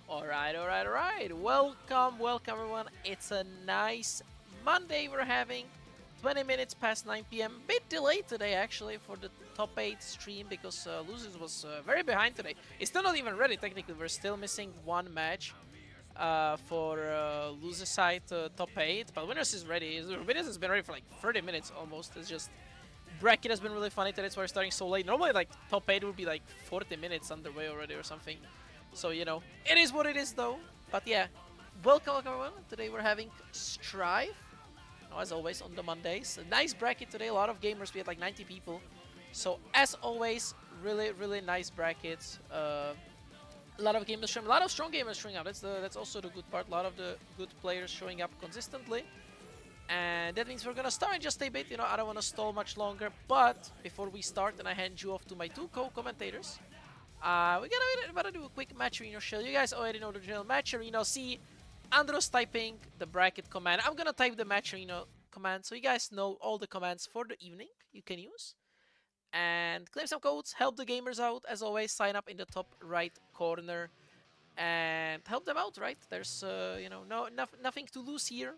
Alright. Welcome everyone. It's a nice Monday we're having. 20 minutes past 9 p.m. Bit delayed today actually for the top 8 stream because Losers was very behind today. It's still not even ready technically. We're still missing one match for Loser side top 8. But Winners is ready. Winners has been ready for like 30 minutes almost. It's just bracket has been really funny today. That's why we're starting so late. Normally like top 8 would be like 40 minutes underway already or something. So, you know, it is what it is, though. But yeah, welcome everyone. Today we're having Strive, as always, on the Mondays. A nice bracket today, a lot of gamers. We had like 90 people. So, as always, really nice brackets. A lot of gamers showing, a lot of strong gamers showing up. That's also the good part. A lot of the good players showing up consistently. And that means we're gonna start in just a bit. You know, I don't want to stall much longer. But before we start, and I hand you off to my two co-commentators. We're gonna do a quick match arena show. You guys already know the drill. Match arena. See, Andros typing the bracket command. I'm gonna type the match arena command, so you guys know all the commands for the evening you can use. And claim some codes. Help the gamers out. As always, sign up in the top right corner and help them out. Right? There's you know, nothing to lose here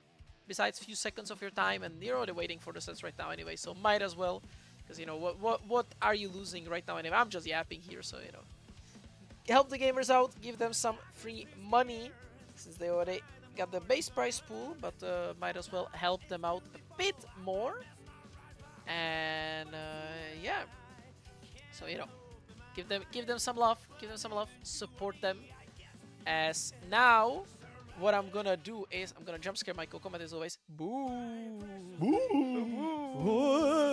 besides a few seconds of your time, and you're already waiting for the sets right now anyway. So might as well, because you know what are you losing right now anyway? I'm just yapping here, so you know. Help the gamers out, give them some free money, since they already got the base price pool, but might as well help them out a bit more. And yeah, so you know, give them some love, support them. As now, what I'm gonna do is I'm gonna jump scare my co-comment as always. Boo! Boo!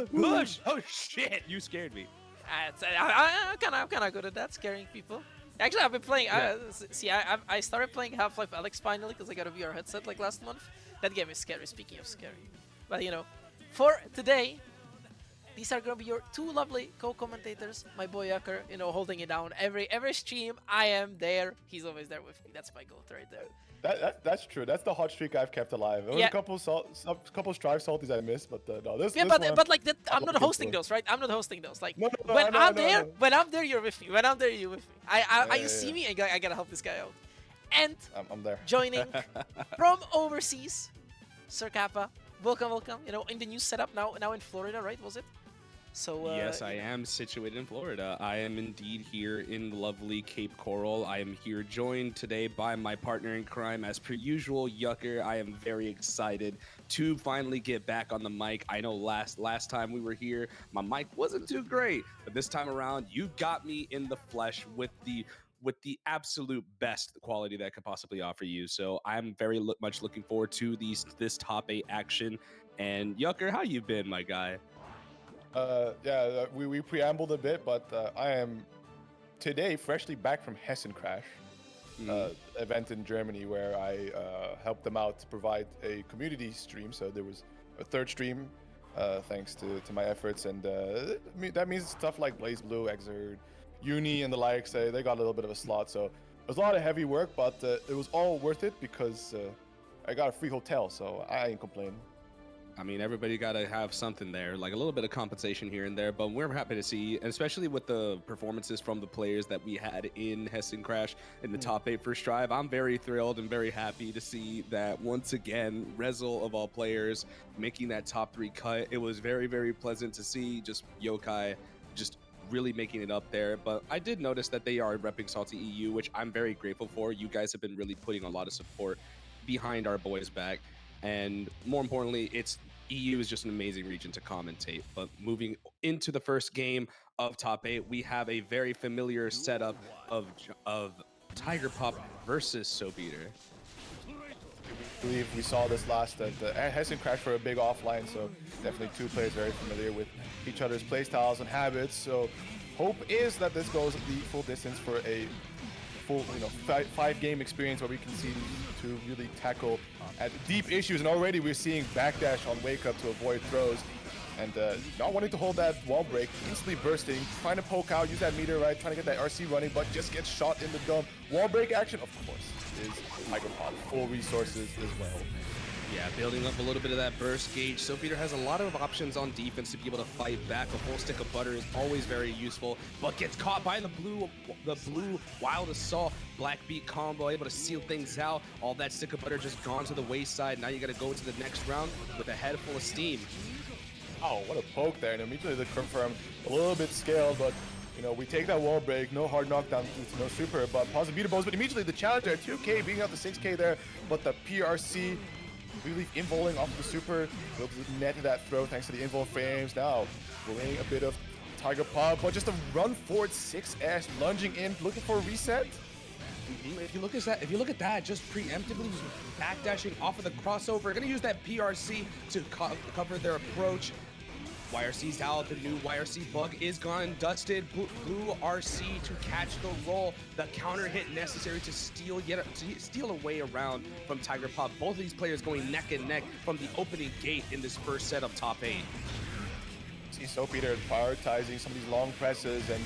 Push! Oh shit! You scared me. I'm kind of good at that, scaring people. Actually, I've been playing. I started playing Half-Life Alyx finally because I got a VR headset like last month. That game is scary. Speaking of scary, but you know, for today, these are gonna be your two lovely co-commentators. My boy YoKai, you know, holding it down every stream. I am there. He's always there with me. That's my goat right there. That's true. That's the hot streak I've kept alive. There was a couple Strive salties I missed, but no, this. Yeah, this but like that, I'm not hosting those, right? I'm not hosting those. Like no, when I'm there, you're with me. When I'm there, you're with me. You see me, and I gotta help this guy out. And I'm there. Joining from overseas, Sir Kappa. Welcome. You know, in the new setup now in Florida, right? Was it? So yes, I am situated in Florida. I am indeed here in lovely Cape Coral. I am here joined today by my partner in crime, as per usual, YoKai. I am very excited to finally get back on the mic. I know last time we were here, my mic wasn't too great, but this time around, you got me in the flesh with the absolute best quality that I could possibly offer you. So I'm very much looking forward to this top 8 action. And YoKai, how you been, my guy? Yeah, we preambled a bit, but I am today freshly back from Hessen Crash event in Germany, where I helped them out to provide a community stream. So there was a third stream thanks to my efforts, and that means stuff like BlazBlue, Xrd, Uni, and the likes. They got a little bit of a slot, so it was a lot of heavy work, but it was all worth it because I got a free hotel, so I ain't complaining. I mean, everybody got to have something there, like a little bit of compensation here and there, but we're happy to see, and especially with the performances from the players that we had in Hessen Crash in the top 8 for Strive. I'm very thrilled and very happy to see that once again, R.E.V.O of all players making that top 3 cut. It was very pleasant to see just YoKai just really making it up there, but I did notice that they are repping SaltyEU, which I'm very grateful for. You guys have been really putting a lot of support behind our boys back. And more importantly, EU is just an amazing region to commentate. But moving into the first game of top 8, we have a very familiar setup of Tiger Pop versus Soap Eater. I believe we saw this last at Hessen Crash for a big offline, so definitely two players very familiar with each other's playstyles and habits. So hope is that this goes the full distance for a full, five game experience where we can see to really tackle at deep issues. And already we're seeing backdash on wake up to avoid throws. And not wanting to hold that wall break, instantly bursting, trying to poke out, use that meter, right, trying to get that RC running, but just gets shot in the dome. Wall break action, of course, is TigerPop. Full resources as well. Yeah, building up a little bit of that burst gauge. SaltyEU has a lot of options on defense to be able to fight back. A full stick of butter is always very useful, but gets caught by the blue wild assault. Black beat combo, able to seal things out. All that stick of butter just gone to the wayside. Now you got to go into the next round with a head full of steam. Oh, what a poke there, and immediately the confirm a little bit scaled, but we take that wall break, no hard knockdown, no super, but positive beater bows, but immediately the challenger, 2K beating out the 6K there, but the PRC really involing off of the super, able to net that throw thanks to the invol frames. Now, bullying a bit of TigerPop, but just a run forward 6S, lunging in, looking for a reset. If you look at that, just preemptively backdashing off of the crossover, gonna use that PRC to cover their approach. YRC's out, the new YRC bug is gone, dusted, blue RC to catch the roll, the counter hit necessary to steal a way around from TigerPop. Both of these players going neck and neck from the opening gate in this first set of top 8. See SaltyEU prioritizing some of these long presses, and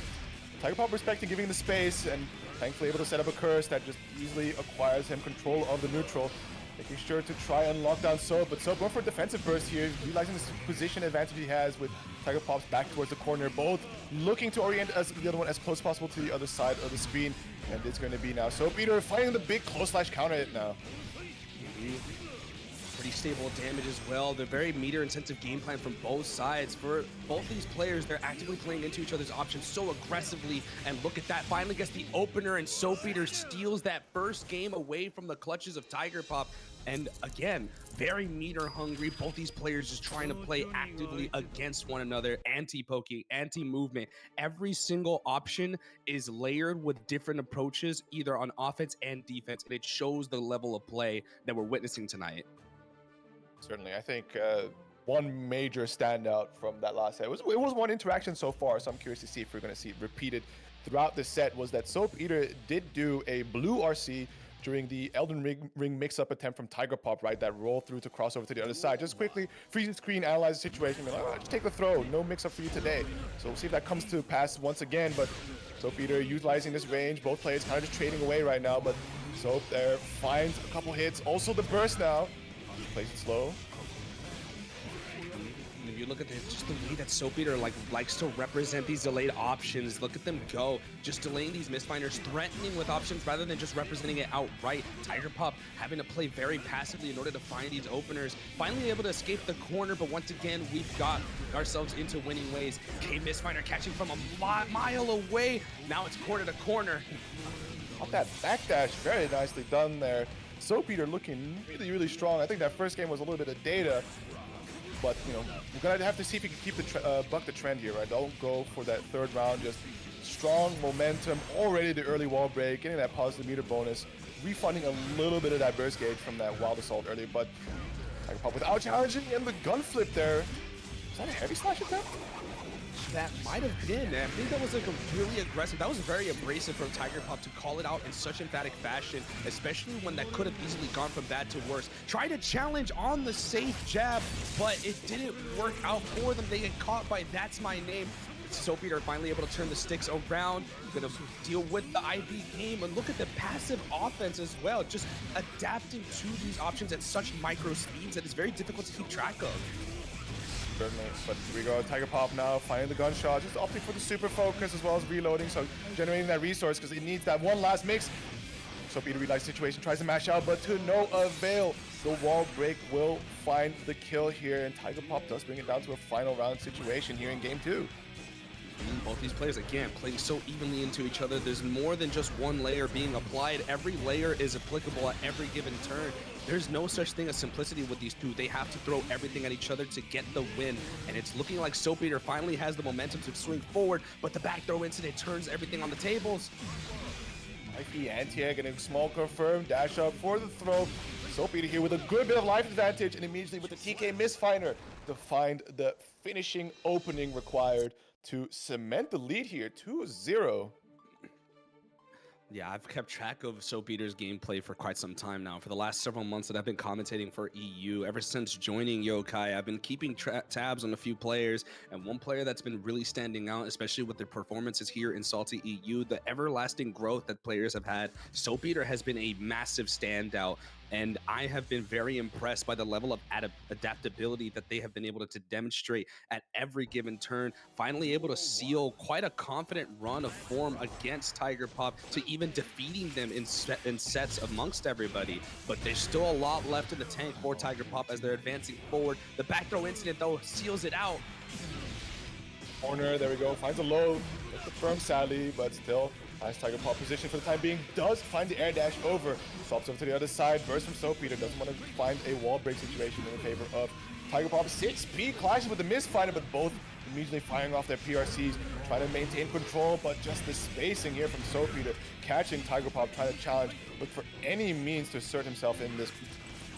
TigerPop respecting giving the space, and thankfully able to set up a curse that just easily acquires him control of the neutral. Making sure to try and lock down Soap, but Soap going for a defensive burst here, utilizing this position advantage he has with TigerPop's back towards the corner, both looking to orient the other one as close as possible to the other side of the screen, and it's going to be now SaltyEU fighting the big close slash counter hit now. Pretty stable damage as well. They're very meter intensive game plan from both sides. For both these players, they're actively playing into each other's options so aggressively, and look at that, finally gets the opener, and SaltyEU steals that first game away from the clutches of TigerPop. And again, very meter hungry. Both these players just trying to play actively against one another, anti-poking, anti-movement. Every single option is layered with different approaches, either on offense and defense, and it shows the level of play that we're witnessing tonight. Certainly, I think one major standout from that last set, it was one interaction so far, so I'm curious to see if we're going to see it repeated throughout the set, was that SaltyEU did do a blue RC during the Elden Ring mix-up attempt from TigerPop, right? That roll through to cross over to the other side. Just quickly freeze the screen, analyze the situation, and just take the throw. No mix-up for you today. So we'll see if that comes to pass once again. But SaltyEU utilizing this range. Both players kind of just trading away right now. But Soap there finds a couple hits. Also the burst now. Plays it slow. If you look at just the way that SaltyEU likes to represent these delayed options, look at them go, just delaying these misfinders, threatening with options rather than just representing it outright. TigerPop having to play very passively in order to find these openers, finally able to escape the corner, but once again, we've got ourselves into winning ways. K misfinder catching from a mile away, now it's corner to corner. Off that backdash, very nicely done there. SaltyEU looking really, really strong. I think that first game was a little bit of data, but we're gonna have to see if we can keep the buck the trend here, right? Don't go for that third round. Just strong momentum, already the early wall break, getting that positive meter bonus, refunding a little bit of that burst gauge from that wild assault earlier. But TigerPop without challenging, and the gun flip there. Is that a heavy slash attempt? That might have been. I think that was really aggressive. That was very abrasive from TigerPop to call it out in such emphatic fashion, especially when that could have easily gone from bad to worse. Tried to challenge on the safe jab, but it didn't work out for them. They get caught by That's My Name. SaltyEU are finally able to turn the sticks around, gonna deal with the IB game, and look at the passive offense as well, just adapting to these options at such micro speeds that it's very difficult to keep track of. Certainly, but here we go, TigerPop now finding the gunshot, just opting for the super focus as well as reloading, so generating that resource because it needs that one last mix. SaltyEU realized the situation, tries to mash out, but to no avail. The wall break will find the kill here, and TigerPop does bring it down to a final round situation here in game 2. Both these players, again, playing so evenly into each other. There's more than just one layer being applied. Every layer is applicable at every given turn. There's no such thing as simplicity with these two. They have to throw everything at each other to get the win. And it's looking like SaltyEU finally has the momentum to swing forward, but the back throw incident turns everything on the tables. Mikey anti-air getting small confirmed, dash up for the throw. SaltyEU here with a good bit of life advantage, and immediately with the TK misfinder to find the finishing opening required to cement the lead here, 2-0. Yeah, I've kept track of SaltyEU's gameplay for quite some time now. For the last several months that I've been commentating for EU, ever since joining YoKai, I've been keeping tabs on a few players, and one player that's been really standing out, especially with their performances here in SaltyEU, the everlasting growth that players have had. SaltyEU has been a massive standout, and I have been very impressed by the level of adaptability that they have been able to demonstrate at every given turn, finally able to seal quite a confident run of form against TigerPop to even defeating them in sets amongst everybody. But there's still a lot left in the tank for TigerPop as they're advancing forward. The back throw incident, though, seals it out. Corner, there we go, finds a low, gets the firm sadly, but still has TigerPop position for the time being, does find the air dash over, swaps over to the other side, bursts from SaltyEU, doesn't want to find a wall break situation in favor of TigerPop. 6P clashes with the misfinder, but both immediately firing off their PRCs, trying to maintain control, but just the spacing here from SaltyEU, catching TigerPop, trying to challenge, look for any means to assert himself in this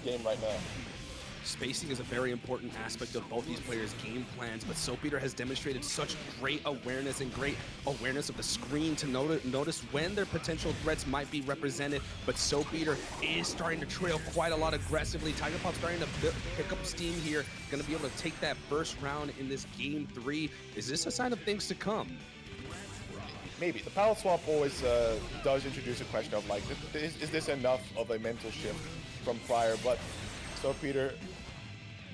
game right now. Spacing is a very important aspect of both these players' game plans, but SaltyEU has demonstrated such great awareness and great awareness of the screen to notice when their potential threats might be represented, but SaltyEU is starting to trail quite a lot aggressively. TigerPop starting to pick up steam here, going to be able to take that first round in this game 3. Is this a sign of things to come? Maybe. The palette swap always does introduce a question of like, is this enough of a mental shift from prior, but SaltyEU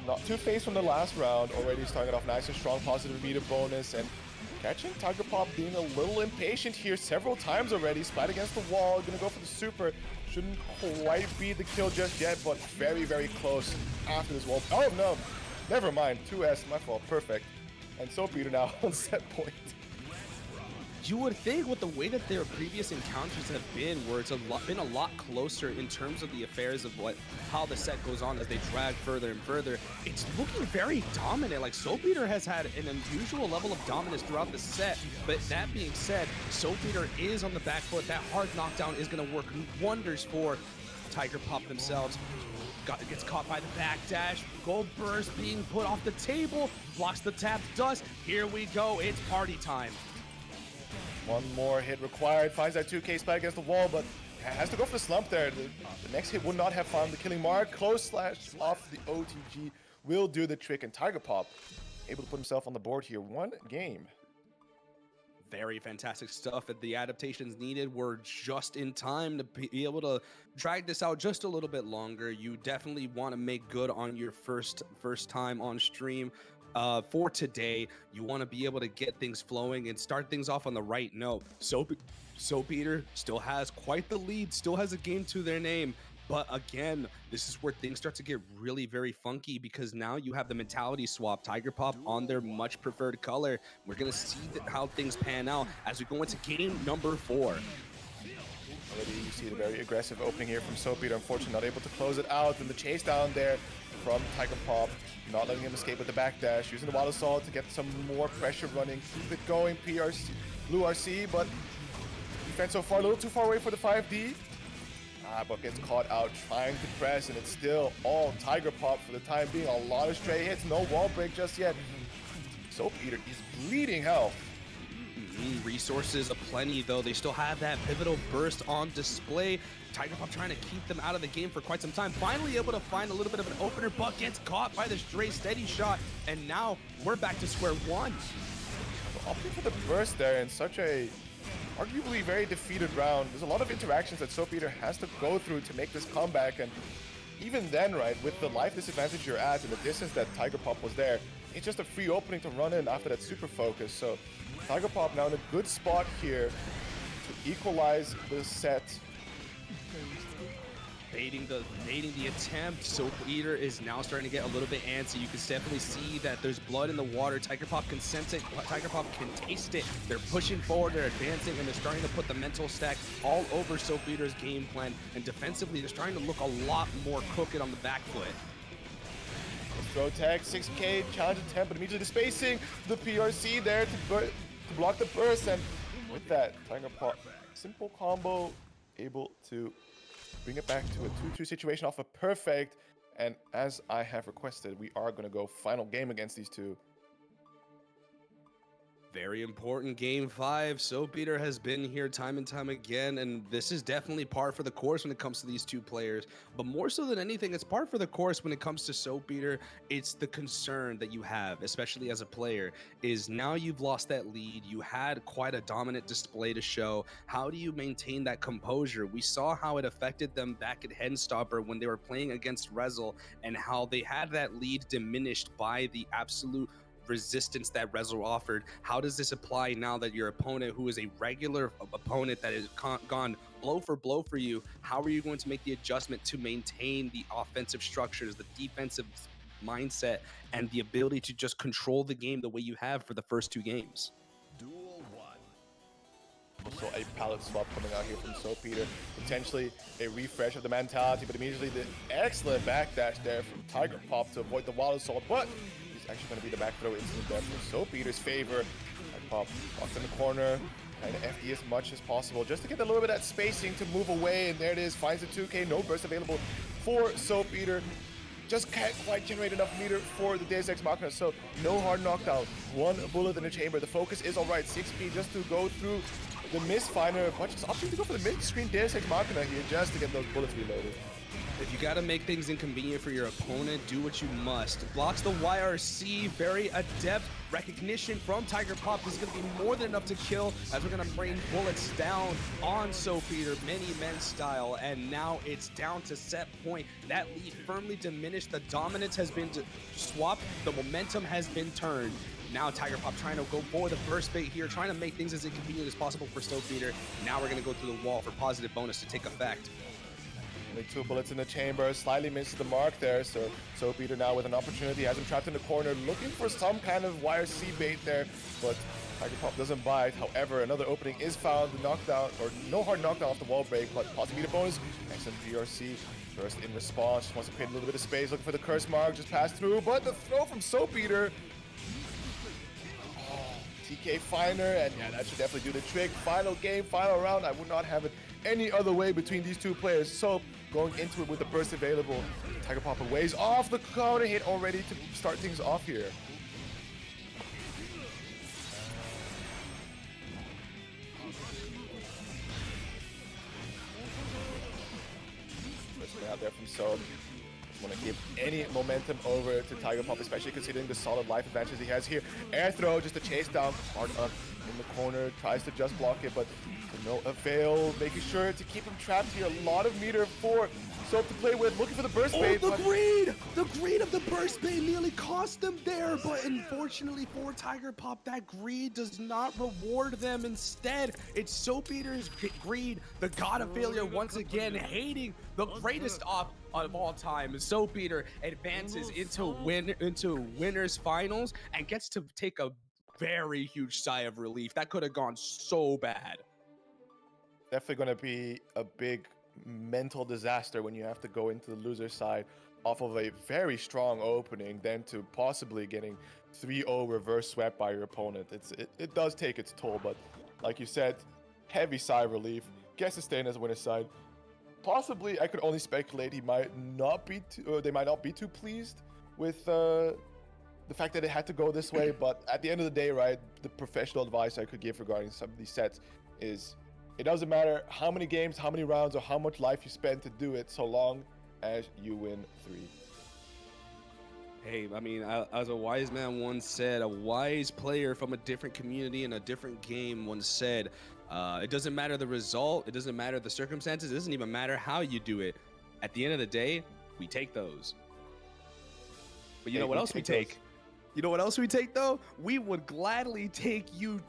not two-faced from the last round, already starting off nice and strong, positive meter bonus, and catching TigerPop being a little impatient here several times already, splat against the wall, gonna go for the super, shouldn't quite be the kill just yet, but very, very close after this wall. Oh no, never mind, 2S, my fault, perfect. And SaltyEU now on set point. You would think with the way that their previous encounters have been, where it's been a lot closer in terms of the affairs of how the set goes on as they drag further and further, it's looking very dominant. Like SaltyEU has had an unusual level of dominance throughout the set, but that being said, SaltyEU is on the back foot. That hard knockdown is going to work wonders for TigerPop themselves. Gets caught by the backdash. Gold burst being put off the table, blocks the tap dust. Here we go, it's party time. One more hit required, finds that 2K splat against the wall, but has to go for the slump there. The next hit would not have found the killing mark. Close slash off the OTG will do the trick, and TigerPop able to put himself on the board here. One game. Very fantastic stuff, and the adaptations needed were just in time to be able to drag this out just a little bit longer. You definitely want to make good on your first time on stream. For today, you want to be able to get things flowing and start things off on the right note. SaltyEU still has quite the lead, still has a game to their name. But again, this is where things start to get really very funky, because now you have the mentality swap, TigerPop on their much preferred color. We're going to see how things pan out as we go into game number 4. Already you see the very aggressive opening here from SaltyEU, unfortunately not able to close it out, and the chase down there from TigerPop, not letting him escape with the backdash, using the Wild Assault to get some more pressure running, keep it going, PRC, Blue RC, but defense so far a little too far away for the 5D. But gets caught out trying to press, and it's still all TigerPop for the time being. A lot of stray hits, no wall break just yet. SaltyEU is bleeding health. Resources aplenty, though. They still have that pivotal burst on display. TigerPop trying to keep them out of the game for quite some time. Finally able to find a little bit of an opener, but gets caught by the stray steady shot. And now we're back to square one. Opting for the burst there in such a arguably very defeated round. There's a lot of interactions that SaltyEU has to go through to make this comeback. And even then, right, with the life disadvantage you're at and the distance that TigerPop was there, it's just a free opening to run in after that super focus. So TigerPop now in a good spot here to equalize the set. Baiting the attempt. SaltyEU is now starting to get a little bit antsy. You can definitely see that there's blood in the water. TigerPop can sense it. TigerPop can taste it. They're pushing forward, they're advancing, and they're starting to put the mental stack all over SaltyEU's game plan. And defensively, they're starting to look a lot more crooked on the back foot. Throw tag, 6K, challenge attempt, but immediately the spacing, the PRC there to block the burst, and with that, TigerPop, simple combo, able to bring it back to a 2-2 situation off a perfect, and as I have requested, we are going to go final game against these two. Very important game 5. Soapbeater has been here time and time again, and this is definitely par for the course when it comes to these two players. But more so than anything, it's par for the course when it comes to Soapbeater. It's the concern that you have, especially as a player, is now you've lost that lead. You had quite a dominant display to show. How do you maintain that composure? We saw how it affected them back at Henstopper when they were playing against R.E.V.O, and how they had that lead diminished by the absolute resistance that R.E.V.O offered. How does this apply now that your opponent, who is a regular opponent that has gone blow for you, how are you going to make the adjustment to maintain the offensive structures, the defensive mindset, and the ability to just control the game the way you have for the first 2 games? Also a palette swap coming out here from Soapbeater. Potentially a refresh of the mentality, but immediately the excellent backdash there from Tiger Pop to avoid the Wild Assault, but he's actually going to be the back throw incident there for Soapbeater's favor. Tiger Pop locked in the corner, trying to FD as much as possible just to get a little bit of that spacing to move away, and there it is, finds the 2K, no burst available for Soapbeater. Just can't quite generate enough meter for the Deus Ex Machina, so no hard knockdown. 1 bullet in the chamber. The focus is alright. 6P just to go through the misfinder, but just opting to go for the mid-screen Deus Ex Machina here just to get those bullets reloaded. If you got to make things inconvenient for your opponent, do what you must. Blocks the YRC, very adept recognition from Tiger Pop. This is going to be more than enough to kill, as we're going to rain bullets down on Soapbeater, many men style, and now it's down to set point. That lead firmly diminished. The dominance has been swapped. The momentum has been turned. Now Tiger Pop trying to go for the burst bait here, trying to make things as inconvenient as possible for Soapbeater. Now we're going to go through the wall for positive bonus to take effect. Only 2 bullets in the chamber, slightly misses the mark there, so Soapbeater now with an opportunity, has him trapped in the corner, looking for some kind of YRC bait there, but Tiger Pop doesn't bite. However, another opening is found, the knockdown, or no hard knockdown off the wall break, but positive meter bonus, excellent GRC, first in response, just wants to create a little bit of space, looking for the curse mark, just pass through, but the throw from Soapbeater, TK Finder, and yeah, that should definitely do the trick. Final game, final round. I would not have it any other way between these 2 players. So going into it with the burst available, Tiger Pop ways off the counter hit already to start things off here. First out there from Soap. Want to give any momentum over to Tiger Pop, especially considering the solid life advantage he has here. Air throw just to chase down hard up in the corner, tries to just block it, but to no avail, making sure to keep him trapped here. A lot of meter for Soap to play with, looking for the burst bait. The greed of the burst bait nearly cost them there, but unfortunately for Tiger Pop, that greed does not reward them. Instead, it's Soapbeater's greed, the god of failure, once again hating the greatest op of all time. Soapbeater advances into winners finals and gets to take a very huge sigh of relief. That could have gone so bad. Definitely going to be a big mental disaster when you have to go into the loser side off of a very strong opening, then to possibly getting 3-0 reverse swept by your opponent. It does take its toll, but like you said, heavy sigh of relief. Guess to stay in as winner's side. Possibly, I could only speculate they might not be too pleased with the fact that it had to go this way. But at the end of the day, right, the professional advice I could give regarding some of these sets is it doesn't matter how many games, how many rounds, or how much life you spend to do it, so long as you win 3. Hey, I mean, as a wise man once said, a wise player from a different community in a different game once said, it doesn't matter the result, it doesn't matter the circumstances, it doesn't even matter how you do it. At the end of the day, we take those. But you know what else we take? You know what else we take, though? We would gladly take you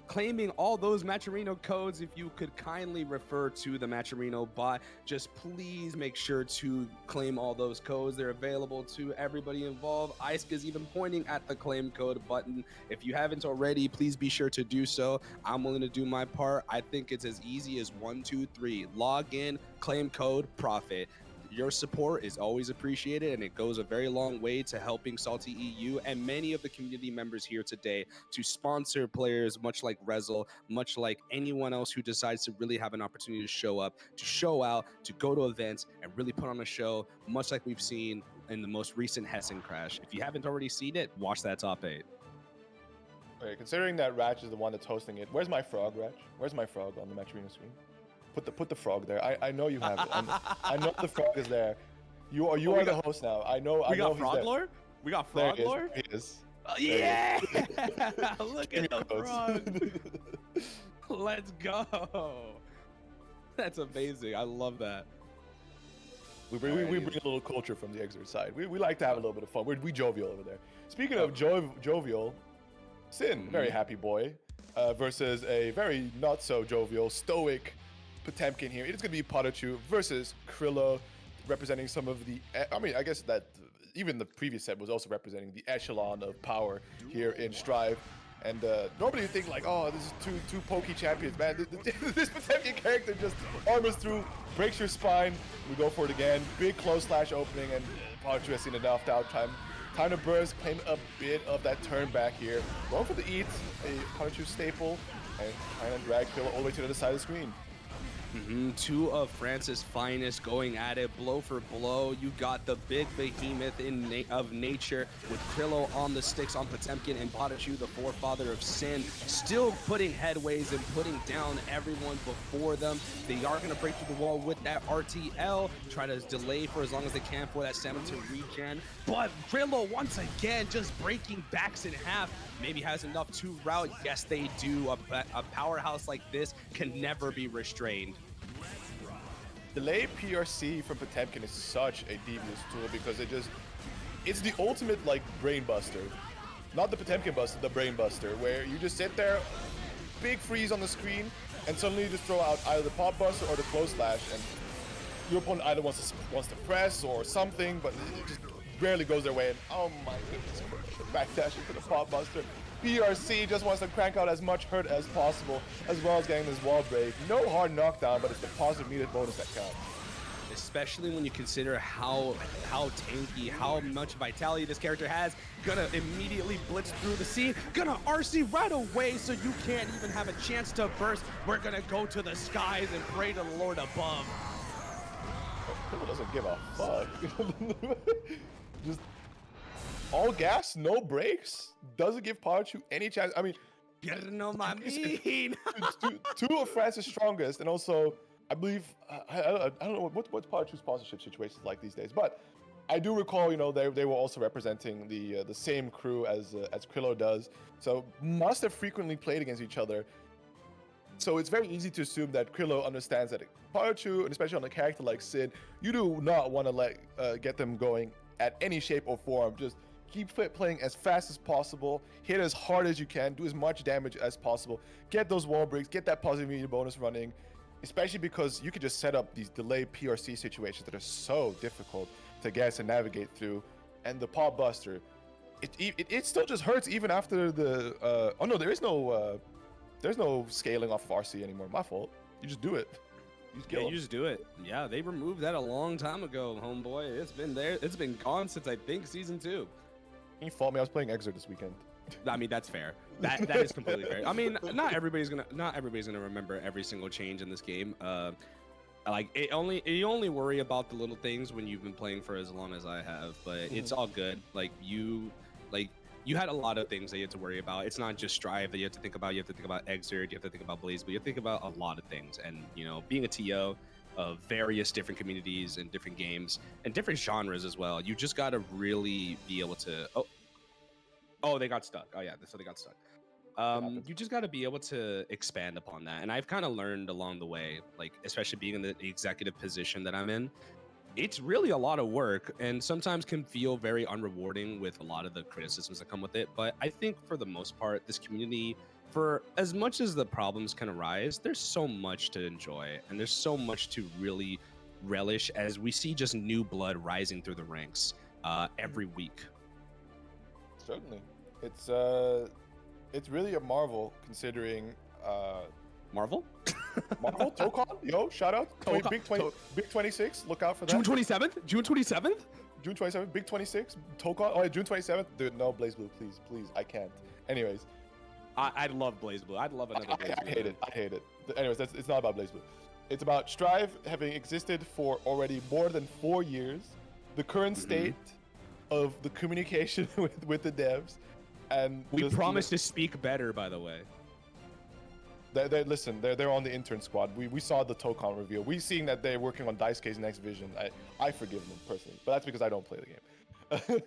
claiming all those Matcherino codes. If you could kindly refer to the Matcherino bot, just please make sure to claim all those codes. They're available to everybody involved. Icek is even pointing at the claim code button. If you haven't already, please be sure to do so. I'm willing to do my part. I think it's as easy as 1, 2, 3. Log in, claim code, profit. Your support is always appreciated, and it goes a very long way to helping SaltyEU and many of the community members here today to sponsor players much like R.E.V.O, much like anyone else who decides to really have an opportunity to show up, to show out, to go to events and really put on a show, much like we've seen in the most recent Hessen Crash. If you haven't already seen it, watch that top 8. Okay, considering that Ratch is the one that's hosting it, where's my frog, Ratch? Where's my frog on the match arena screen? Put the frog there. I know you have it. I know the frog is there. You are the host now. I know. We I know got he's Frog there. Lord. We got There Frog he is. Lord. There he is. Yeah! Look Give me at the codes. frog. Let's go. That's amazing. I love that. We bring a little culture from the Xrd side. We like to have a little bit of fun. We jovial over there. Speaking of jovial, Sin, very happy boy, versus a very not so jovial, stoic Potemkin here. It is going to be PataChu versus Crillou, representing some of the. I mean, I guess that even the previous set was also representing the echelon of power here in Strive. And normally you think like, oh, this is two pokey champions, man. This Potemkin character just armors through, breaks your spine. We go for it again. Big close slash opening, and PataChu has seen enough downtime. Time to burst, claim a bit of that turn back here. Going for the eat, a PataChu staple, and trying to drag Crillou all the way to the other side of the screen. Two of France's finest going at it, blow for blow. You got the big behemoth of nature with Crillou on the sticks on Potemkin, and PataChu, the forefather of Sin, still putting headways and putting down everyone before them. They are going to break through the wall with that RTL, try to delay for as long as they can for that salmon to regen. But Crillou once again just breaking backs in half. Maybe has enough to route. Yes, they do. A powerhouse like this can never be restrained. Delay PRC from Potemkin is such a devious tool because it's the ultimate like brain buster. Not the Potemkin buster, the brain buster, where you just sit there, big freeze on the screen, and suddenly you just throw out either the pop buster or the close slash, and your opponent either wants to press or something, but it just rarely goes their way. And oh my goodness, backdashing for the pop buster. PRC just wants to crank out as much hurt as possible, as well as getting this wall break. No hard knockdown, but it's the positive meter bonus that counts. Especially when you consider how tanky, how much vitality this character has. Gonna immediately blitz through the scene. Gonna RC right away, so you can't even have a chance to burst. We're gonna go to the skies and pray to the Lord above. Crillou doesn't give a fuck. Just all gas, no brekes. Doesn't give PataChu any chance. I mean, you don't know my mean. two of France's strongest, and also I believe I don't know what's PataChu's sponsorship situations like these days, but I do recall, you know, they were also representing the same crew as Crillou does, so must have frequently played against each other. So it's very easy to assume that Crillou understands that PataChu, and especially on a character like Sid, you do not want to get them going at any shape or form. Just keep playing as fast as possible, hit as hard as you can, do as much damage as possible, get those wall breaks, get that positive meter bonus running, especially because you can just set up these delay PRC situations that are so difficult to guess and navigate through. And the pop buster, it still just hurts even after the oh no, there's no scaling off of RC anymore. My fault. You just do it. You just do it. Yeah, they removed that a long time ago, homeboy. It's been there. It's been gone since I think season 2. You fault me. I was playing Xrd this weekend. I mean, that's fair. That is completely fair. I mean, not everybody's gonna remember every single change in this game. Like you only worry about the little things when you've been playing for as long as I have. But it's all good. You had a lot of things that you had to worry about. It's not just Strive that you have to think about. You have to think about Xrd. You have to think about BlazBlue. You have to think about a lot of things. And you know, being a TO of various different communities and different games and different genres as well, you just got to really be able to. Oh, they got stuck. Oh yeah, so they got stuck. You just got to be able to expand upon that. And I've kind of learned along the way, like especially being in the executive position that I'm in. It's really a lot of work and sometimes can feel very unrewarding with a lot of the criticisms that come with it. But I think for the most part, this community, for as much as the problems can arise, there's so much to enjoy and there's so much to really relish as we see just new blood rising through the ranks every week. Certainly. It's really a marvel considering Marvel? Marvel, Tokon, yo, shout out. Big 26, look out for that. June 27th? June 27th? June 27th, Big 26, Tokon. Oh, yeah, June 27th. Dude, no, BlazBlue, please, I can't. Anyways. I'd love BlazBlue. I'd love another BlazBlue. I hate it. Anyways, it's not about BlazBlue. It's about Strive having existed for already more than 4 years, the current state of the communication with the devs, And we promised to speak better, by the way. Listen, they're on the intern squad. We saw the Tokon reveal. We seen that they're working on Daisuke's next vision. I forgive them personally, but that's because I don't play the game.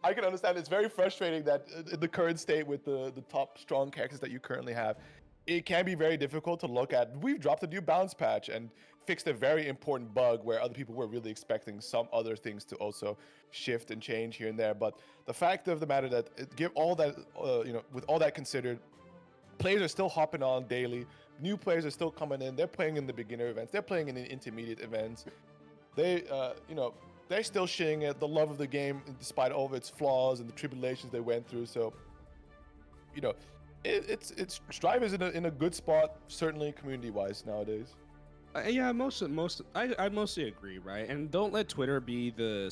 I can understand it's very frustrating that in the current state with the top strong characters that you currently have, it can be very difficult to look at. We've dropped a new balance patch and fixed a very important bug where other people were really expecting some other things to also shift and change here and there. But the fact of the matter that give all that, with all that considered, players are still hopping on daily. New players are still coming in. They're playing in the beginner events. They're playing in the intermediate events. They're still sharing it, the love of the game, despite all of its flaws and the tribulations they went through. So, it's Strive is in a good spot, certainly community-wise nowadays. Yeah, I mostly agree, right? And don't let Twitter be the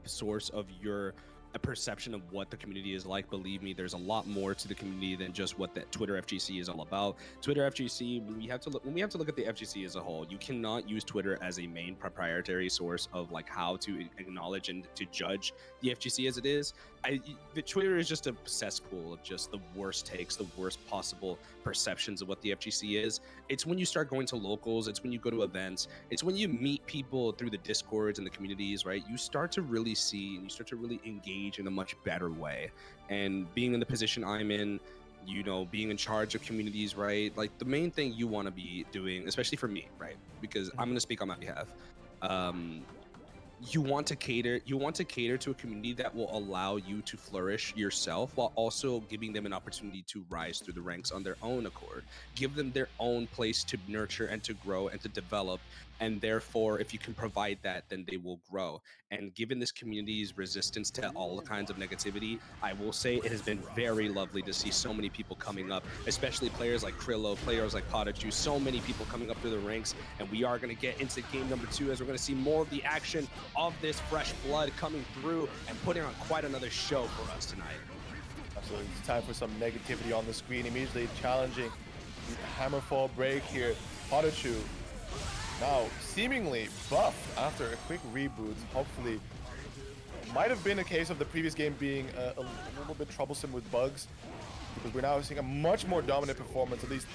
source of your perception of what the community is like. Believe me, there's a lot more to the community than just what that Twitter FGC is all about. Twitter FGC, when we have to look at the FGC as a whole, you cannot use Twitter as a main proprietary source of like how to acknowledge and to judge the FGC as it is. The Twitter is just a cesspool of just the worst takes, the worst possible perceptions of what the FGC is. It's when you start going to locals, it's when you go to events, it's when you meet people through the Discords and the communities, right? You start to really see and you start to really engage in a much better way. And being in the position I'm in, being in charge of communities, right? Like the main thing you want to be doing, especially for me, right? Because I'm going to speak on my behalf. You want to cater to a community that will allow you to flourish yourself while also giving them an opportunity to rise through the ranks on their own accord. Give them their own place to nurture and to grow and to develop. And therefore, if you can provide that, then they will grow. And given this community's resistance to all kinds of negativity, I will say it has been very lovely to see so many people coming up, especially players like Crillou, players like PataChu, so many people coming up through the ranks. And we are going to get into game number 2 as we're going to see more of the action of this fresh blood coming through and putting on quite another show for us tonight. Absolutely. It's time for some negativity on the screen. Immediately challenging the Hammerfall break here. PataChu now seemingly buffed after a quick reboot. Hopefully, might have been a case of the previous game being a little bit troublesome with bugs, because we're now seeing a much more dominant performance, at least,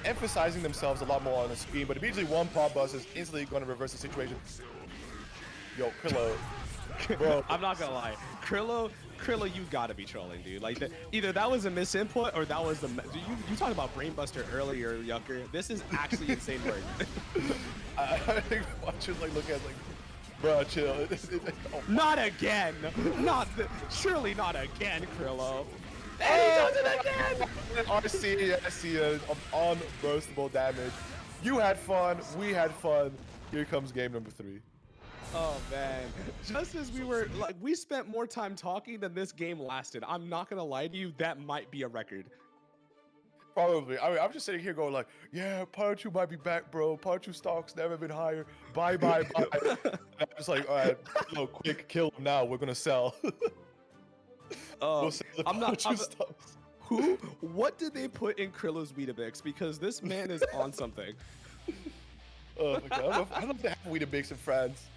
emphasizing themselves a lot more on the screen. But immediately one pop bus is instantly going to reverse the situation. Yo, Crillou. Bro, I'm not gonna lie, Crillou, you gotta be trolling, dude. Like, either that was a misinput or that was the. You talked about Brainbuster earlier, Yucker. This is actually insane work. I think watch it look at bro, chill. Oh, not again. Surely not again, Crillou. And he does it again. RC, I see unburstable damage. You had fun. We had fun. Here comes game number 3. Oh man, just as we spent more time talking than this game lasted. I'm not gonna lie to you, that might be a record. Probably. I mean, I'm just sitting here going like, yeah, PataChu might be back, bro. PataChu stock's never been higher. Bye. And I'm just like, all right, quick, kill him now. We're gonna sell. We'll sell the PataChu stocks. What did they put in Krillou's Weetabix? Because this man is on something. Oh my god, I don't know if they have Weetabix in France.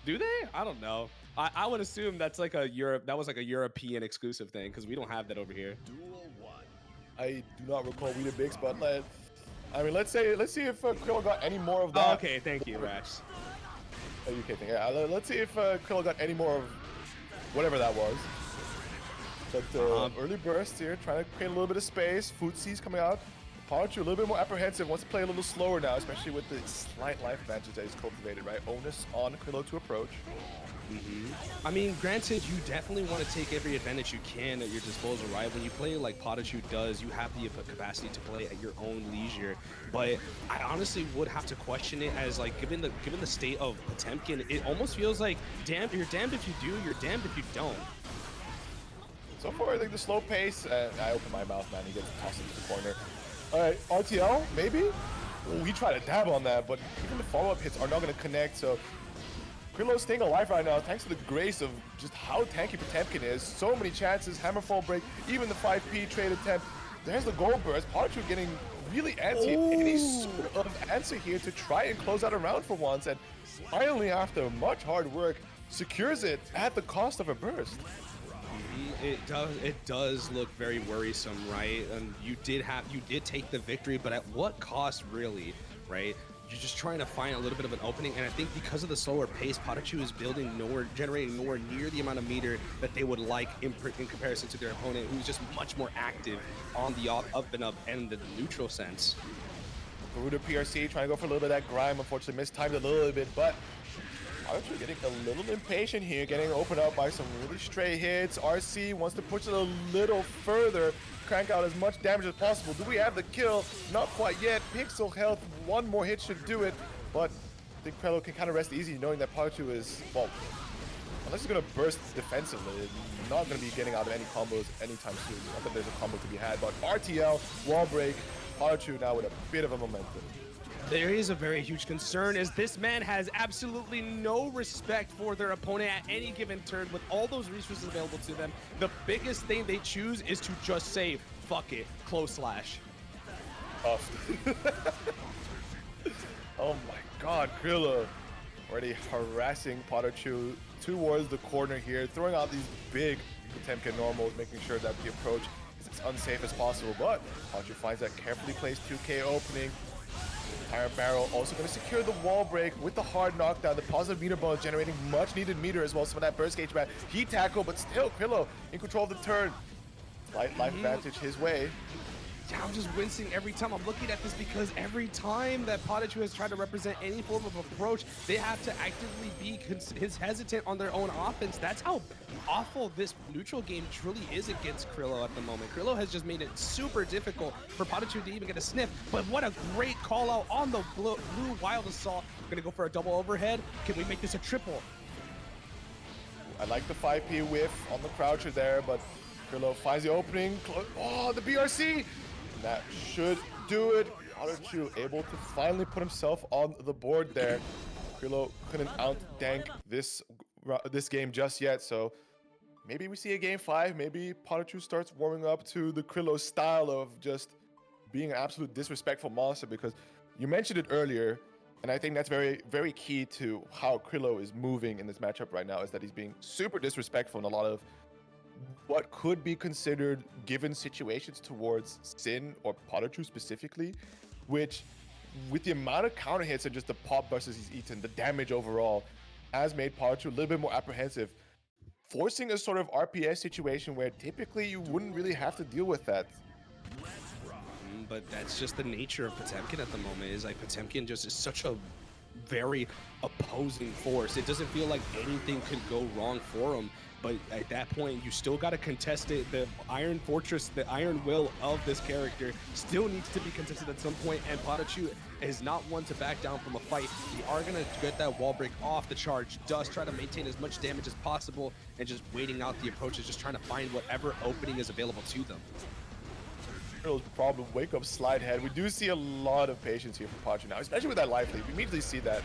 Do they? I don't know. I would assume that's like that was like a European exclusive thing, because we don't have that over here. I do not recall Weetabix, but let's see if Crillou got any more of that. Oh, okay, thank you, Rash. UK thing. Yeah, let's see if Crillou got any more of whatever that was. But early bursts here, trying to create a little bit of space. Footsy's coming out. PataChu a little bit more apprehensive, wants to play a little slower now, especially with the slight life advantage that he's cultivated, right? Onus on Crillou to approach. I mean, granted, you definitely want to take every advantage you can at your disposal, right? When you play like PataChu does, you have the capacity to play at your own leisure. But I honestly would have to question it as like, given the state of Potemkin, it almost feels like you're damned if you do, you're damned if you don't. So far, I think the slow pace, I open my mouth, man. He gets tossed into the corner. All right, RTL, maybe? Ooh, he tried to dab on that, but even the follow-up hits are not going to connect, so Krillou's staying alive right now, thanks to the grace of just how tanky Potemkin is. So many chances, Hammerfall break, even the 5P trade attempt. There's the gold burst. PataChu getting really antsy. Any sort of answer here to try and close out a round for once, and finally, after much hard work, secures it at the cost of a burst. It does look very worrisome, right? And you did take the victory, but at what cost, really, right? You're just trying to find a little bit of an opening, and I think because of the slower pace, PataChu is generating nowhere near the amount of meter that they would like in comparison to their opponent, who's just much more active on the up and up and the neutral sense. Garuda PRC trying to go for a little bit of that grime, unfortunately mistimed a little bit, but PataChu getting a little impatient here, getting opened up by some really stray hits. RC wants to push it a little further, crank out as much damage as possible. Do we have the kill? Not quite yet. Pixel health, one more hit should do it, but I think Crillou can kind of rest easy knowing that PataChu is, well, unless he's going to burst defensively, not going to be getting out of any combos anytime soon. Not that there's a combo to be had, but RTL, wall break, PataChu now with a bit of a momentum. There is a very huge concern as this man has absolutely no respect for their opponent at any given turn with all those resources available to them. The biggest thing they choose is to just say, fuck it, close slash. Oh, oh my god, Crillou already harassing PataChu towards the corner here, throwing out these big Potemkin normals, making sure that the approach is as unsafe as possible, but PataChu finds that carefully placed 2K opening. Iron Barrel also going to secure the wall break with the hard knockdown. The positive meter bonus generating much needed meter as well. Some of that burst gauge back. He tackle, but still Crillou in control of the turn. Slight life advantage his way. Yeah, I'm just wincing every time I'm looking at this because every time that PataChu has tried to represent any form of approach, they have to actively be hesitant on their own offense. That's how awful this neutral game truly is against Crillou at the moment. Crillou has just made it super difficult for PataChu to even get a sniff, but what a great call out on the blue Wild Assault. We're gonna go for a double overhead. Can we make this a triple? I like the 5P whiff on the croucher there, but Crillou finds the opening. Oh, the BRC! That should do it. PataChu able to finally put himself on the board there. Crillou couldn't out-dank this game just yet, so maybe we see a game 5. Maybe PataChu starts warming up to the Crillou style of just being an absolute disrespectful monster, because you mentioned it earlier, and I think that's very, very key to how Crillou is moving in this matchup right now, is that he's being super disrespectful in a lot of what could be considered given situations towards Sin or PataChu specifically, which with the amount of counter hits and just the pop bursts he's eaten, the damage overall has made PataChu a little bit more apprehensive, forcing a sort of RPS situation where typically you wouldn't really have to deal with that. But that's just the nature of Potemkin at the moment, is like Potemkin just is such a very opposing force. It doesn't feel like anything could go wrong for him, but at that point you still got to contest it. The Iron Fortress, the Iron Will of this character still needs to be contested at some point, and PataChu is not one to back down from a fight. We are going to get that wall break off the charge dust, try to maintain as much damage as possible, and just waiting out the approaches, just trying to find whatever opening is available to them. Problem, wake up, slide head. We do see a lot of patience here from PataChu now, especially with that life lead. We immediately see that.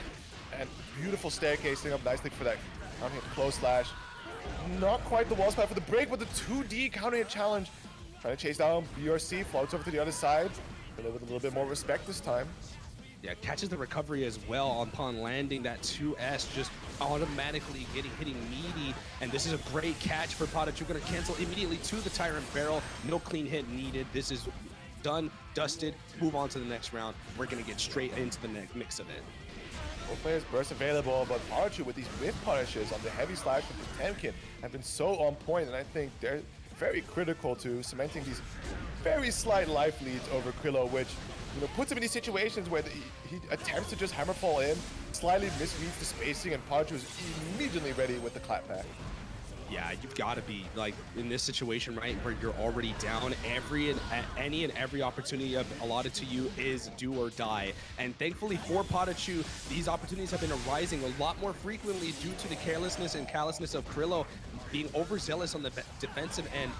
And beautiful staircase, setting up nicely for that counter hit close slash. Not quite the wall spot for the break, but the 2D counter hit challenge. Trying to chase down BRC, floats over to the other side. With a little bit more respect this time. Yeah, catches the recovery as well upon landing that 2S, just automatically hitting meaty, and this is a great catch for PataChu. Gonna cancel immediately to the Tyrant Barrel. No clean hit needed. This is done, dusted, move on to the next round. We're gonna get straight into the mix of it. Both players burst available, but PataChu with these whiff punishes on the heavy slash with Potemkin have been so on point, and I think they're very critical to cementing these very slight life leads over Crillou, which puts him in these situations where he attempts to just hammerfall in, slightly misreads the spacing, and PataChu is immediately ready with the clapback. Yeah, you've got to be like in this situation, right, where you're already down. Any and every opportunity allotted to you is do or die. And thankfully for PataChu, these opportunities have been arising a lot more frequently due to the carelessness and callousness of Crillou being overzealous on the defensive end.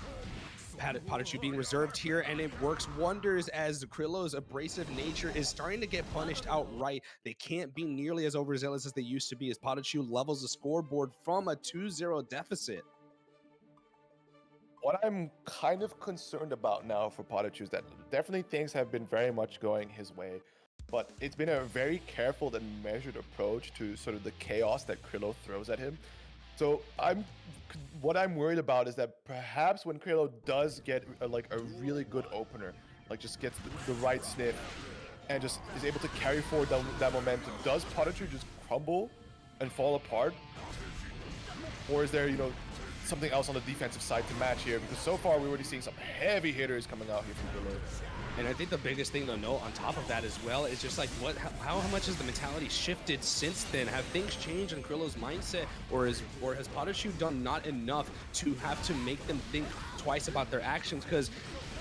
PataChu being reserved here, and it works wonders as Krillou's abrasive nature is starting to get punished outright. They can't be nearly as overzealous as they used to be as PataChu levels the scoreboard from a 2-0 deficit. What I'm kind of concerned about now for PataChu is that definitely things have been very much going his way, but it's been a very careful and measured approach to sort of the chaos that Crillou throws at him. So what I'm worried about is that perhaps when Crillou does get like a really good opener, like just gets the right sniff and just is able to carry forward that momentum, does PataChu just crumble and fall apart? Or is there, something else on the defensive side to match here? Because so far we're already seeing some heavy hitters coming out here from Crillou. And I think the biggest thing to note on top of that as well is just like how much has the mentality shifted since then? Have things changed in Krillou's mindset, or has PataChu done not enough to have to make them think twice about their actions? Because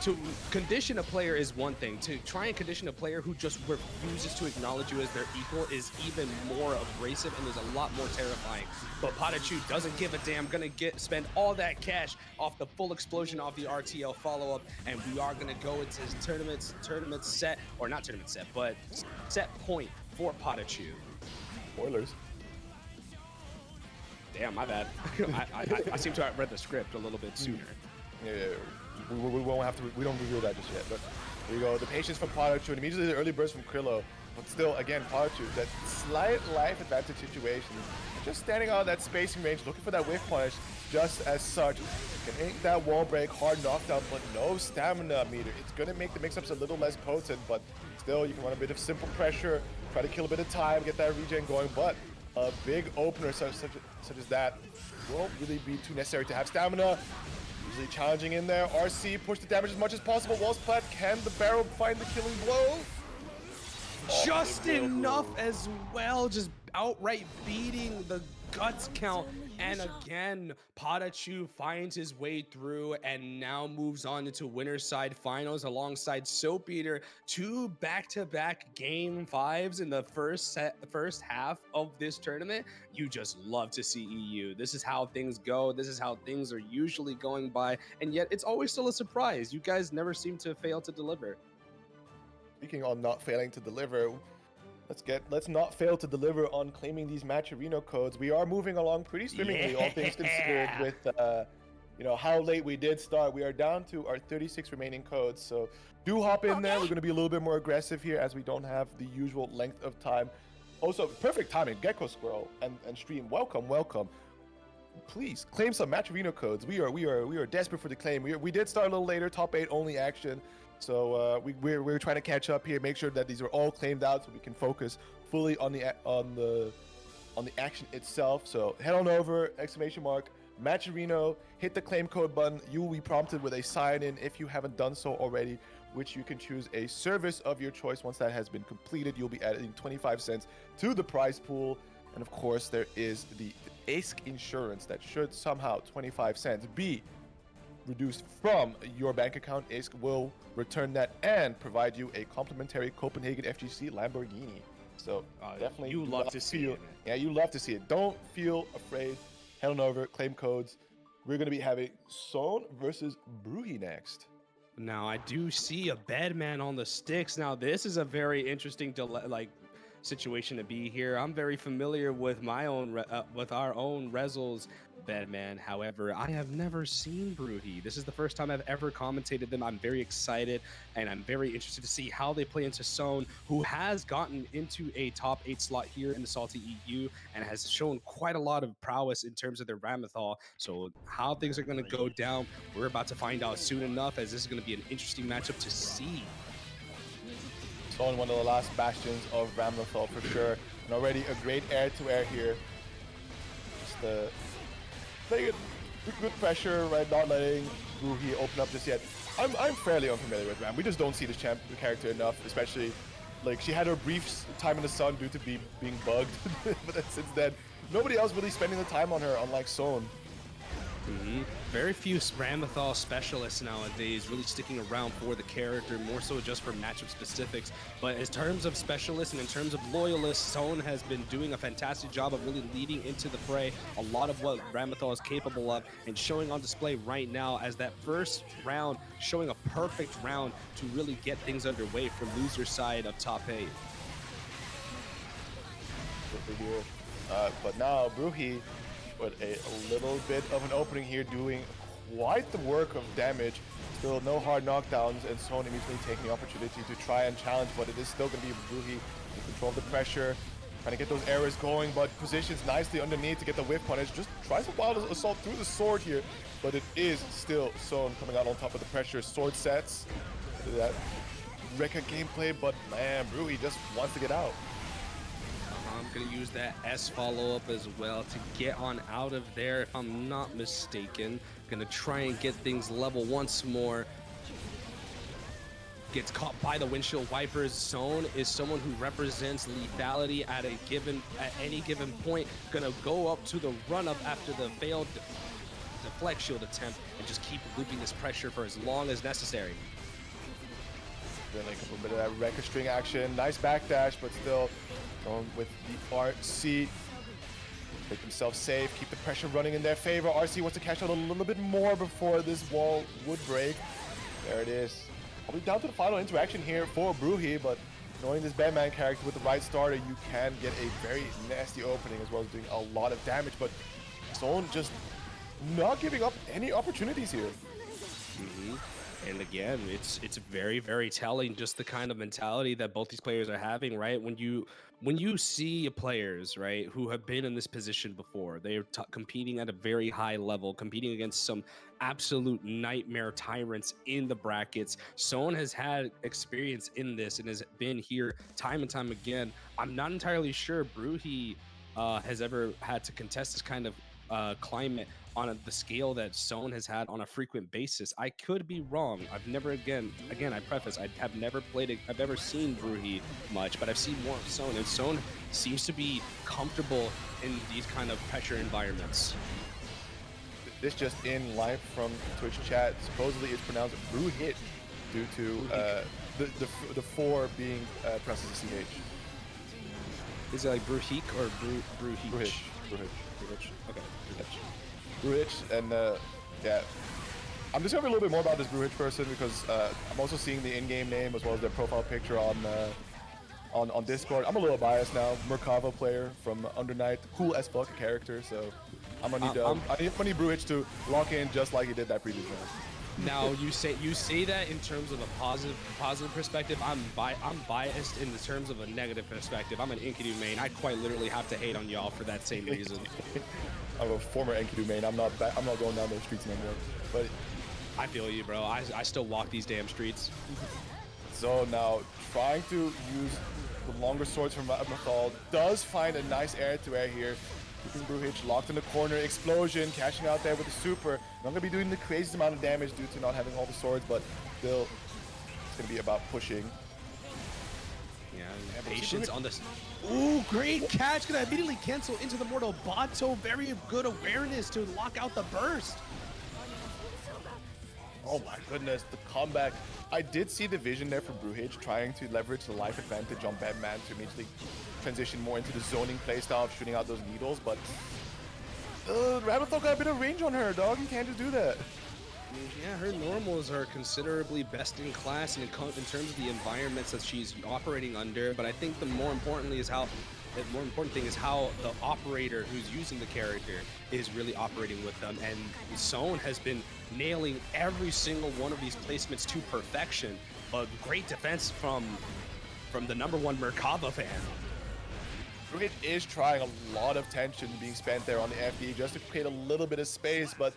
to condition a player is one thing. To try and condition a player who just refuses to acknowledge you as their equal is even more abrasive and is a lot more terrifying. But PataChu doesn't give a damn, gonna spend all that cash off the full explosion off the RTL follow-up, and we are gonna go into his tournament set, or not tournament set, but set point for PataChu. Spoilers. Damn, my bad. I seem to have read the script a little bit sooner. Yeah. We won't have to. We don't reveal that just yet. But here we go. The patience from PataChu, and immediately the early burst from Crillou. But still, again, PataChu, that slight life advantage situation, just standing out of that spacing range, looking for that whiff punish, just as such. Can ink that wall break, hard knockdown, but no stamina meter. It's gonna make the mix-ups a little less potent, but still, you can run a bit of simple pressure, try to kill a bit of time, get that regen going. But a big opener such as that won't really be too necessary to have stamina. Usually challenging in there. RC push the damage as much as possible. Wall splat. Can the barrel find the killing blow? Just enough as well. Just outright beating the guts count. And again, PataChu finds his way through and now moves on into winner's side finals alongside Soap Eater. 2 back-to-back game 5s in the first half of this tournament. You just love to see EU. This is how things go. This is how things are usually going by. And yet it's always still a surprise. You guys never seem to fail to deliver. Speaking on not failing to deliver, let's not fail to deliver on claiming these Matcherino codes. We are moving along pretty swimmingly, all things considered, with how late we did start. We are down to our 36 remaining codes, so do hop in there. We're going to be a little bit more aggressive here as we don't have the usual length of time. Also, perfect timing. Gecko Squirrel and Stream, welcome. Please claim some Matcherino codes. We are desperate for the claim. We did start a little later, top 8 only action. So we're trying to catch up here, make sure that these are all claimed out so we can focus fully on the action itself. So head on over, ! Matcherino, hit the claim code button. You will be prompted with a sign in if you haven't done so already, which you can choose a service of your choice. Once that has been completed, you'll be adding 25 cents to the prize pool. And of course, there is the ASK insurance that should somehow 25 cents be reduced from your bank account. ASK will return that and provide you a complimentary Copenhagen FGC Lamborghini. So definitely, you love to see it. Yeah, you love to see it. Don't feel afraid. Head on over, claim codes. We're going to be having Son versus Bruhi next. Now I do see a Bedman on the sticks. Now this is a very interesting situation to be here. I'm very familiar with my own with our own Rezel's Bedman. However, I have never seen Bruhi. This is the first time I've ever commentated them. I'm very excited and I'm very interested to see how they play into Son, who has gotten into a top 8 slot here in the SaltyEU and has shown quite a lot of prowess in terms of their Ramlethal. So how things are going to go down, we're about to find out soon enough, as this is going to be an interesting matchup to see. Son, one of the last bastions of Ramlethal for sure, and already a great air-to-air here. Just playing good pressure, right? Not letting Bruhi open up just yet. I'm fairly unfamiliar with Ram. We just don't see this character enough, especially like she had her brief time in the sun due to being bugged, but then since then, nobody else really spending the time on her, unlike Son. Very few Ramlethal specialists nowadays really sticking around for the character, more so just for matchup specifics. But in terms of specialists and in terms of loyalists, Son has been doing a fantastic job of really leading into the fray. A lot of what Ramlethal is capable of and showing on display right now, as that first round showing a perfect round to really get things underway for loser side of top 8. But now Bruhi with a little bit of an opening here, doing quite the work of damage. Still no hard knockdowns, and Son immediately taking the opportunity to try and challenge, but it is still going to be Bruhi in control of the pressure. trying to get those arrows going, but positions nicely underneath to get the whip punish. Just tries a wild assault through the sword here, but it is still Son coming out on top of the pressure. Sword sets that Rekka gameplay, but man, Rui just wants to get out. I'm gonna use that S follow-up as well to get on out of there, if I'm not mistaken. Gonna try and get things level once more. Gets caught by the windshield wipers. Zone is someone who represents lethality at any given point. Gonna go up to the run up after the failed deflect shield attempt and just keep looping this pressure for as long as necessary. Then like a little bit of that Rekka string action. Nice backdash, but still going with the RC. Make themselves safe, keep the pressure running in their favor. RC wants to catch out a little bit more before this wall would break. There it is. Probably down to the final interaction here for Brewhi, but knowing this Bedman character with the right starter, you can get a very nasty opening as well as doing a lot of damage, but Zone just not giving up any opportunities here. And again, it's very, very telling just the kind of mentality that both these players are having, right? When you see players, right, who have been in this position before, they're competing at a very high level, competing against some absolute nightmare tyrants in the brackets. Son has had experience in this and has been here time and time again. I'm not entirely sure Brewhi has ever had to contest this kind of climate on the scale that Son has had on a frequent basis. I could be wrong. I've never, again, I preface, I have never I've never seen Brewhi much, but I've seen more of Son, and Son seems to be comfortable in these kind of pressure environments. This just in live from Twitch chat. Supposedly it's pronounced Brewhit due to the 4 being pronounced as a CH. Is it like Brewhik or Brewhich? Brewhich. Okay. Brewhich, and yeah, I'm discovering a little bit more about this Brewhich person because I'm also seeing the in-game name as well as their profile picture on Discord. I'm a little biased now. Merkava player from Under Night, cool as fuck character. So I'm gonna need Brewhich to lock in just like he did that previous round. Now you say that in terms of a positive perspective. I'm biased in the terms of a negative perspective. I'm an Enkidu main. I quite literally have to hate on y'all for that same reason. I'm a former Enkidu main. I'm not going down those streets anymore. But I feel you, bro. I still walk these damn streets. So now trying to use the longer swords from Ramlethal, does find a nice air-to-air here. Keeping Brewhich locked in the corner, explosion, cashing out there with the super. Not going to be doing the craziest amount of damage due to not having all the swords, but still it's going to be about pushing. Yeah, patience on this. Ooh, great catch. Gonna immediately cancel into the Mortal Bato. Very good awareness to lock out the burst. Oh my goodness, the comeback. I did see the vision there from Brewhich trying to leverage the life advantage on Bedman to immediately transition more into the zoning playstyle of shooting out those needles, but Ramlethal got a bit of range on her, dog. You can't just do that. Yeah, her normals are considerably best in class in terms of the environments that she's operating under, but I think the more important thing is how the operator who's using the character is really operating with them, and Son has been nailing every single one of these placements to perfection. But great defense from the #1 Merkava fan. Brewhich is trying a lot of tension being spent there on the FD just to create a little bit of space, but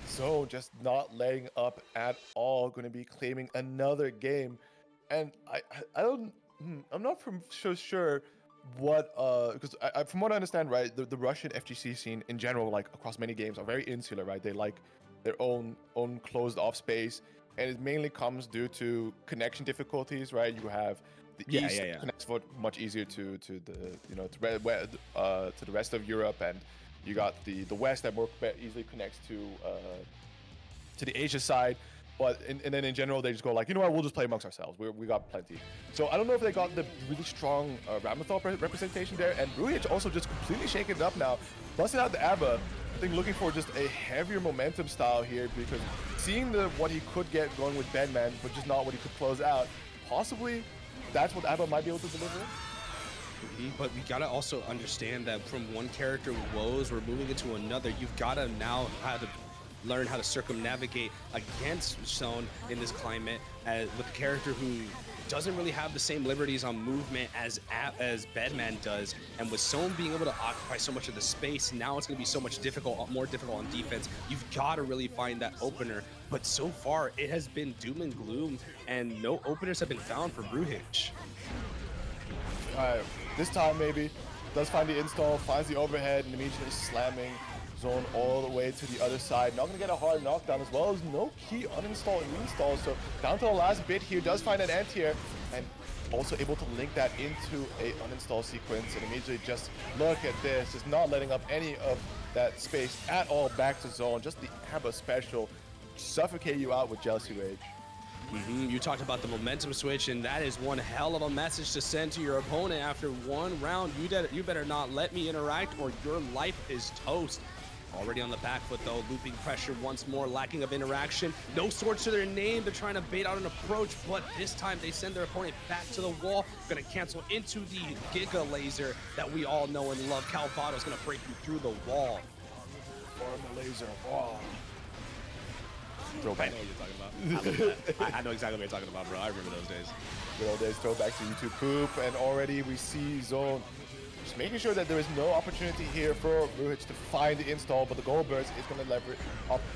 So just not letting up at all, going to be claiming another game. And I'm not so sure what, because from what I understand, right, the Russian FGC scene in general, like across many games, are very insular, right? They like their own closed off space, and it mainly comes due to connection difficulties, right? You have the East connects for much easier to the rest of Europe, and you got the West that more easily connects to the Asia side. But and then in general, they just go like, you know what, we'll just play amongst ourselves. We got plenty. So I don't know if they got the really strong Ramlethal representation there. And Brewhich also just completely shaking it up now, busting out the A.B.A. I think looking for just a heavier momentum style here, because seeing what he could get going with Bedman, but just not what he could close out. Possibly that's what A.B.A. might be able to deliver. But we gotta also understand that from one character woes, we're moving into another. You've gotta now have learn how to circumnavigate against zone in this climate with a character who doesn't really have the same liberties on movement as Bedman does, and with Zone being able to occupy so much of the space, now it's going to be so much more difficult on defense. You've got to really find that opener, but so far it has been doom and gloom, and no openers have been found for Bruhich. Alright, this time maybe does find the install, finds the overhead, and immediately slamming Zone all the way to the other side. Not gonna get a hard knockdown, as well as no key uninstall and reinstall. So down to the last bit here, does find an anti-air, and also able to link that into a uninstall sequence, and immediately just look at this, just not letting up any of that space at all back to Zone. Just the A.B.A special, suffocate you out with Jealousy Rage. You talked about the momentum switch, and that is one hell of a message to send to your opponent after one round. You better not let me interact or your life is toast. Already on the back foot though, looping pressure once more, lacking of interaction. No swords to their name, they're trying to bait out an approach, but this time they send their opponent back to the wall. Gonna cancel into the Giga Laser that we all know and love. Calvado's gonna break you through the wall. Form laser, oh. I know what you're talking about. I know exactly what you're talking about, bro. I remember those days. Good old days, throwback to YouTube poop, and already we see Zone just making sure that there is no opportunity here for Bruhich to find the install, but the Gold Burst is going to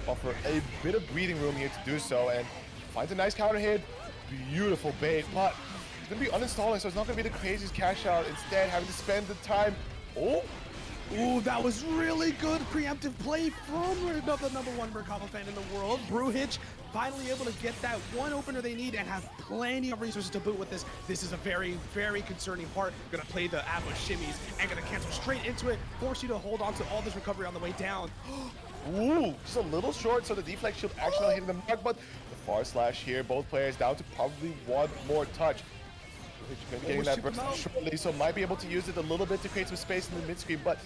offer a bit of breathing room here to do so, and finds a nice counter hit. Beautiful bait, but it's going to be uninstalling, so it's not going to be the craziest cash out. Instead, having to spend the time. Oh! Ooh, that was really good preemptive play from the number one Merkaba fan in the world. Bruhich finally able to get that one opener they need and have plenty of resources to boot with this. This is a very, very concerning part. Gonna play the A.B.A shimmies and gonna cancel straight into it, force you to hold on to all this recovery on the way down. Ooh, just a little short, so the deflect shield actually hitting the mark, but the far slash here, both players down to probably one more touch. Getting that burst shortly, so might be able to use it a little bit to create some space in the mid screen, but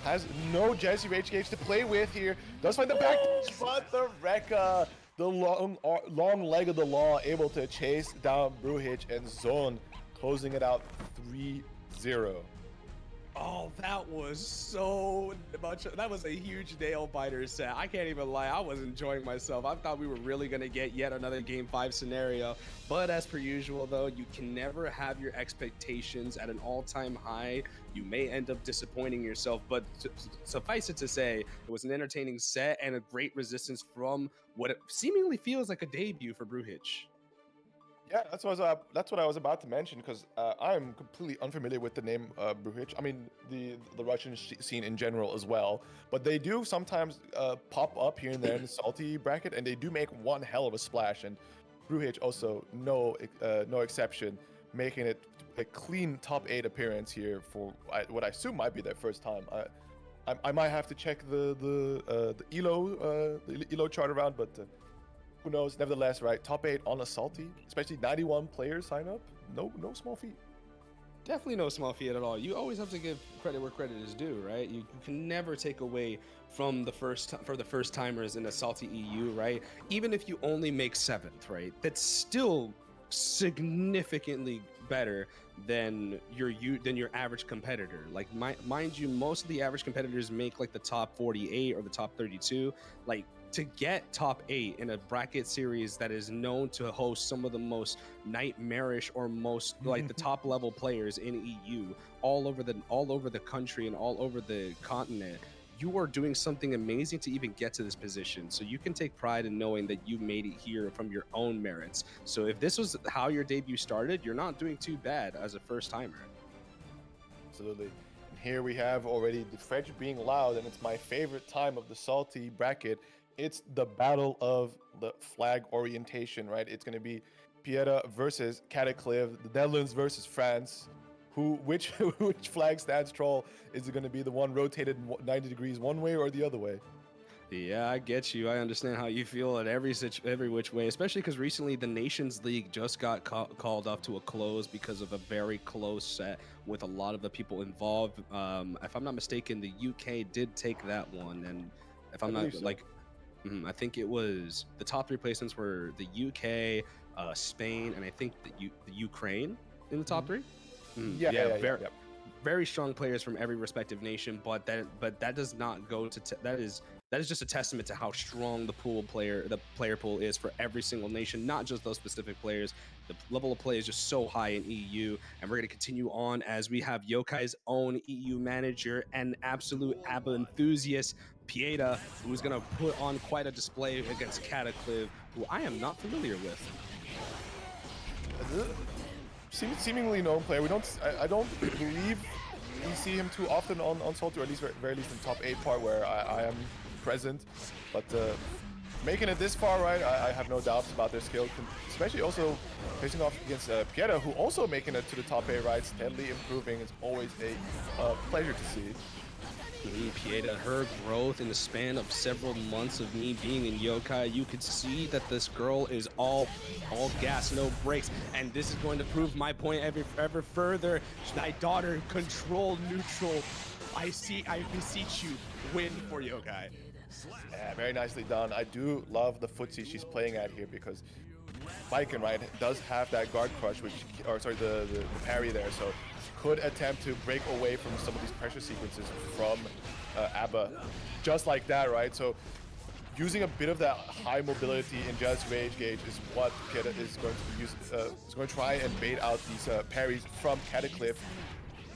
has no Jealousy Rage gauge to play with here. Does find the back, but the Rekka, the long leg of the law, able to chase down Bruhich, and Zone closing it out 3-0. Oh, that was so much. That was a huge nail biter set. I can't even lie. I was enjoying myself. I thought we were really going to get yet another game 5 scenario. But as per usual, though, you can never have your expectations at an all-time high. You may end up disappointing yourself. But suffice it to say, it was an entertaining set and a great resistance from what it seemingly feels like a debut for Bruhich. Yeah, that's what I was about to mention, because I'm completely unfamiliar with the name Bruhich. I mean, the Russian scene in general as well, but they do sometimes pop up here and there in the Salty bracket, and they do make one hell of a splash. And Bruhich also no exception, making it a clean top 8 appearance here for what I assume might be their first time. I might have to check the ELO chart around, but. Who knows? Nevertheless, right? Top 8 on a Salty, especially 91 players sign up. No small feat. Definitely no small feat at all. You always have to give credit where credit is due, right? You can never take away from the first timers in a SaltyEU, right? Even if you only make 7th, right? That's still significantly better than your average competitor. Like, mind you, most of the average competitors make like the top 48 or the top 32. Like, to get top 8 in a bracket series that is known to host some of the most nightmarish or most like the top level players in EU all over the country and all over the continent, you are doing something amazing to even get to this position. So you can take pride in knowing that you made it here from your own merits. So if this was how your debut started, you're not doing too bad as a first timer. Absolutely. And here we have already the French being loud, and it's my favorite time of the Salty bracket. It's the battle of the flag orientation, right? It's going to be Pietaa versus Cataclyv, the Netherlands versus France. Which flag stands troll? Is it going to be the one rotated 90 degrees one way or the other way? Yeah, I get you. I understand how you feel at every which way, especially because recently the Nations League just got called off to a close because of a very close set with a lot of the people involved. If I'm not mistaken, the UK did take that one, and if I'm not like. I think it was the top 3 placements were the UK, Spain, and I think the Ukraine in the top 3. Very strong players from every respective nation, but that does not go to that is that is just a testament to how strong the player pool is for every single nation, not just those specific players. The level of play is just so high in EU, and we're going to continue on as we have YoKai's own EU manager and absolute A.B.A enthusiast, pietaa, who's going to put on quite a display against Cataclyv, who I am not familiar with. Seemingly known player. I don't believe we see him too often on Salty, or at least very least in top 8 part where I am present. But making it this far, right, I have no doubts about their skill, especially also facing off against pietaa, who also making it to the top 8, right, steadily improving. It's always a pleasure to see. pietaa, her growth in the span of several months of me being in YoKai, you could see that this girl is all gas, no brakes, and this is going to prove my point ever further. My daughter, control neutral. I beseech you, win for YoKai. Yeah, very nicely done. I do love the footsie she's playing at here because Baiken, right, does have that guard crush, the parry there, so could attempt to break away from some of these pressure sequences from A.B.A. just like that, right? So using a bit of that high mobility in just rage gauge is what pietaa is going to try and bait out these parries from Cataclyv.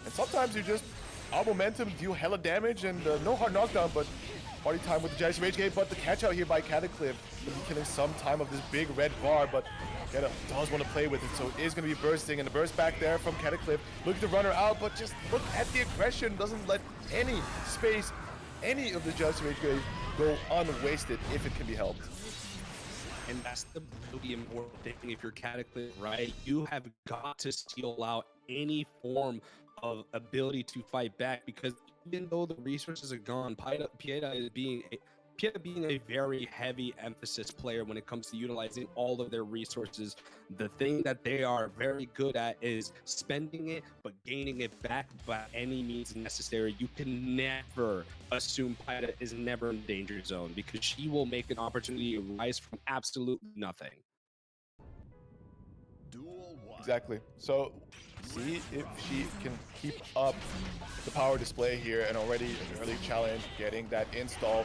And sometimes you just out momentum, deal hella damage, and no hard knockdown, but party time with the Jazz Rage Gate. But the catch out here by Cataclyv will be killing some time of this big red bar, but pietaa does want to play with it, so it is going to be bursting, and the burst back there from Cataclyv. Looking to run her out, but just look at the aggression. Doesn't let any space, any of the Jazz Rage Gate go unwasted if it can be helped. And that's the really important thing. If you're Cataclyv, right, you have got to steal out any form of ability to fight back, because even though the resources are gone, pietaa being a very heavy emphasis player when it comes to utilizing all of their resources. The thing that they are very good at is spending it but gaining it back by any means necessary. You can never assume pietaa is never in danger zone, because she will make an opportunity arise from absolutely nothing. Exactly. So see if she can keep up the power display here, and already an early challenge, getting that install.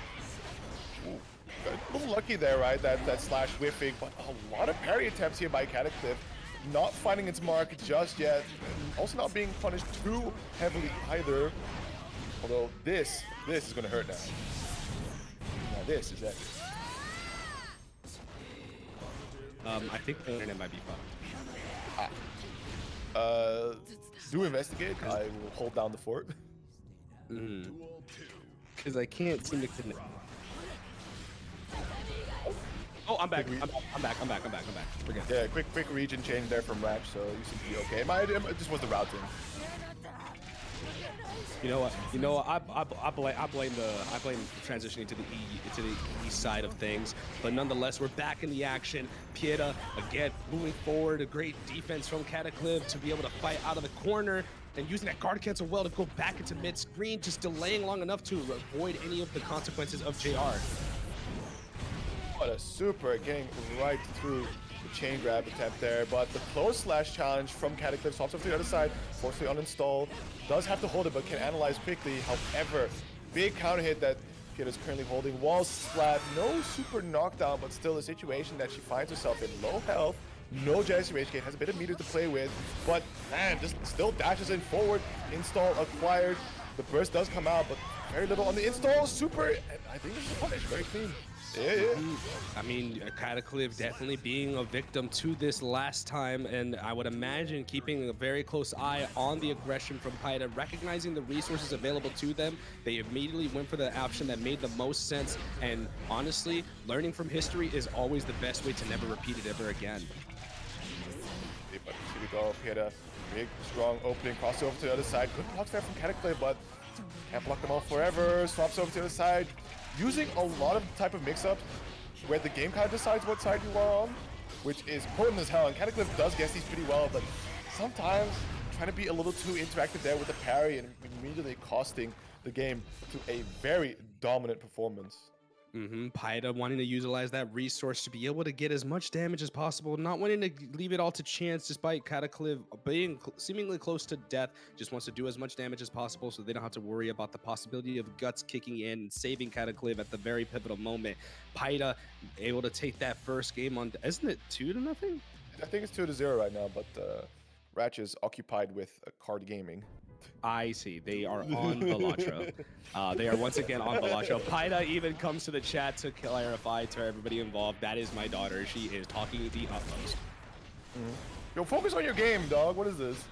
Ooh, a little lucky there, right? That slash whiffing, but a lot of parry attempts here by Cataclyv. Not finding its mark just yet. Also not being punished too heavily either. Although this is going to hurt now. Now this is it. I think the internet might be fucked. Do investigate. I will hold down the fort. Because I can't seem to connect. Oh, I'm back. I'm back. Forget. Yeah, quick region change there from Ratch, so you seem to be okay. It just was the routing. You know what? I blame transitioning to the east side of things, but nonetheless, we're back in the action. pietaa again moving forward. A great defense from Cataclyv to be able to fight out of the corner and using that guard cancel well to go back into mid screen, just delaying long enough to avoid any of the consequences of JR. What a super, getting right through the chain grab attempt there, but the close slash challenge from Cataclyv swaps over to the other side, forcefully uninstall. Does have to hold it, but can analyze quickly. However, big counter hit that pietaa is currently holding. Wall splat, no super knockdown, but still a situation that she finds herself in. Low health, no Jazzy Rage Gate, has a bit of meter to play with, but man, just still dashes in forward. Install acquired. The burst does come out, but very little on the install. Super, and I think this is punish, very clean. Yeah. I mean, Cataclyv definitely being a victim to this last time, and I would imagine keeping a very close eye on the aggression from pietaa, recognizing the resources available to them. They immediately went for the option that made the most sense, and honestly, learning from history is always the best way to never repeat it ever again. Here we go, pietaa. Big, strong opening, crossover to the other side. Good blocks there from Cataclyv, but can't block them all forever. Swaps over to the other side. Using a lot of type of mix-ups where the game kind of decides what side you are on, which is potent as hell. And Cataclyv does guess these pretty well, but sometimes trying to be a little too interactive there with the parry and immediately costing the game to a very dominant performance. Pietaa wanting to utilize that resource to be able to get as much damage as possible, not wanting to leave it all to chance despite Cataclyv being seemingly close to death, just wants to do as much damage as possible so they don't have to worry about the possibility of Guts kicking in and saving Cataclyv at the very pivotal moment. Pietaa able to take that first game on, isn't it 2-0? I think it's 2-0 right now, but Ratch is occupied with card gaming. I see. They are on Balatro. They are once again on Balatro. Pietaa even comes to the chat to clarify to everybody involved, that is my daughter. She is talking the utmost. Yo, focus on your game, dog. What is this?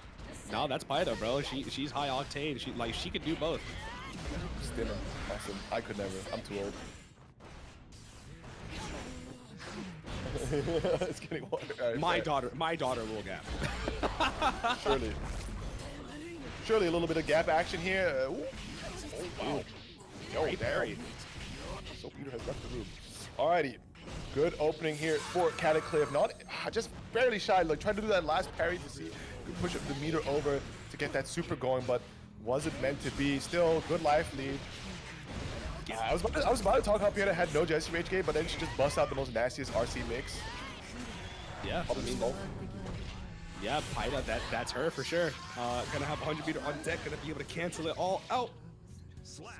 No, that's Pietaa, bro. She's high octane. She could do both. Stinner. Awesome. I could never. I'm too old. It's getting water. Right, my daughter will gap. Surely a little bit of gap action here. Ooh. Oh, wow. Yo, Barry. So Peter has left the room. Alrighty. Good opening here for Cataclyv. Not just barely shy. Like trying to do that last parry to see push up the meter over to get that super going, but wasn't meant to be. Still good life lead. I was about to talk how Pietaa had no Jessie Rage game, but then she just busts out the most nastiest RC mix. Yeah, I mean, yeah, Pietaa, that's her for sure. Gonna have 100 meter on deck, gonna be able to cancel it all out.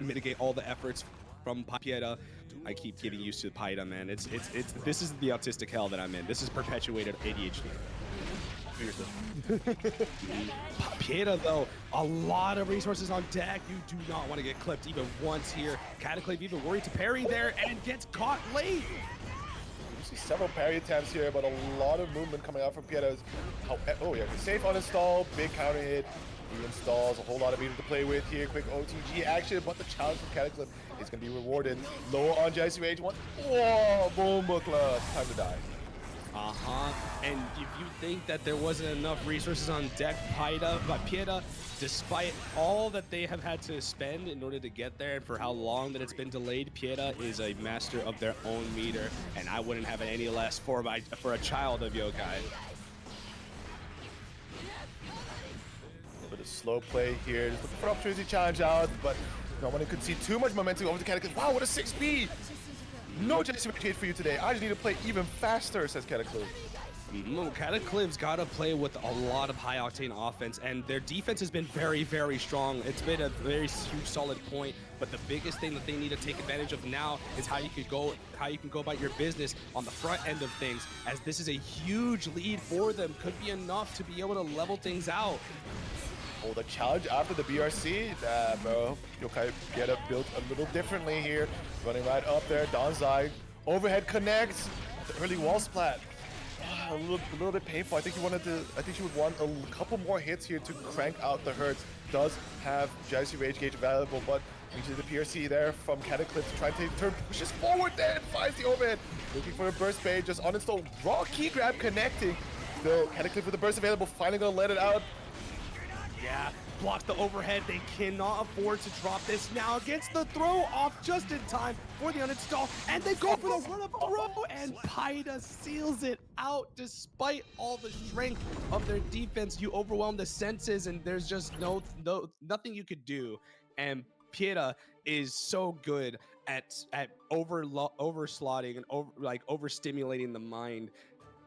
Mitigate all the efforts from Pietaa. I keep getting used to Pietaa, man. It's this is the autistic hell that I'm in. This is perpetuated ADHD. Pietaa, though, a lot of resources on deck. You do not want to get clipped even once here. Cataclyv even worried to parry there and gets caught late. You see several parry attempts here, but a lot of movement coming out from Pietaa. Oh yeah, safe uninstall, big counter hit. He installs a whole lot of meter to play with here. Quick OTG action, but the challenge from Cataclyv is going to be rewarded. Low on Jessie Rage 1. Whoa, boom, Bukla. Time to die. And if you think that there wasn't enough resources on deck, Pietaa, despite all that they have had to spend in order to get there and for how long that it's been delayed, Pietaa is a master of their own meter, and I wouldn't have it any less for a child of YoKai. A bit of slow play here, just looking for opportunity to challenge out, but no one could see too much momentum over to Cataclyv. Wow, what a 6B! No Jessie Rage for you today. I just need to play even faster, says Cataclyv. Cataclyv's got to play with a lot of high octane offense, and their defense has been very, very strong. It's been a very huge, solid point. But the biggest thing that they need to take advantage of now is how you can go about your business on the front end of things, as this is a huge lead for them. Could be enough to be able to level things out. Oh, the challenge after the BRC, bro. YoKai Pietaa built a little differently here. Running right up there, Donzai. Overhead connects. The early wall splat. A little bit painful. I think she would want a couple more hits here to crank out the hurts. Does have Jessie Rage gauge available, but we see the PRC there from Cataclyv to try and take the turn. Pushes forward there and finds the overhead. Looking for a burst bait, just uninstall. Raw key grab connecting. Still, Cataclyv with the burst available, finally gonna let it out. Yeah, blocks the overhead. They cannot afford to drop this now. Gets the throw off just in time for the uninstall, and they go for the run-up throw, and Pietaa seals it out despite all the strength of their defense. You overwhelm the senses, and there's just nothing you could do. And Pietaa is so good at overslotting and overstimulating the mind.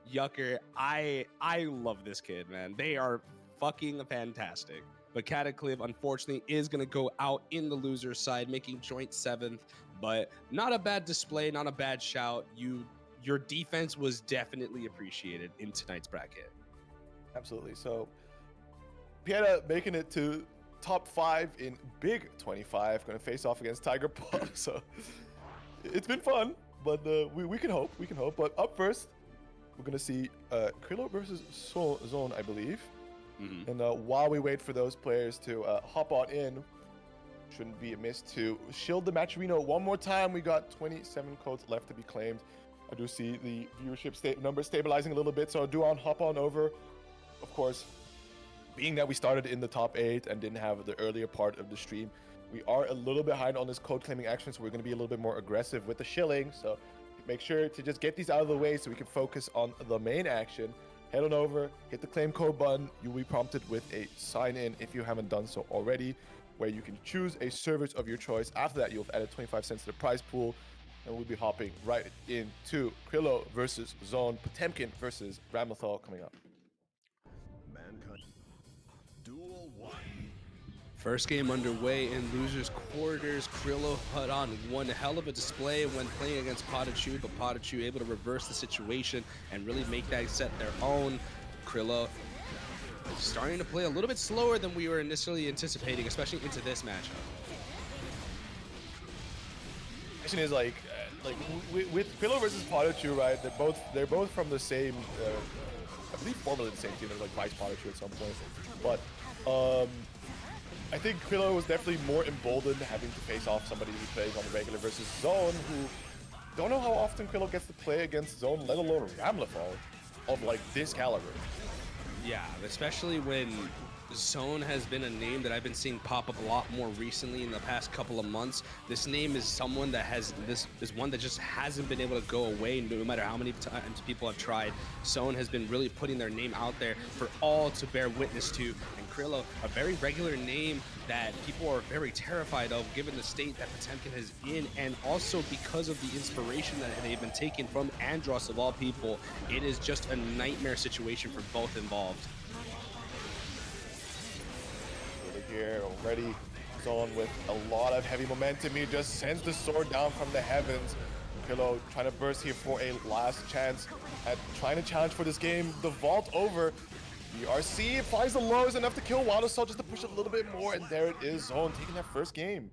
Yucker, I love this kid, man. They are fucking fantastic. But Cataclyv, unfortunately, is going to go out in the loser side, making joint 7th. But not a bad display, not a bad shout. Your defense was definitely appreciated in tonight's bracket. Absolutely. So Pietaa making it to top 5 in Big 25. Going to face off against Tiger Pop. So it's been fun, but we can hope. We can hope. But up first, we're going to see Crillou versus Zone, I believe. And while we wait for those players to hop on in, shouldn't be amiss to shield the matcherino one more time. We got 27 codes left to be claimed. I do see the viewership number stabilizing a little bit, so I'll hop on over. Of course, being that we started in the top 8 and didn't have the earlier part of the stream, we are a little behind on this code claiming action, so we're going to be a little bit more aggressive with the shilling. So make sure to just get these out of the way so we can focus on the main action. Head on over, hit the claim code button. You'll be prompted with a sign in if you haven't done so already, where you can choose a service of your choice. After that, you'll have added 25 cents to the prize pool. and we'll be hopping right into Crillou versus Zone, Potemkin versus Ramlethal coming up. Mankind. Duel 1. First game underway in losers quarters. Crillou put on one hell of a display when playing against PataChu, but PataChu able to reverse the situation and really make that set their own. Crillou starting to play a little bit slower than we were initially anticipating, especially into this matchup. Question is like with Crillou versus PataChu, right? They're both from the same, I believe formerly the same team. They're like Vice PataChu at some point, but I think Crillou was definitely more emboldened having to face off somebody who plays on the regular versus Zone, who don't know how often Crillou gets to play against Zone, let alone Ramlethal of like this caliber. Yeah, especially when Zone has been a name that I've been seeing pop up a lot more recently in the past couple of months. This name is someone that is one that just hasn't been able to go away no matter how many times people have tried. Zone has been really putting their name out there for all to bear witness to. And Crillou, a very regular name that people are very terrified of given the state that Potemkin is in, and also because of the inspiration that they've been taking from Andros of all people. It is just a nightmare situation for both involved. Here already, Zone with a lot of heavy momentum. He just sends the sword down from the heavens. Crillou trying to burst here for a last chance at trying to challenge for this game. The vault over. The RC finds the lows enough to kill Wild Assault just to push a little bit more, and there it is, Zone taking that first game.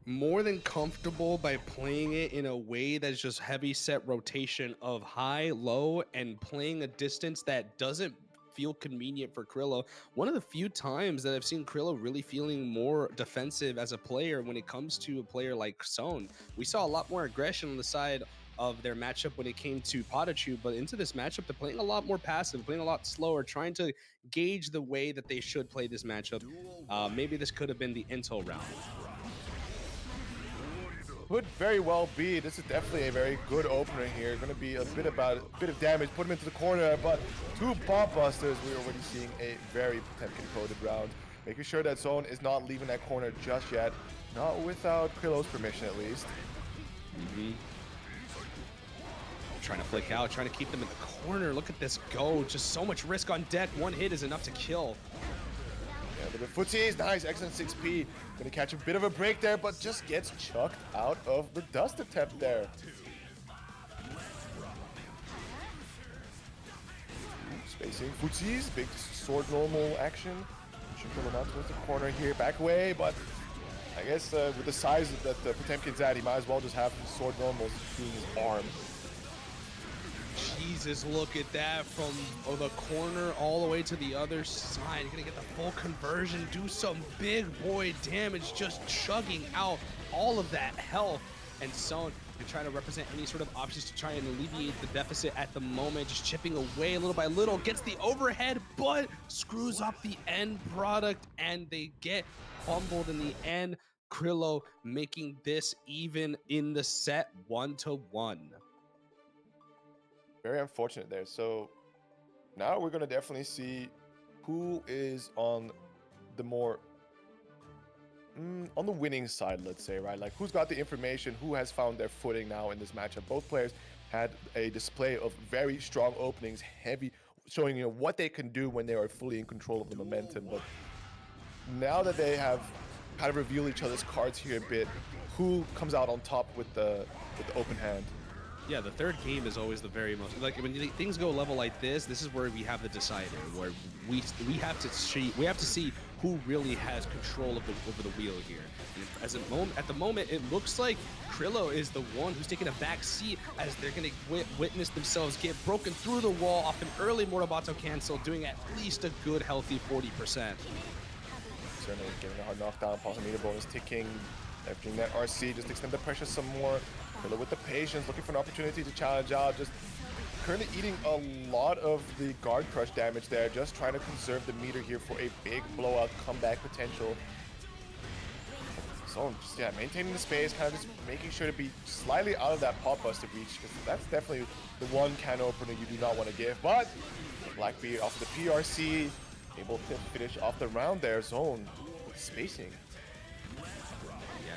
More than comfortable by playing it in a way that's just heavy set rotation of high, low, and playing a distance that doesn't feel convenient for Crillou. One of the few times that I've seen Crillou really feeling more defensive as a player when it comes to a player like Zone. We saw a lot more aggression on the side of their matchup when it came to PataChu, but into this matchup, they're playing a lot more passive, playing a lot slower, trying to gauge the way that they should play this matchup. Maybe this could have been the intel round. Could very well be. This is definitely a very good opener here. Going to be a bit of damage. Put him into the corner, but two pop busters. We're already seeing a very Potemkin coded round. Making sure that Zone is not leaving that corner just yet. Not without Krillou's permission, at least. Trying to flick out, trying to keep them in the corner. Look at this go. Just so much risk on deck. One hit is enough to kill. Yeah, a little bit footsies. Nice. Excellent 6P. Gonna catch a bit of a break there, but just gets chucked out of the dust attempt there. Spacing. Footsies. Big sword normal action. Should pull him out towards the corner here. Back away, but I guess with the size that Potemkin's at, he might as well just have his sword normals doing his arm. Jesus, look at that from the corner all the way to the other side. Gonna get the full conversion, do some big boy damage, just chugging out all of that health. And Zone and trying to represent any sort of options to try and alleviate the deficit at the moment, just chipping away little by little, gets the overhead, but screws up the end product, and they get fumbled in the end. Crillou making this even in the set 1-1. Very unfortunate there. So now we're going to definitely see who is on the more on the winning side, let's say, right? Like who's got the information, who has found their footing now in this matchup. Both players had a display of very strong openings, heavy, showing what they can do when they are fully in control of the momentum. But now that they have kind of revealed each other's cards here a bit, who comes out on top with the open hand? Yeah, the third game is always the very most, like when things go level like this is where we have the decider, where we have to see who really has control of over the wheel here. And at the moment, it looks like Crillou is the one who's taking a back seat as they're going to witness themselves get broken through the wall off an early Mortabato cancel, doing at least a good healthy 40%. Certainly getting a hard knockdown, pulse meter bonus ticking, leveraging that RC, just extend the pressure some more. Crillou with the patience, looking for an opportunity to challenge out, just currently eating a lot of the guard crush damage there, just trying to conserve the meter here for a big blowout comeback potential. So just maintaining the space, kind of just making sure to be slightly out of that pop buster reach, because that's definitely the one can opener you do not want to give. But Blackbeard off the PRC, able to finish off the round there. Zone with spacing.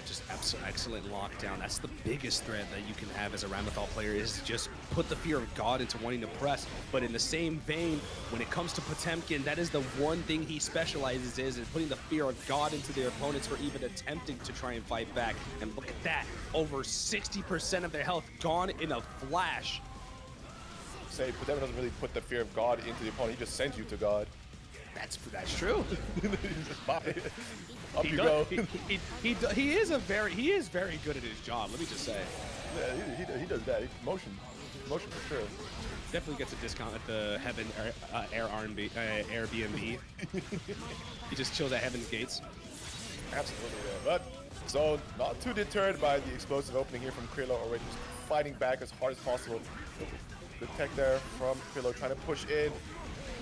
just excellent lockdown. That's the biggest threat that you can have as a Ramlethal player, is just put the fear of God into wanting to press. But in the same vein, when it comes to Potemkin, that is the one thing he specializes in putting the fear of God into their opponents for even attempting to try and fight back. And look at that, over 60% of their health gone in a flash. Say, Bedman doesn't really put the fear of God into the opponent. He just sends you to God. That's true. Just bye. Up He you does, go. he is very good at his job. Let me just say. Yeah, he does that. Motion for sure. Definitely gets a discount at the Heaven Airbnb. He just chills at Heaven's Gates. Absolutely, yeah. But so not too deterred by the explosive opening here from Crillou, already just fighting back as hard as possible. Good tech there from Crillou, trying to push in.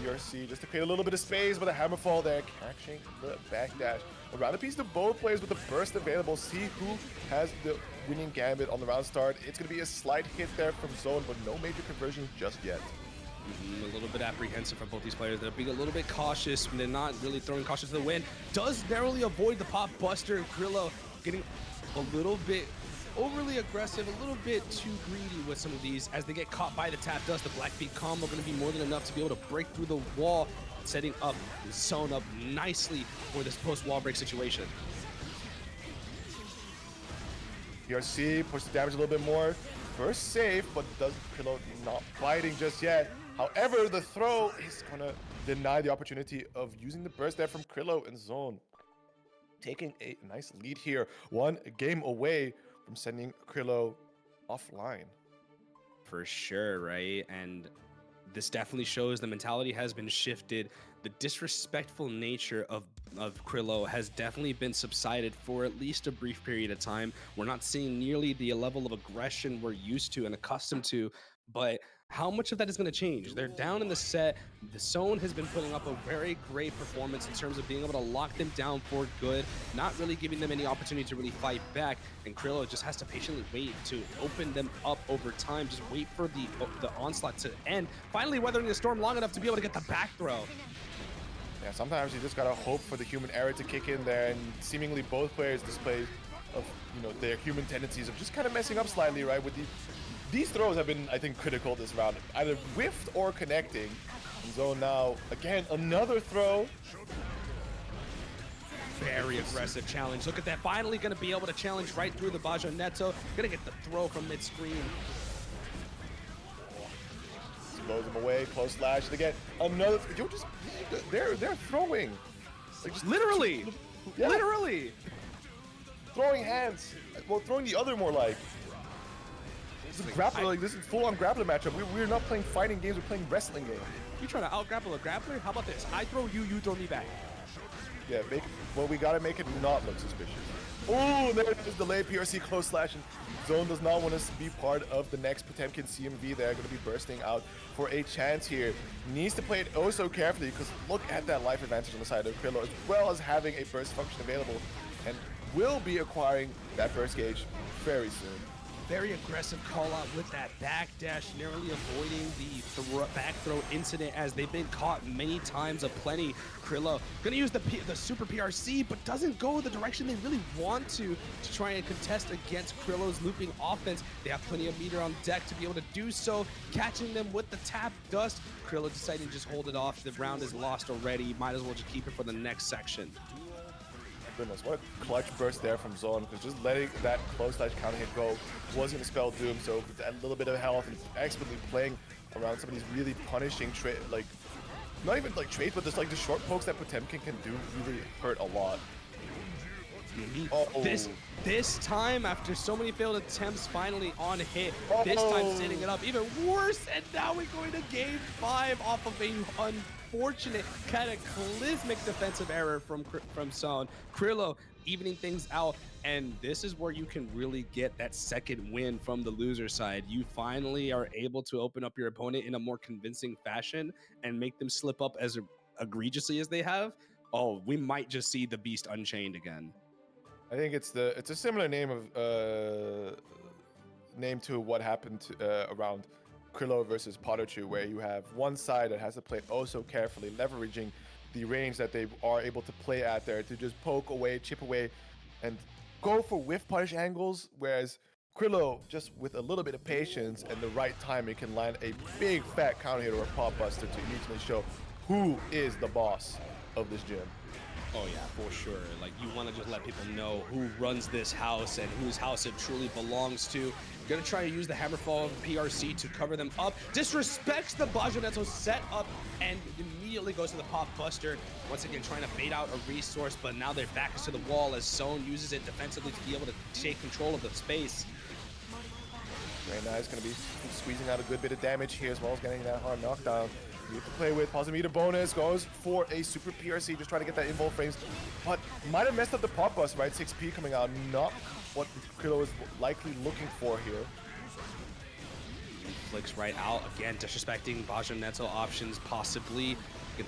ERC just to create a little bit of space, but a hammerfall there, catching the backdash. Around the piece to both players with the burst available. See who has the winning gambit on the round start. It's going to be a slight hit there from Zone, but no major conversions just yet. A little bit apprehensive from both these players. They're being a little bit cautious. They're not really throwing caution to the wind. Does narrowly avoid the pop buster. Crillou getting a little bit overly aggressive, a little bit too greedy with some of these. As they get caught by the tap dust, the black feet combo going to be more than enough to be able to break through the wall, setting up Zone up nicely for this post wall break situation. ERC pushes the damage a little bit more. First save, but does Crillou not biting just yet. However, the throw is gonna deny the opportunity of using the burst there from Crillou and Zone. Taking a nice lead here. One game away from sending Crillou offline. For sure, right? And this definitely shows the mentality has been shifted. The disrespectful nature of Crillou has definitely been subsided for at least a brief period of time. We're not seeing nearly the level of aggression we're used to and accustomed to, but how much of that is going to change? They're down in the set. The Zone has been putting up a very great performance in terms of being able to lock them down for good, not really giving them any opportunity to really fight back. And Crillou just has to patiently wait to open them up over time. Just wait for the onslaught to end. Finally weathering the storm long enough to be able to get the back throw. Yeah, sometimes you just gotta hope for the human error to kick in there, and seemingly both players display of their human tendencies of just kind of messing up slightly, right? With these throws have been, I think, critical this round, either whiffed or connecting. And Zone now again another throw. Very aggressive challenge. Look at that. Finally going to be able to challenge right through the Bajonetto. Going to get the throw from mid-screen. Blows him away. Close slash to get another. They're throwing. Like just Literally. Yeah. Literally. Throwing hands. Well, throwing the other more like. This is grappler. Like, this is full-on grappler matchup. We're not playing fighting games. We're playing wrestling games. You trying to out-grapple a grappler? How about this? I throw you, you throw me back. Yeah, well, we gotta make it not look suspicious. Oh, there it is, delayed PRC close slash, and Zone does not want us to be part of the next Potemkin CMV. They're gonna be bursting out for a chance here. Needs to play it oh so carefully, because look at that life advantage on the side of Crillou, as well as having a burst function available, and will be acquiring that burst gauge very soon. Very aggressive call out with that backdash, narrowly avoiding the back throw incident as they've been caught many times aplenty. Crillou gonna use the super PRC, but doesn't go the direction they really want to try and contest against Krillou's looping offense. They have plenty of meter on deck to be able to do so, catching them with the tap dust. Crillou deciding to just hold it off. The round is lost already. Might as well just keep it for the next section. Goodness, what a clutch burst there from Zone, because just letting that close slash counter hit go was going to spell doom. So with that little bit of health and expertly playing around some of these really punishing like not even like trades, but just like the short pokes that Potemkin can do really hurt a lot. This time, after so many failed attempts, finally on hit. This time setting it up even worse, and now we're going to game 5 off of a unfortunate cataclysmic defensive error from Zone. Crillou evening things out, and this is where you can really get that second win from the loser side. You finally are able to open up your opponent in a more convincing fashion and make them slip up as egregiously as they have. Oh, we might just see the Beast Unchained again. I think it's a similar name to what happened around Crillou versus PataChu, where you have one side that has to play oh so carefully, leveraging the range that they are able to play at there to just poke away, chip away, and go for whiff punish angles, whereas Crillou, just with a little bit of patience and the right timing, can land a big fat counter hit or a pop buster to immediately show who is the boss of this gym. Oh yeah, for sure. Like, you want to just let people know who runs this house and whose house it truly belongs to. Gonna try to use the Hammerfall of PRC to cover them up. Disrespects the Bajonetto set up and immediately goes to the Pop Buster. Once again, trying to bait out a resource, but now their back is to the wall as Zone uses it defensively to be able to take control of the space. Very nice, gonna be squeezing out a good bit of damage here as well as getting that hard knockdown. You have to play with positive meter bonus, goes for a super PRC, just trying to get that involved frames, but might have messed up the pop bust, right? 6P coming out, not what Crillou is likely looking for here. Flicks right out, again, disrespecting Bajonetto options, possibly.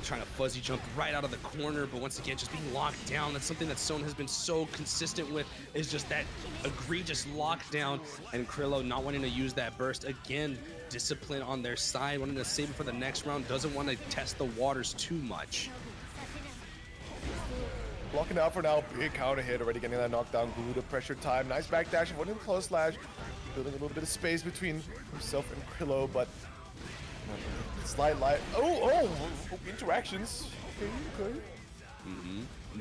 Trying to fuzzy jump right out of the corner, but once again, just being locked down. That's something that Zone has been so consistent with, is just that egregious lockdown, and Crillou not wanting to use that burst. Again, discipline on their side, wanting to save it for the next round, doesn't want to test the waters too much. Blocking out for now, big counter hit, already getting that knockdown, glue to pressure time. Nice backdash, avoiding the close slash, building a little bit of space between himself and Crillou, but slight light. Oh, interactions. Okay.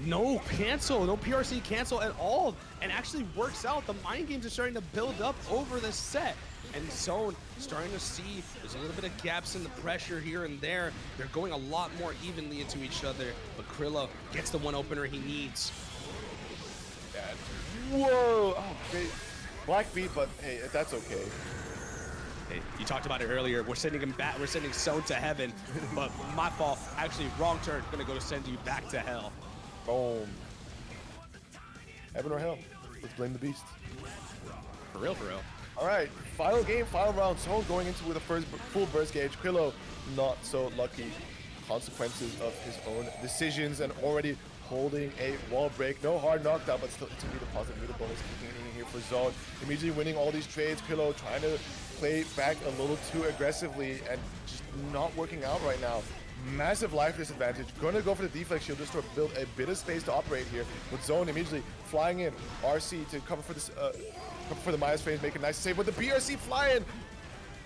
No cancel, no PRC cancel at all, and actually works out. The mind games are starting to build up over the set, and Zone starting to see there's a little bit of gaps in the pressure here and there. They're going a lot more evenly into each other, but Crillou gets the one opener he needs. Whoa! Oh, great. Black beat, but hey, that's okay. Hey, you talked about it earlier. We're sending him back. We're sending Zone to heaven, but my fault. Actually, wrong turn. Gonna go to send you back to hell. Boom. Heaven or hell? Let's blame the beast. For real, for real. All right, final game, final round. Zone going into with a first full burst gauge. Crillou not so lucky. Consequences of his own decisions and already holding a wall break. No hard knockdown, but still it's gonna be the positive meter bonus kicking in here for Zone. Immediately winning all these trades. Crillou trying to play back a little too aggressively and just not working out right now. Massive life disadvantage. Gonna go for the deflex shield just to build a bit of space to operate here. With Zone immediately flying in. RC to cover for this, cover for the minus frames, make a nice save with the PRC flying.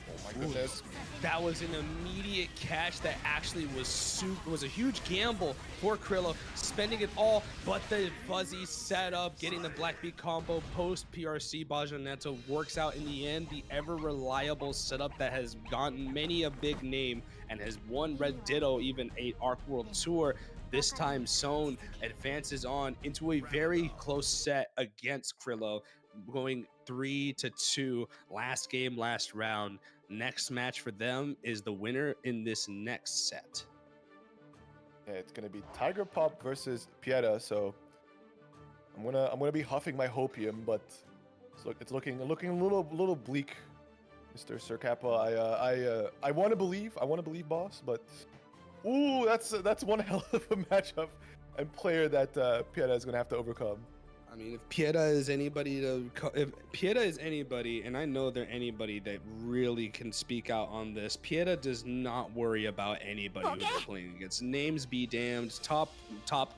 Oh my goodness. That was an immediate catch that actually was a huge gamble for Crillou, spending it all, but the fuzzy setup, getting the Black Beat combo post PRC Bajonetto works out in the end. The ever reliable setup that has gotten many a big name and has won Red Ditto even a Arc World Tour. This time Zone advances on into a very close set against Crillou, going 3-2, last game, last round. Next match for them is the winner in this next set. Yeah, it's gonna be Tiger Pop versus pietaa. So I'm gonna be huffing my hopium, but it's looking a little bleak, Mr. Sir Kappa. I want to believe, boss, but ooh, that's one hell of a matchup and player that pietaa is gonna have to overcome. I mean, if pietaa is anybody, and I know they're anybody that really can speak out on this, pietaa does not worry about anybody who they're playing against. Names be damned, top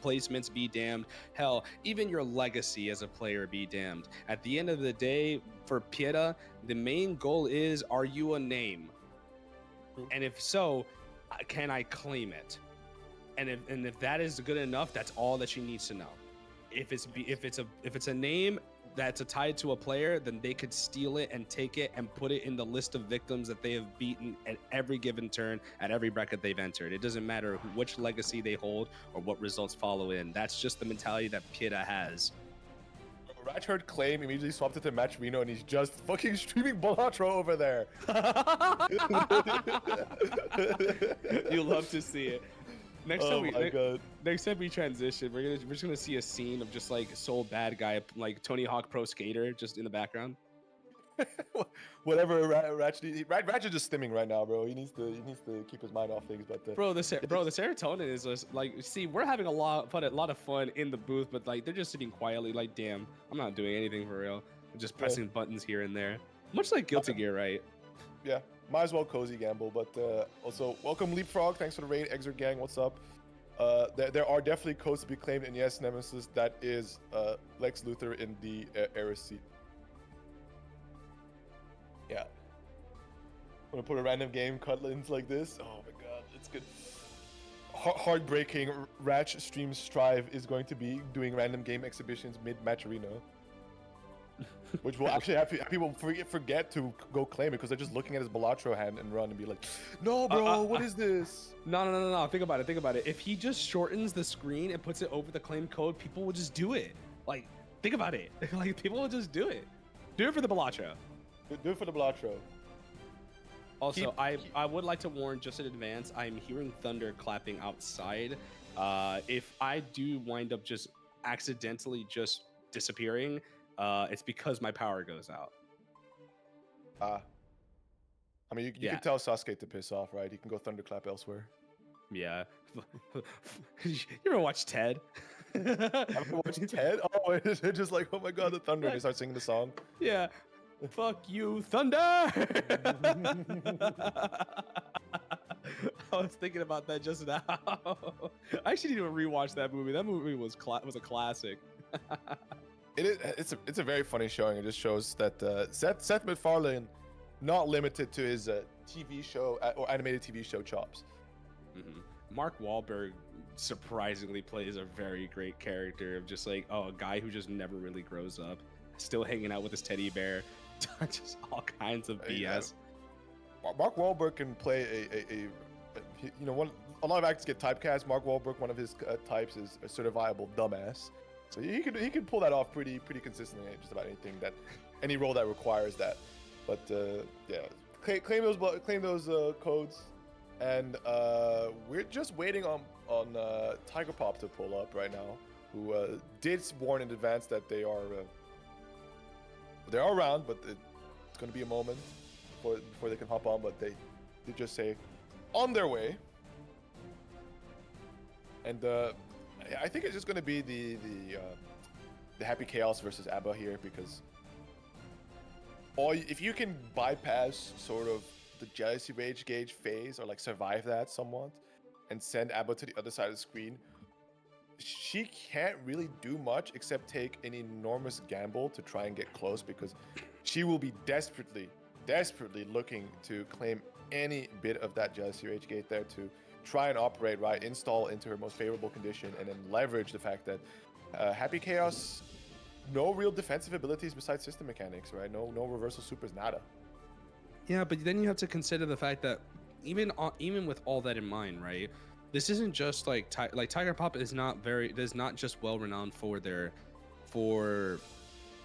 placements be damned, hell, even your legacy as a player be damned. At the end of the day, for pietaa, the main goal is, are you a name? And if so, can I claim it? And if that is good enough, that's all that she needs to know. If it's a name that's tied to a player, then they could steal it and take it and put it in the list of victims that they have beaten at every given turn, at every bracket they've entered. It doesn't matter which legacy they hold or what results follow in. That's just the mentality that pietaa has. Ratch heard claim, immediately swapped it to Match Reno, and he's just fucking streaming Balatro over there. You love to see it. Next time we transition, we're just gonna see a scene of just like Soul Bad Guy, like Tony Hawk Pro Skater, just in the background. Whatever Ratch is just stimming right now, bro. He needs to keep his mind off things. But bro, the serotonin is just like, see, we're having a lot of fun in the booth, but like they're just sitting quietly, like, damn, I'm not doing anything for real. I'm just pressing buttons here and there, much like Guilty Gear, right? Yeah, might as well cozy gamble. But also welcome Leapfrog. Thanks for the raid, Xrd Gang. What's up? there are definitely codes to be claimed, and yes, Nemesis, that is Lex Luthor in the Era seat. Yeah. I'm gonna put a random game Cutlins like this. Oh my god, it's good. Heartbreaking. Ratch stream Strive is going to be doing random game exhibitions mid-match arena. Which will actually have people forget to go claim it because they're just looking at his Balatro hand and run and be like, no, bro, what is this? No. Think about it. If he just shortens the screen and puts it over the claim code, people will just do it. Like, think about it. Like, people will just do it. Do it for the Balatro. Do it for the Balatro. Also, I would like to warn just in advance, I'm hearing thunder clapping outside. If I do wind up just accidentally just disappearing, it's because my power goes out. I mean, you can tell Sasuke to piss off, right? He can go thunderclap elsewhere. Yeah. You ever watch Ted? I've watched Ted? Oh, it's just like, oh my god, the thunder, and they start singing the song. Yeah. Fuck you, thunder! I was thinking about that just now. I actually need to rewatch that movie. That movie was a classic. It's a very funny showing. It just shows that Seth MacFarlane, not limited to his TV show or animated TV show chops. Mm-hmm. Mark Wahlberg surprisingly plays a very great character of just like, a guy who just never really grows up, still hanging out with his teddy bear, just all kinds of BS. Yeah. Mark Wahlberg can play a lot of actors get typecast. Mark Wahlberg, one of his types is a certifiable dumbass. So he could pull that off pretty consistently in just about any role that requires that. But yeah, claim those codes, and we're just waiting on Tiger Pop to pull up right now, who did warn in advance that they are around, but it's going to be a moment before they can hop on. But they did just say on their way, and I think it's just going to be the Happy Chaos versus A.B.A here, because if you can bypass sort of the jealousy rage gauge phase, or like survive that somewhat and send A.B.A to the other side of the screen, she can't really do much except take an enormous gamble to try and get close, because she will be desperately looking to claim any bit of that jealousy rage gate there to try and operate right, install into her most favorable condition, and then leverage the fact that Happy Chaos, no real defensive abilities besides system mechanics, right? No reversal supers, nada. Yeah, but then you have to consider the fact that even with all that in mind, right? This isn't just like Tiger Pop is not just well renowned for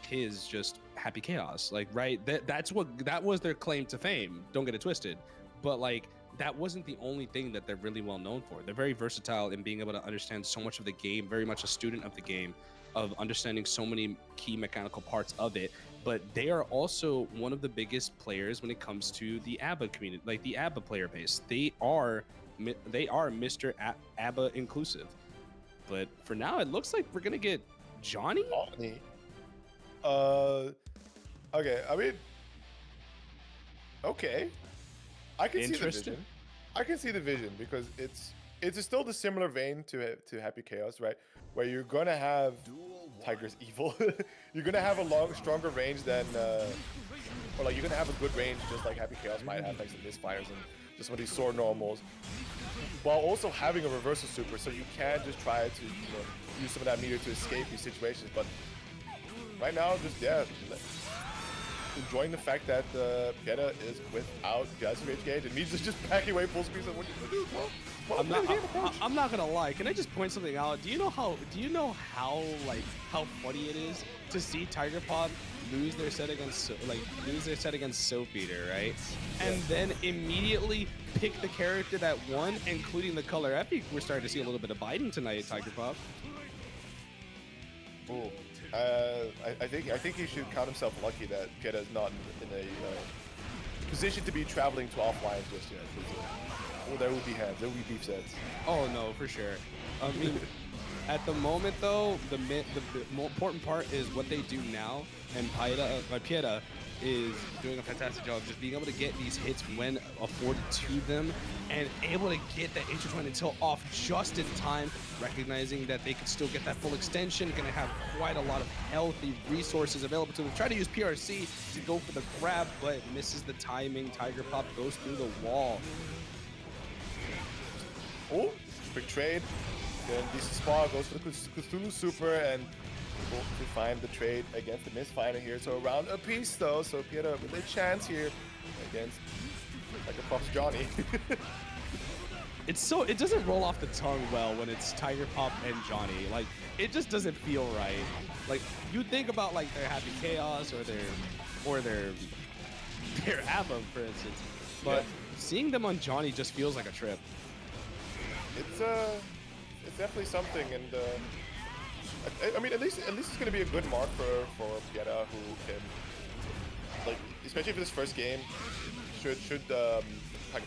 his just Happy Chaos, like, right? That was their claim to fame. Don't get it twisted, but like, that wasn't the only thing that they're really well known for. They're very versatile in being able to understand so much of the game, very much a student of the game, of understanding so many key mechanical parts of it. But they are also one of the biggest players when it comes to the A.B.A community, like the A.B.A player base. They are Mr. A.B.A inclusive. But for now, it looks like we're gonna get Johnny. Okay. I mean, okay. I can see the vision. I can see the vision because it's still the similar vein to Happy Chaos, right? Where you're gonna have Tiger's evil. You're gonna have a stronger range than, or like you're gonna have a good range just like Happy Chaos might have, like some misfires and just some of these sword normals, while also having a reversal super, so you can just try to use some of that meter to escape these situations. But right now, just enjoying the fact that pietaa is without Jealousy Rage Gauge, and means is just backing away full speed. So what are you gonna do? Well, I'm not gonna lie. Can I just point something out? Do you know how funny it is to see Tiger Pop lose their set against Soap Eater, right? And then immediately pick the character that won, including the color. I think we're starting to see a little bit of biting tonight, Tiger Pop. Ooh. I think he should count himself lucky that pietaa is not in a position to be traveling to offline just yet. There will be hands, there will be beef sets. Oh no, for sure. I mean, at the moment though, the more important part is what they do now and pietaa is doing a fantastic job of just being able to get these hits when afforded to them and able to get that intertwine until off just in time, recognizing that they could still get that full extension, gonna have quite a lot of healthy resources available to them. Try to use PRC to go for the grab, but misses the timing. Tiger Pop goes through the wall. Oh, quick trade. Then DC Spa goes for the Cthulhu Super and able to find the trade against the Misfighter here. So around a piece though, so pietaa with a chance here against Tiger Pop's Johnny. It doesn't roll off the tongue well when it's Tiger Pop and Johnny. Like, it just doesn't feel right. Like, you think about like their Happy Chaos or their A.B.A, for instance, but seeing them on Johnny just feels like a trip. It's definitely something, and I mean, at least it's gonna be a good mark for pietaa, who can, like, especially for this first game, should Tiger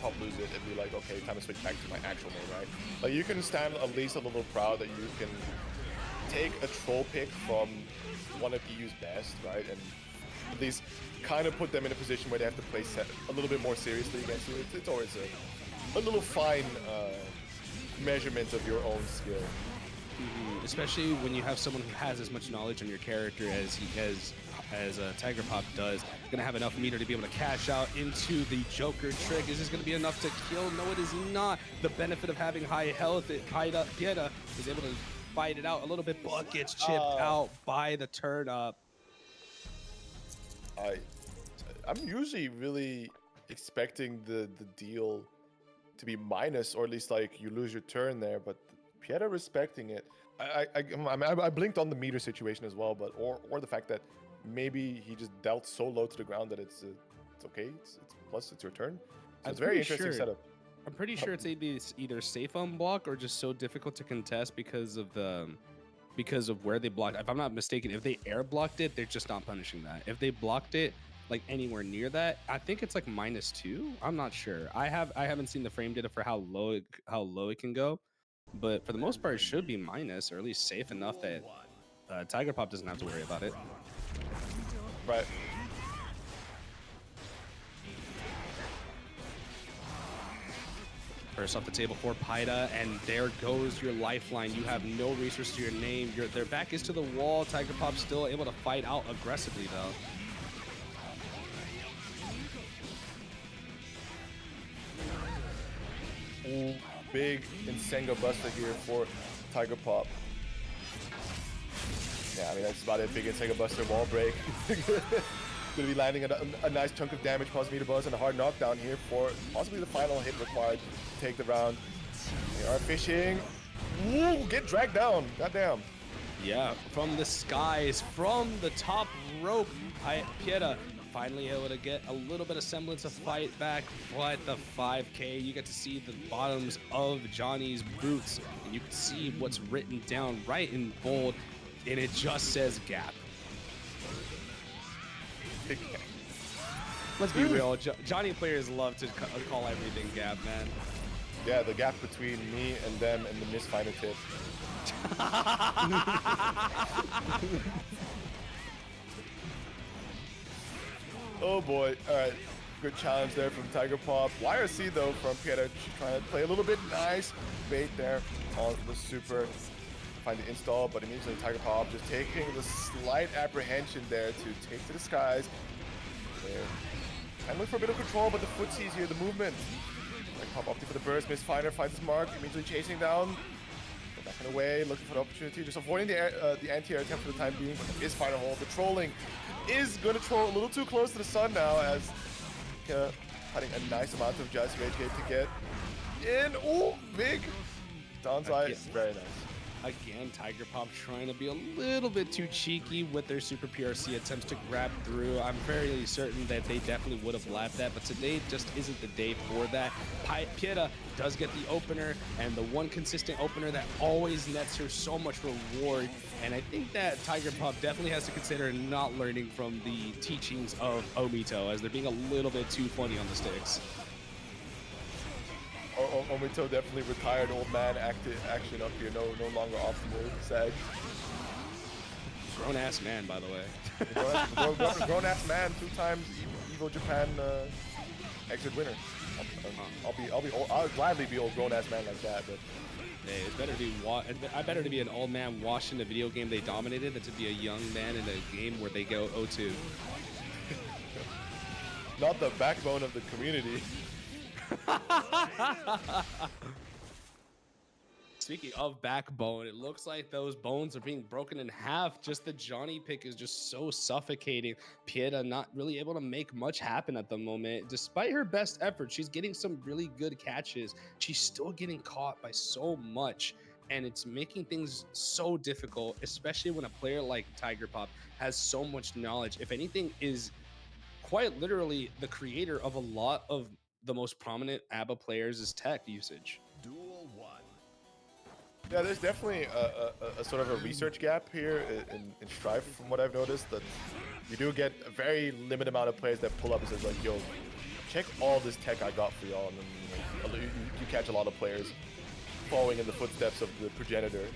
Pop lose it and be like, okay, time to switch back to my actual name, right? Like, you can stand at least a little proud that you can take a troll pick from one of EU's best, right, and at least kind of put them in a position where they have to play a little bit more seriously against you. It's always a little fine measurement of your own skill. Especially when you have someone who has as much knowledge on your character as Tiger Pop does. Gonna have enough meter to be able to cash out into the Joker trick. Is this gonna be enough to kill? No, it is not. The benefit of having high health, pietaa is able to fight it out a little bit, but gets chipped out by the turn up. I'm usually really expecting the deal to be minus, or at least like you lose your turn there, but pietaa respecting it. I blinked on the meter situation as well, but or the fact that maybe he just dealt so low to the ground that it's okay. It's plus it's your turn. So it's a very interesting setup. I'm pretty sure it's either safe on block or just so difficult to contest because of where they blocked. If I'm not mistaken, if they air blocked it, they're just not punishing that. If they blocked it like anywhere near that, I think it's like -2. I'm not sure. I haven't seen the frame data for how low it can go, but for the most part, it should be minus, or at least safe enough that Tiger Pop doesn't have to worry about it. Right. First off the table for pietaa, and there goes your lifeline. You have no resource to your name. Their back is to the wall. Tiger Pop still able to fight out aggressively though. Ooh, big Insengo Buster here for Tiger Pop. Yeah, I mean, that's about it. Big Insengo Buster wall break. Gonna be landing a nice chunk of damage, causing me to buzz, and a hard knockdown here for possibly the final hit required to take the round. They are fishing. Ooh, get dragged down. Goddamn. Yeah, from the skies, from the top rope, pietaa finally able to get a little bit of semblance of fight back, but the 5K, you get to see the bottoms of Johnny's boots, and you can see what's written down right in bold, and it just says gap. Let's be real, Johnny players love to call everything gap, man. Yeah, the gap between me and them and the Misfighter tip. Oh boy. Alright. Good challenge there from Tiger Pop. YRC though from pietaa, trying to play a little bit nice. Bait there on the super. Find the install, but immediately Tiger Pop just taking the slight apprehension there to take to the skies. There. And look for a bit of control, but the footsies here, the movement. Tiger Pop opting for the burst. Misfighter finds his mark, immediately chasing down. Back and away, looking for the opportunity, just avoiding the anti-air attempt for the time being, but there is final hold. The trolling is going to troll a little too close to the sun now, as cutting a nice amount of Just Rage Gate to get in. Ooh, big downside. Very nice. Again, Tiger Pop trying to be a little bit too cheeky with their super PRC attempts to grab through. I'm very certain that they definitely would have lapped that, but today just isn't the day for that. pietaa does get the opener, and the one consistent opener that always nets her so much reward. And I think that Tiger Pop definitely has to consider not learning from the teachings of Omito, as they're being a little bit too funny on the sticks. Omito definitely retired old man action up here, no longer optimal sag. Grown ass man, by the way. Grown ass man, 2 times EVO Japan exit winner. I'll gladly be old grown ass man like that, but. Hey, it's better to be better to be an old man washed in a video game they dominated than to be a young man in a game where they go 0-2. Not the backbone of the community. Speaking of backbone, it looks like those bones are being broken in half. Just the Johnny pick is just so suffocating. Pietaa not really able to make much happen at the moment. Despite her best effort, she's getting some really good catches. She's still getting caught by so much, and it's making things so difficult, especially when a player like TigerPop has so much knowledge. If anything, is quite literally the creator of a lot of the most prominent A.B.A players' tech usage. Duel 1. Yeah, there's definitely a sort of a research gap here in Strive, from what I've noticed, that you do get a very limited amount of players that pull up and says like, yo, check all this tech I got for y'all, and then you catch a lot of players following in the footsteps of the progenitor.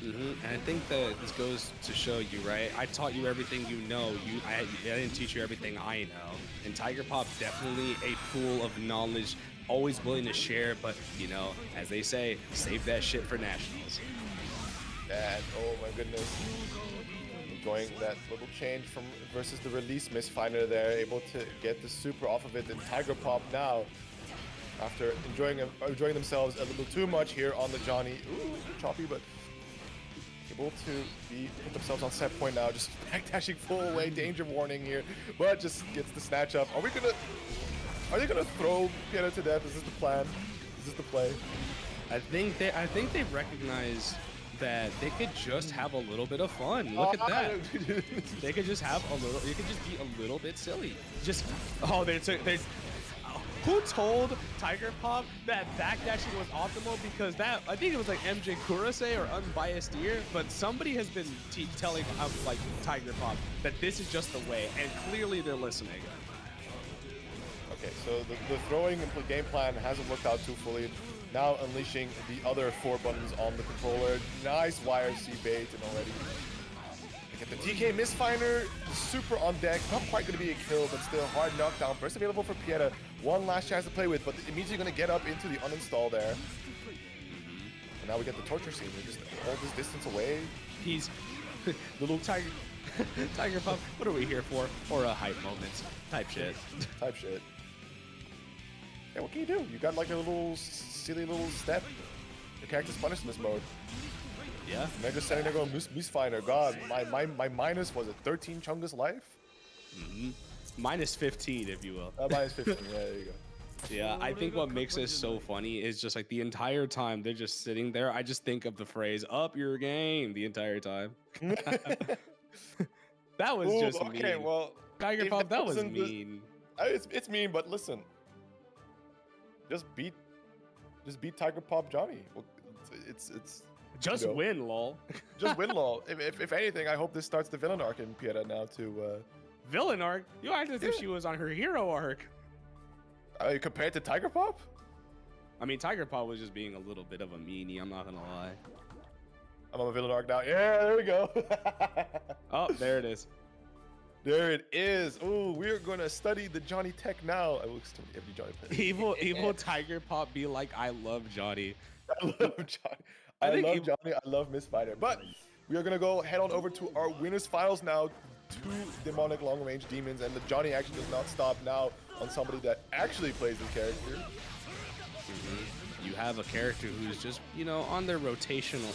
And I think that this goes to show you, right? I taught you everything you know. I didn't teach you everything I know. And TigerPop definitely a pool of knowledge, always willing to share, but you know, as they say, save that shit for nationals. And oh my goodness, enjoying that little change from versus the release misfinder there, able to get the super off of it. And TigerPop now, after enjoying themselves a little too much here on the Johnny, ooh, choppy, but able to put themselves on set point now, just backdashing full away, danger warning here, but just gets the snatch up. Are they gonna throw Pietaa to death? Is this the plan? Is this the play? I think they recognize that they could just have a little bit of fun. Look at that. They could just have a little. You could just be a little bit silly. Just who told TigerPop that backdashing was optimal? Because that, I think it was like MJ Kurase or Unbiased Ear, but somebody has been telling like TigerPop that this is just the way, and clearly they're listening. Okay, so the throwing game plan hasn't worked out too fully. Now unleashing the other 4 buttons on the controller. Nice YRC bait and already. Get the TK misfinder, super on deck. Not quite going to be a kill, but still hard knockdown. Burst available for Pietaa. One last chance to play with, but immediately going to get up into the uninstall there. And now we get the torture scene. We just hold this distance away. He's little TigerPop. What are we here for? Or a hype moment type shit. Type shit. Yeah, what can you do? You got like a little silly little step. The character's punished in this mode. Yeah. Mega setting there go misfinder. God, my minus was it 13 Chungus life? Minus 15, if you will. Minus 15. Yeah, there you go. Yeah, I think what makes this so funny is just like the entire time they're just sitting there. I just think of the phrase "up your game" the entire time. That was just okay. mean. Well, TigerPop, that was mean. It's mean, but listen. Just beat TigerPop Johnny. Well, it's just win, lol. Just win, lol. If anything, I hope this starts the villain arc in Pietaa now to. Villain arc? You acted as if she was on her hero arc. Compared to TigerPop? I mean, TigerPop was just being a little bit of a meanie. I'm not gonna lie. I'm on a villain arc now. Yeah, there we go. Oh, there it is. There it is. Oh, we're gonna study the Johnny tech now. I will study every Johnny tech. Evil TigerPop be like, I love Johnny. I love Johnny. I love Johnny. I love Misfighter. But we are gonna go head on over to our winners finals now. 2 demonic long range demons, and the Johnny action does not stop now on somebody that actually plays this character. You have a character who's just, you know, on their rotational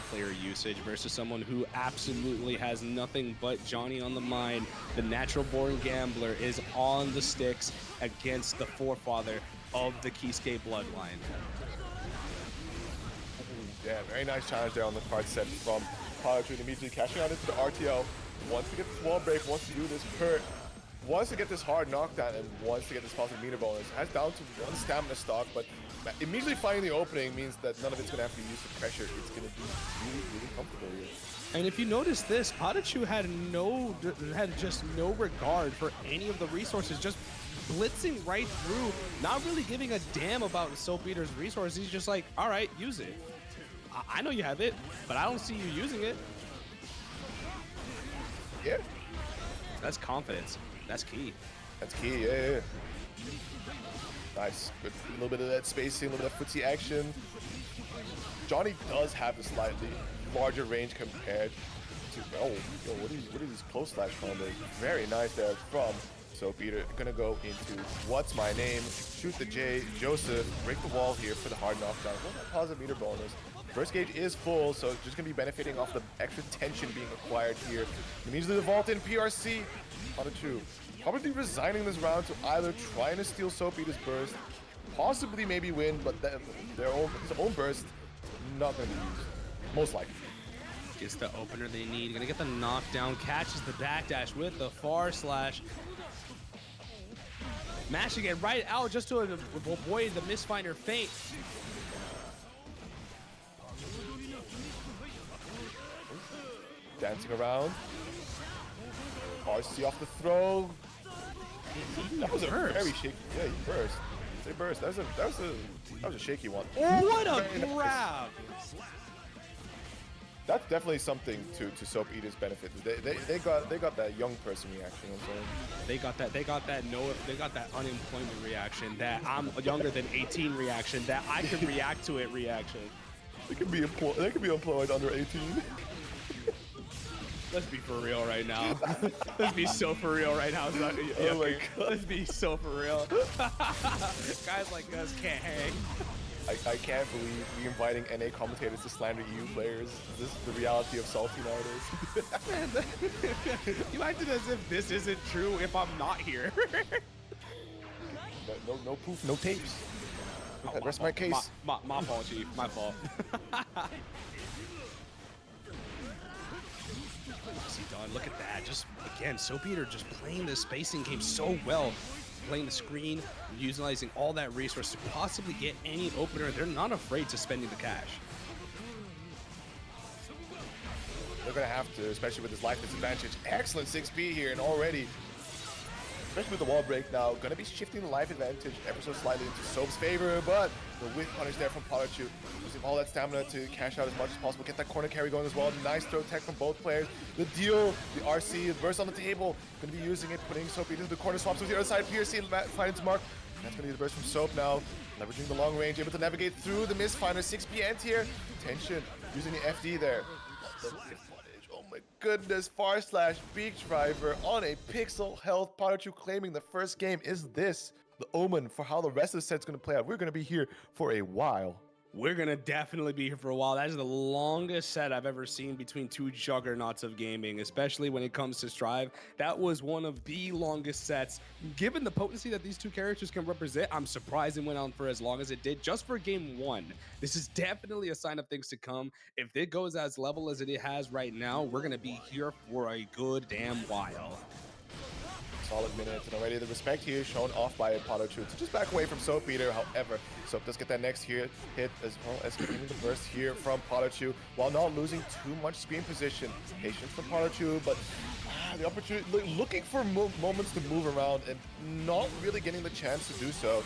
player usage versus someone who absolutely has nothing but Johnny on the mind. The natural born gambler is on the sticks against the forefather of the Kisuke bloodline. Yeah, very nice challenge there on the card set from PataChu, immediately cashing out into the RTO. Wants to get this wall break, wants to do this hurt, wants to get this hard knockdown, and wants to get this positive meter bonus. Has down to 1 stamina stock, but immediately finding the opening means that none of it's going to have to be used for pressure. It's going to be really, really comfortable here. And if you notice this, PataChu had just no regard for any of the resources, just blitzing right through, not really giving a damn about Soap Eater's resources. He's just like, all right, use it. I know you have it, but I don't see you using it. Yeah, That's confidence. That's key. that's key. Yeah. Nice. Good. A little bit of that spacing, a little bit of footsie action. Johnny does have a slightly larger range compared to. Oh, yo, what are these close slash combos? Very nice there from SaltyEU. Gonna go into what's my name? Shoot the J. Joseph. Break the wall here for the hard knockdown. Well, that positive meter bonus. First gauge is full, so just gonna be benefiting off the extra tension being acquired here. It means the vault in PRC. PataChu probably resigning this round to either trying to steal SaltyEU's burst, possibly maybe win, but then his own burst not gonna be used. Most likely. Gets the opener they need. Gonna get the knockdown. Catches the backdash with the far slash. Mashing it right out just to avoid the misfinder feint. Dancing around. RC off the throw. That was a very shaky. Yeah, he burst. Say burst. That was a shaky one. What a Very nice. grab! That's definitely something to SaltyEU's benefit. They got that young person reaction. You know what I'm saying? They got that unemployment reaction, that I'm younger than 18 reaction, that I can react to it reaction. They could be employed under 18. Let's be for real right now. Let's be so for real right now. Oh my God. Let's be so for real. Guys like us can't hang. I can't believe we inviting NA commentators to slander EU players. Is this the reality of Salty nowadays? You acted as if this isn't true if I'm not here. No proof, no tapes. Rest my case. My fault, Chief. My fault. See, Don, look at that. Just, again, SaltyEU just playing the spacing game so well. Playing the screen, utilizing all that resource to possibly get any opener. They're not afraid to spending the cash. They're gonna have to, especially with this life disadvantage. Excellent 6P here, and already, especially with the wall break now, gonna be shifting the life advantage ever so slightly into Soap's favor, but the whiff punish there from PataChu, using all that stamina to cash out as much as possible, get that corner carry going as well. Nice throw tech from both players. The deal, the RC, the burst on the table, gonna be using it, putting Soap into the corner swaps with the other side. PRC finds Mark. That's gonna be the burst from Soap now, leveraging the long range, able to navigate through the misfinder. 6P anti-air, tension, using the FD there. The whiff punish, oh my goodness, far slash beak driver on a pixel health. PataChu claiming the first game. Is this the omen for how the rest of the set's gonna play out? We're gonna be here for a while. We're going to definitely be here for a while. That is the longest set I've ever seen between two juggernauts of gaming, especially when it comes to Strive. That was one of the longest sets. Given the potency that these two characters can represent, I'm surprised it went on for as long as it did just for game one. This is definitely a sign of things to come. If it goes as level as it has right now, we're going to be here for a good damn while. Solid minutes, and already the respect here shown off by PataChu to just back away from SaltyEU. However, Soap does get that next hit as well as getting the burst here from PataChu while not losing too much screen position. Patience from PataChu, but the opportunity, looking for moments to move around and not really getting the chance to do so.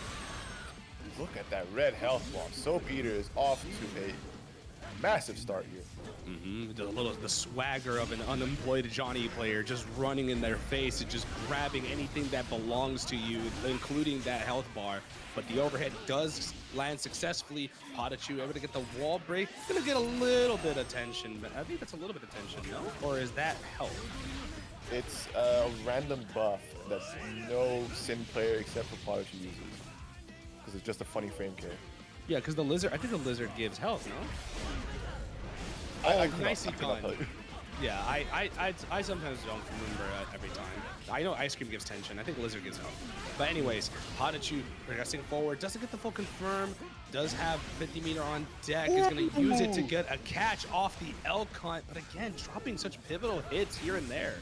Look at that red health block. SaltyEU is off to a massive start here. The swagger of an unemployed Johnny player just running in their face and just grabbing anything that belongs to you, including that health bar. But the overhead does land successfully. PataChu able to get the wall break. Gonna get a little bit of tension, but I think that's a little bit of tension, no? Or is that health? It's a random buff that no Sin player except for PataChu uses. Because it's just a funny frame carry. Yeah, because the lizard, I think the lizard gives health, no? I nicely done. tell you. Yeah, I sometimes don't remember every time. I know Ice Cream gives tension. I think Lizard gives health. But anyways, PataChu progressing forward. Doesn't get the full confirm. Does have 50 meter on deck. Is going to use it to get a catch off the L cunt. But again, dropping such pivotal hits here and there.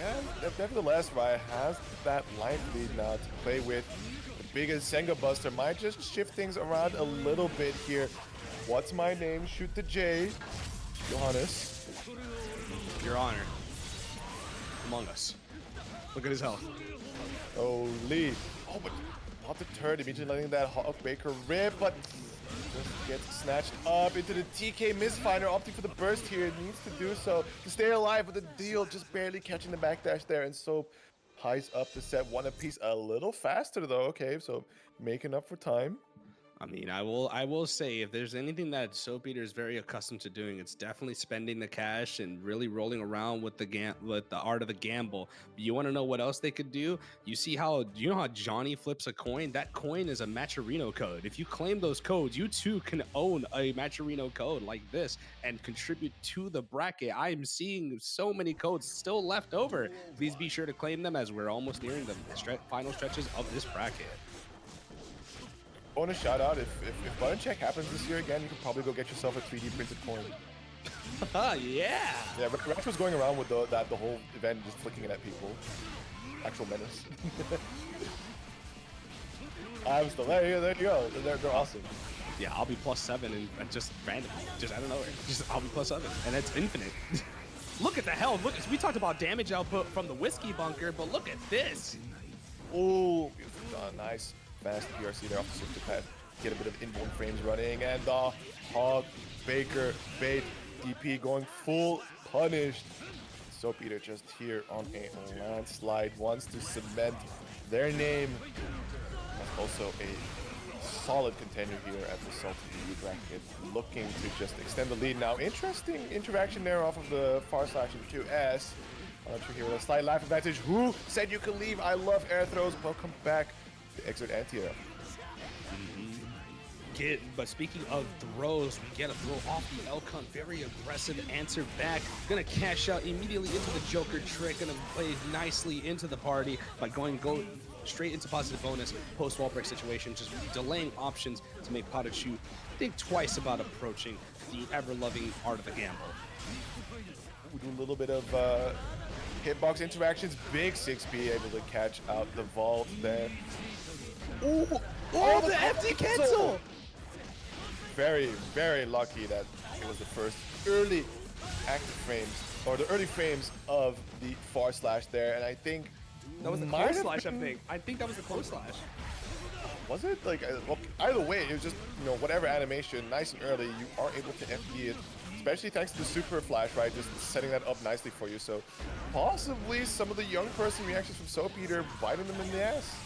Yeah, nevertheless, Raya has that life lead now to play with. The biggest Senga Buster might just shift things around a little bit here. What's my name? Shoot the J. Johannes. Your Honor. Among Us. Look at his health. Holy. Oh, but not deterred, immediately letting that Hawk Baker rip, but just gets snatched up into the TK Misfinder, opting for the burst here. It needs to do so to stay alive, but the deal just barely catching the backdash there, and Soap ties up the set one apiece a little faster though. Okay, so making up for time. I mean, I will say if there's anything that Soap Eater is very accustomed to doing, it's definitely spending the cash and really rolling around with the art of the gamble. But you want to know what else they could do? You know how Johnny flips a coin? That coin is a Matcherino code. If you claim those codes, you too can own a Matcherino code like this and contribute to the bracket. I'm seeing so many codes still left over. Please be sure to claim them as we're almost nearing the final stretches of this bracket. Bonus shout out, if button check happens this year again, you can probably go get yourself a 3D printed coin. Yeah. Yeah, but Rex was going around with the whole event, just flicking it at people. Actual menace. I'm still there. There you go. They're awesome. Yeah, I'll be +7 and just random, just out of nowhere. I'll be +7, and it's infinite. Look at the hell. Look, we talked about damage output from the whiskey bunker, but look at this. Oh, beautiful done. Nice. Fast PRC there off the super pad. Get a bit of inborn frames running, and the Hog Baker bait DP going full punished. Soap Eater just here on a landslide, wants to cement their name. That's also a solid contender here at the SaltyEU bracket, looking to just extend the lead now. Interesting interaction there off of the far slash into 2S. PataChu here with a slight life advantage. Who said you could leave? I love air throws. Welcome back to Xrd anti-air. But speaking of throws, we get a throw off the Elcon. Very aggressive answer back. Gonna cash out immediately into the Joker trick. Gonna play nicely into the party by go straight into positive bonus post wall break situation. Just delaying options to make PataChu think twice about approaching the ever-loving art of the gamble. We do a little bit of hitbox interactions. Big 6B able to catch out the vault there. Ooh, Oh, the empty cancel! Very, very lucky that it was the first early active frames, or the early frames of the far slash there, and I think that was the close slash. I think that was the close slash. Was it? Like, well, either way, it was just, you know, whatever animation, nice and early, you are able to FD it, especially thanks to the super flash, right? Just setting that up nicely for you. So possibly some of the young person reactions from Soap Eater biting them in the ass.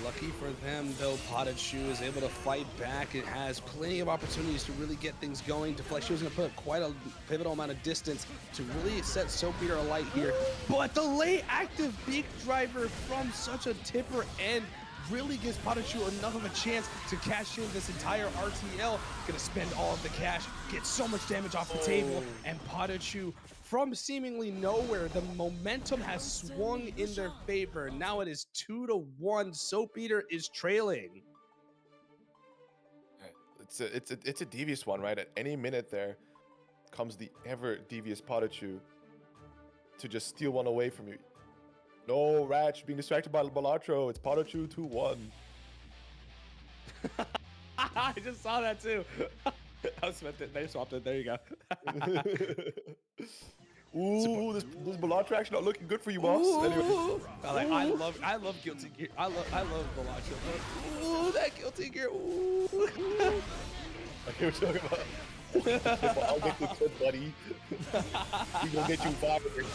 Lucky for them, though, PataChu is able to fight back. It has plenty of opportunities to really get things going. Deflection is going to put quite a pivotal amount of distance to really set Soap Eater alight here. But the late active big driver from such a tipper end really gives PataChu enough of a chance to cash in this entire RTL. Gonna spend all of the cash, get so much damage off the table, and PataChu, from seemingly nowhere, the momentum has swung in their favor. Now it is 2-1. Soap Eater is trailing. It's a devious one, right? At any minute there comes the ever devious PataChu to just steal one away from you. No, Ratch being distracted by Balatro. It's PataChu 2-1. I just saw that too. I swapped it. They swapped it. There you go. Ooh, this Balatro action not looking good for you, boss. Anyway. I love Guilty Gear. I love Balatro. Ooh, that Guilty Gear. Ooh. Okay, what you talking about? I'll get you good, buddy. We gonna get you fired.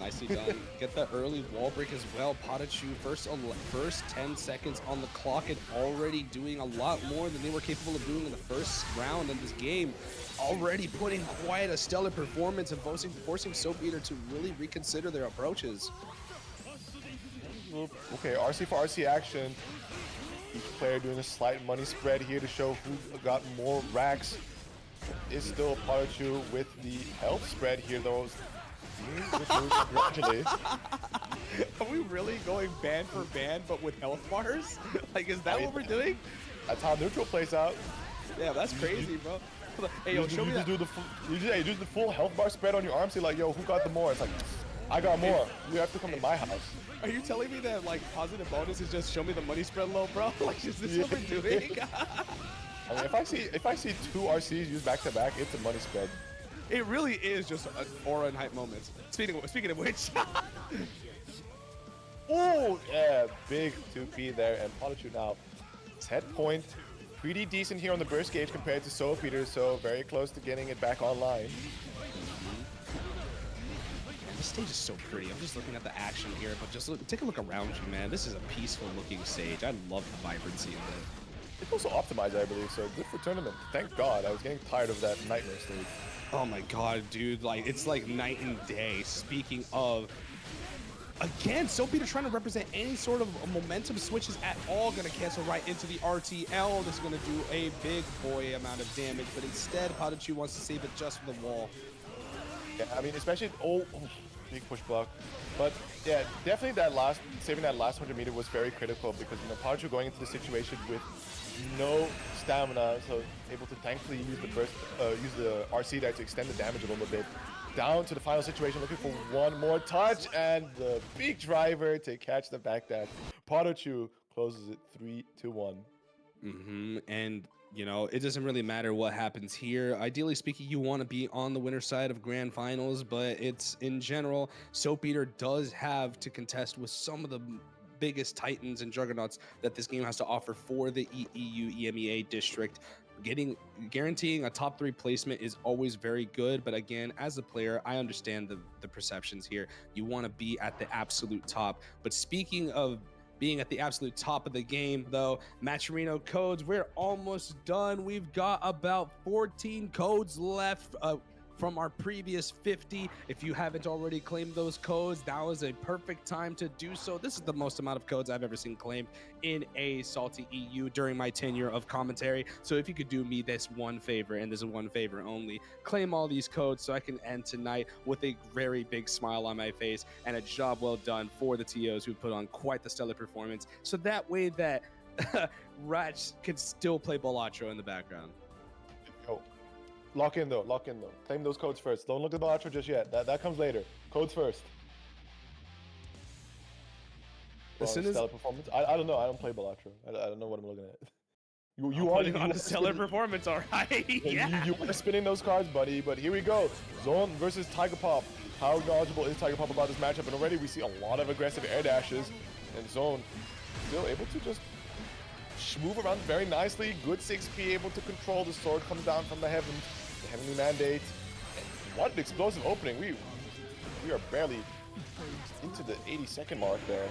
Nicely done. Get the early wall break as well. PataChu first 10 seconds on the clock and already doing a lot more than they were capable of doing in the first round of this game. Already putting quite a stellar performance and forcing Soap Eater to really reconsider their approaches. Okay, RC for RC action. Each player doing a slight money spread here to show who got more racks. Is still PataChu with the health spread here, though. Gradually. Are we really going band for band, but with health bars? Like, is that what we're doing? That's how neutral plays out. Yeah, that's crazy, bro. Hey, yo, show me that. Do the full health bar spread on your arm. Say like, yo, who got the more? It's like, I got more. You have to come to my house. Are you telling me that like positive bonus is just show me the money spread low, bro? Like, is this what we're doing? I mean, if I see two RCs used back to back, it's a money spread. It really is just an aura and hype moments. Speaking of which, Oh, yeah, big 2P there, and PataChu now set point. Pretty decent here on the burst gauge compared to Saltpeter, so very close to getting it back online. Man, this stage is so pretty. I'm just looking at the action here, but just take a look around you, man. This is a peaceful looking stage. I love the vibrancy of it. It's also optimized, I believe, so good for tournament. Thank God, I was getting tired of that nightmare stage. Oh my god, dude, like it's like night and day. Speaking of, again, Saltpeter trying to represent any sort of momentum switches at all, gonna cancel right into the RTL. This is gonna do a big boy amount of damage, but instead PataChu wants to save it just for the wall. Yeah, I mean, especially big push block. But yeah, definitely saving that last 100 meter was very critical because PataChu going into the situation with no stamina, so able to thankfully use the burst, use the RC there to extend the damage a little bit. Down to the final situation, looking for one more touch, and the big driver to catch the back dash. PataChu closes it 3-1. And you know, it doesn't really matter what happens here. Ideally speaking, you want to be on the winner side of grand finals, but it's in general, Saltpeter does have to contest with some of the biggest titans and juggernauts that this game has to offer for the EU EMEA district. Guaranteeing a top 3 placement is always very good, but again, as a player, I understand the perceptions here. You want to be at the absolute top. But speaking of being at the absolute top of the game, though, Matcherino codes, we're almost done. We've got about 14 codes left from our previous 50. If you haven't already claimed those codes, now is a perfect time to do so. This is the most amount of codes I've ever seen claimed in a SaltyEU during my tenure of commentary. So if you could do me this one favor, and this is one favor only, claim all these codes so I can end tonight with a very big smile on my face and a job well done for the TOs who put on quite the stellar performance. So that way that Ratch can still play Balatro in the background. Yo, lock in though. Claim those codes first. Don't look at Balatro just yet. That comes later. Codes first. As soon as stellar performance. I don't know. I don't play Balatro. I don't know what I'm looking at. You are are on a stellar performance, all right. Yeah. You are spinning those cards, buddy. But here we go. Zone versus Tiger Pop. How knowledgeable is Tiger Pop about this matchup? And already we see a lot of aggressive air dashes, and Zone still able to just move around very nicely. Good 6P, able to control. The sword comes down from the heavens. The heavenly mandate. And what an explosive opening. We are barely into the 80-second mark there.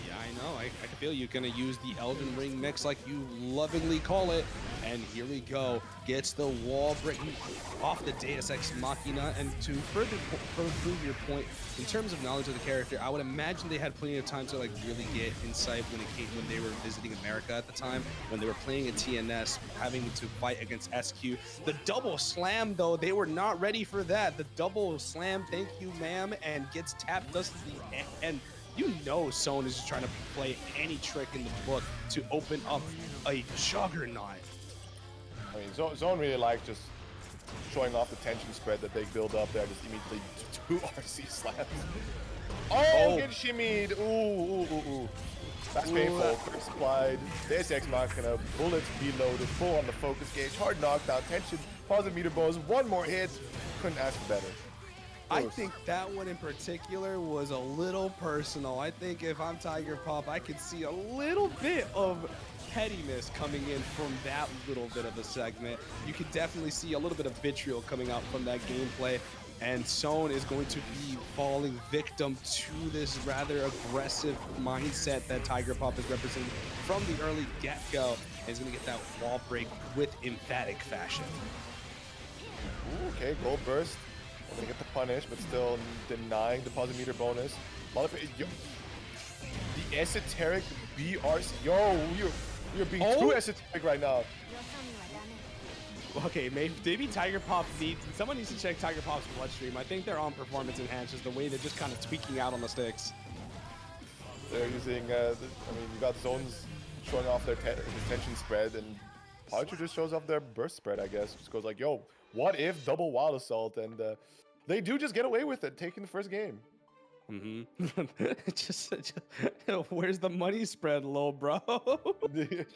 Yeah, I know. I feel you're going to use the Elden Ring mix like you lovingly call it. And here we go. Gets the wall breaking off the Deus Ex Machina. And to further prove your point, in terms of knowledge of the character, I would imagine they had plenty of time to like really get insight when they were visiting America at the time, when they were playing a TNS, having to fight against SQ. The double slam, though, they were not ready for that. The double slam, thank you, ma'am, and gets tapped just to the end. You know Zone is just trying to play any trick in the book to open up a juggernaut. I mean, Zone really like just showing off the tension spread that they build up there, just immediately 2 RC slams. Oh, get shimmied. Ooh. That's painful. First applied. Deus Ex Machina, bullets reloaded, full on the focus gauge, hard knockdown, tension, positive meter bonus, one more hit. Couldn't ask for better. I think that one in particular was a little personal. I think if I'm Tiger Pop, I could see a little bit of pettiness coming in from that little bit of a segment. You could definitely see a little bit of vitriol coming out from that gameplay. And Zone is going to be falling victim to this rather aggressive mindset that Tiger Pop is representing from the early get-go. And he's going to get that wall break with emphatic fashion. Ooh, okay, gold burst. I'm gonna get the punish, but still denying the positive meter bonus. The esoteric BRC. Yo, you're being too esoteric right now. Okay, maybe Tiger Pop someone needs to check Tiger Pop's bloodstream. I think they're on performance enhancers, the way they're just kind of tweaking out on the sticks. They're using, you got Zones showing off their tension spread, and PataChu just shows off their burst spread, I guess. Just goes like, yo, what if double wild assault? And they do just get away with it, taking the first game. just where's the money spread, little bro?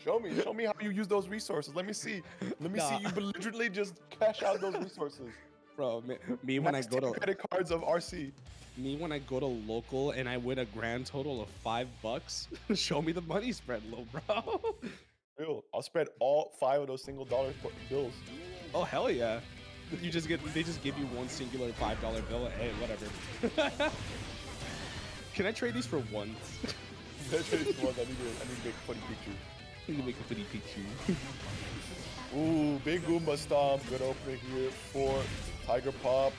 show me how you use those resources. Let me see you belligerently just cash out those resources. Bro, me when I Max go 10 to credit cards of RC. me when I go to local and I win a grand total of $5, show me the money spread, little bro. Real. I'll spread all 5 of those single dollar bills. Oh hell yeah! They just give you one singular $5 bill. Hey, whatever. Can I trade these for ones? I need to make a funny picture. I need to make a funny picture. Ooh, big Goomba Stomp. Good opening here for Tiger Pop.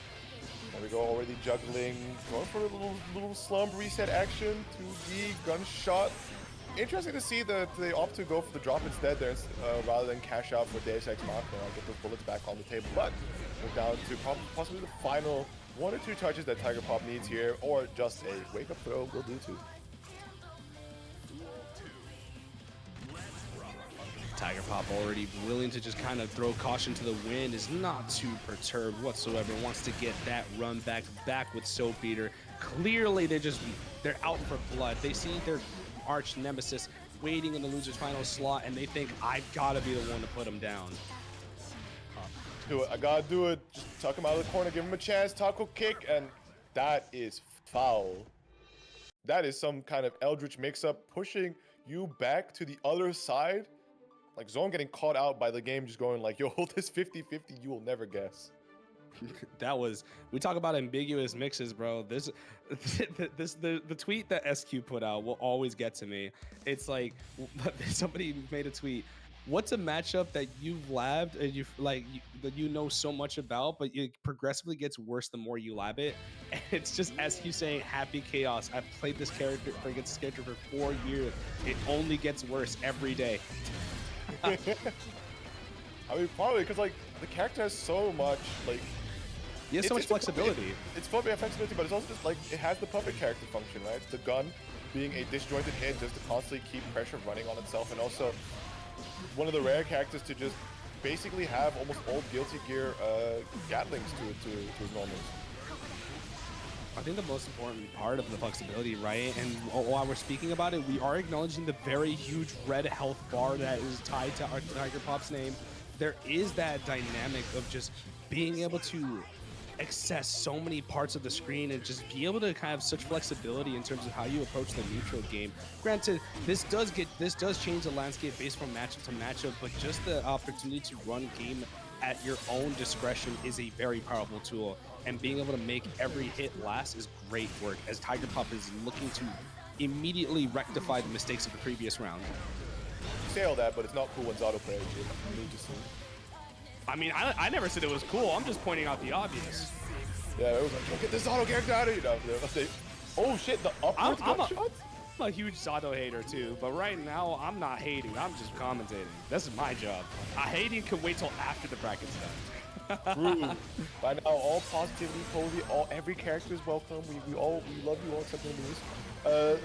There we go, already juggling. Going for a little slump reset action to the gunshot. Interesting to see that they opt to go for the drop instead there rather than cash out for Deus Ex Machina and get those bullets back on the table. But we're down to possibly the final 1 or 2 touches that Tiger Pop needs here, or just a wake-up throw will do too. Tiger Pop already willing to just kind of throw caution to the wind, is not too perturbed whatsoever, wants to get that run back with Soap Eater. Clearly they're out for blood. They see their arch nemesis waiting in the loser's final slot and they think, I've got to be the one to put him down. Do it, I gotta do it. Just tuck him out of the corner, give him a chance, taco kick, and that is foul. That is some kind of Eldritch mix-up, pushing you back to the other side. Like Zone getting caught out by the game, just going like, yo, hold this 50-50, you will never guess. We talk about ambiguous mixes, bro. The tweet that SQ put out will always get to me. It's like, somebody made a tweet. What's a matchup that you've labbed and that you know so much about, but it progressively gets worse the more you lab it? And it's just SQ saying, happy chaos. I've played this character against this character for 4 years. It only gets worse every day. I mean, probably because like the character has so much like. He has so much flexibility. It's fun to have flexibility, but it's also just like it has the puppet character function, right? The gun being a disjointed hit just to constantly keep pressure running on itself, and also one of the rare characters to just basically have almost all Guilty Gear Gatlings to his normals. I think the most important part of the flexibility, right? And while we're speaking about it, we are acknowledging the very huge red health bar that is tied to our Tiger Pop's name. There is that dynamic of just being able to access so many parts of the screen and just be able to kind of have such flexibility in terms of how you approach the neutral game. Granted, this does change the landscape based from matchup to matchup, but just the opportunity to run game at your own discretion is a very powerful tool, and being able to make every hit last is great work, as Tiger Pop is looking to immediately rectify the mistakes of the previous round. You say all that, but it's not cool when Zato plays. You need to see. I mean, I never said it was cool. I'm just pointing out the obvious. Yeah, it was like, get this Zato character out of here. Oh shit, the upwards gunshots? I'm a huge Zato hater too, but right now I'm not hating. I'm just commentating. This is my job. Hating can wait till after the bracket's done. True. By now, all positivity, Posey, every character is welcome. We love you all except the news.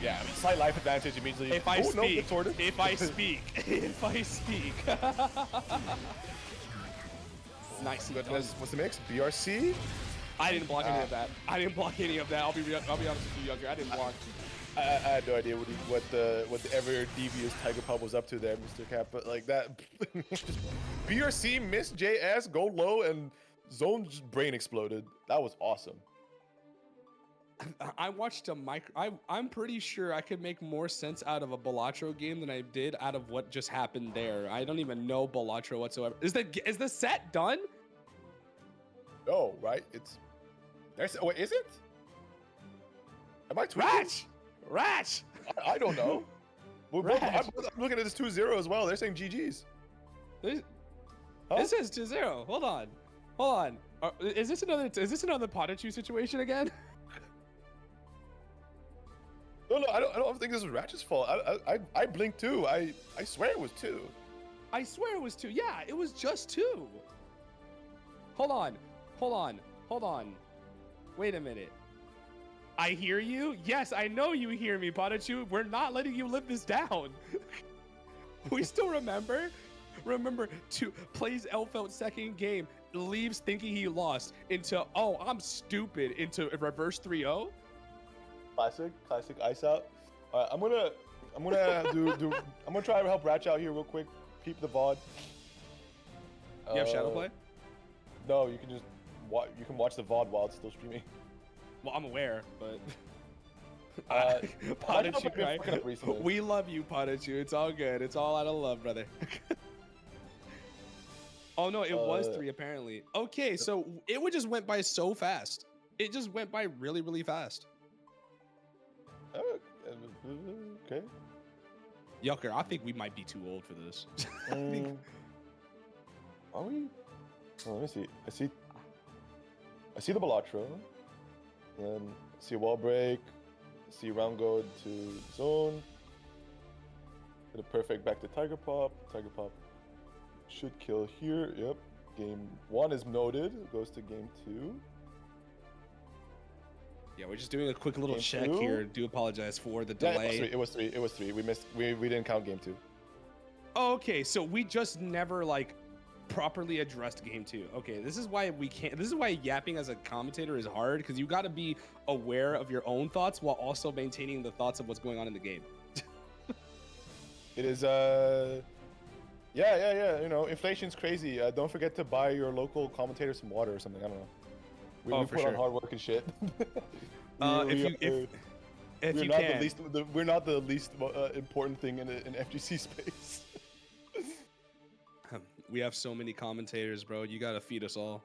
Yeah, I mean, slight life advantage immediately. If I speak. Nice. What's the mix? BRC? I didn't block any of that. I'll be honest with you, Younger. I didn't block. I had no idea what the ever devious Tiger Pub was up to there, Mr. Cap. But like that, BRC missed JS, go low, and Zone's brain exploded. That was awesome. I watched I'm pretty sure I could make more sense out of a Balatro game than I did out of what just happened there. I don't even know Balatro whatsoever. Is the set done? Oh, right. Wait, is it? Am I tweeting? Ratch! I don't know. I'm looking at this 2-0 as well. They're saying GG's. This is 2-0. Hold on. Is this another PataChu situation again? No, I don't think this was Ratchet's fault. I blinked too. I swear it was 2. I swear it was 2. Yeah, it was just 2. Hold on. Wait a minute. I hear you. Yes, I know you hear me, PataChu. We're not letting you live this down. We still remember to plays Elfelt second game, leaves thinking he lost into, oh, I'm stupid, into reverse 3-0. Classic ice out. I'm gonna try to help Ratch out here real quick. Peep the VOD. You have Shadow Play? No, you can just watch the VOD while it's still streaming. Well, I'm aware, but PataChu, right? We love you, PataChu. It's all good. It's all out of love, brother. Oh no, it was 3 apparently. Okay, so it just went by so fast. It just went by really, really fast. Okay. Yucker, I think we might be too old for this. Are we? Oh, let me see. I see the Balatro. Then I see a wall break. I see round go to zone. Get a perfect back to Tiger Pop. Tiger Pop should kill here. Yep. Game 1 is noted. Goes to game 2. Yeah, we're just doing a quick little Game check 2? here. Do apologize for the Yeah, delay. it was 3. It was 3. We missed. We didn't count game 2. Okay, so we just never like properly addressed game 2. Okay, this is why we can't. This is why yapping as a commentator is hard, because you got to be aware of your own thoughts while also maintaining the thoughts of what's going on in the game. It is yeah. You know, inflation's crazy. Don't forget to buy your local commentator some water or something. I don't know. We for put sure. on hard work and shit. If you can. We're not the least important thing in FGC space. We have so many commentators, bro. You gotta feed us all.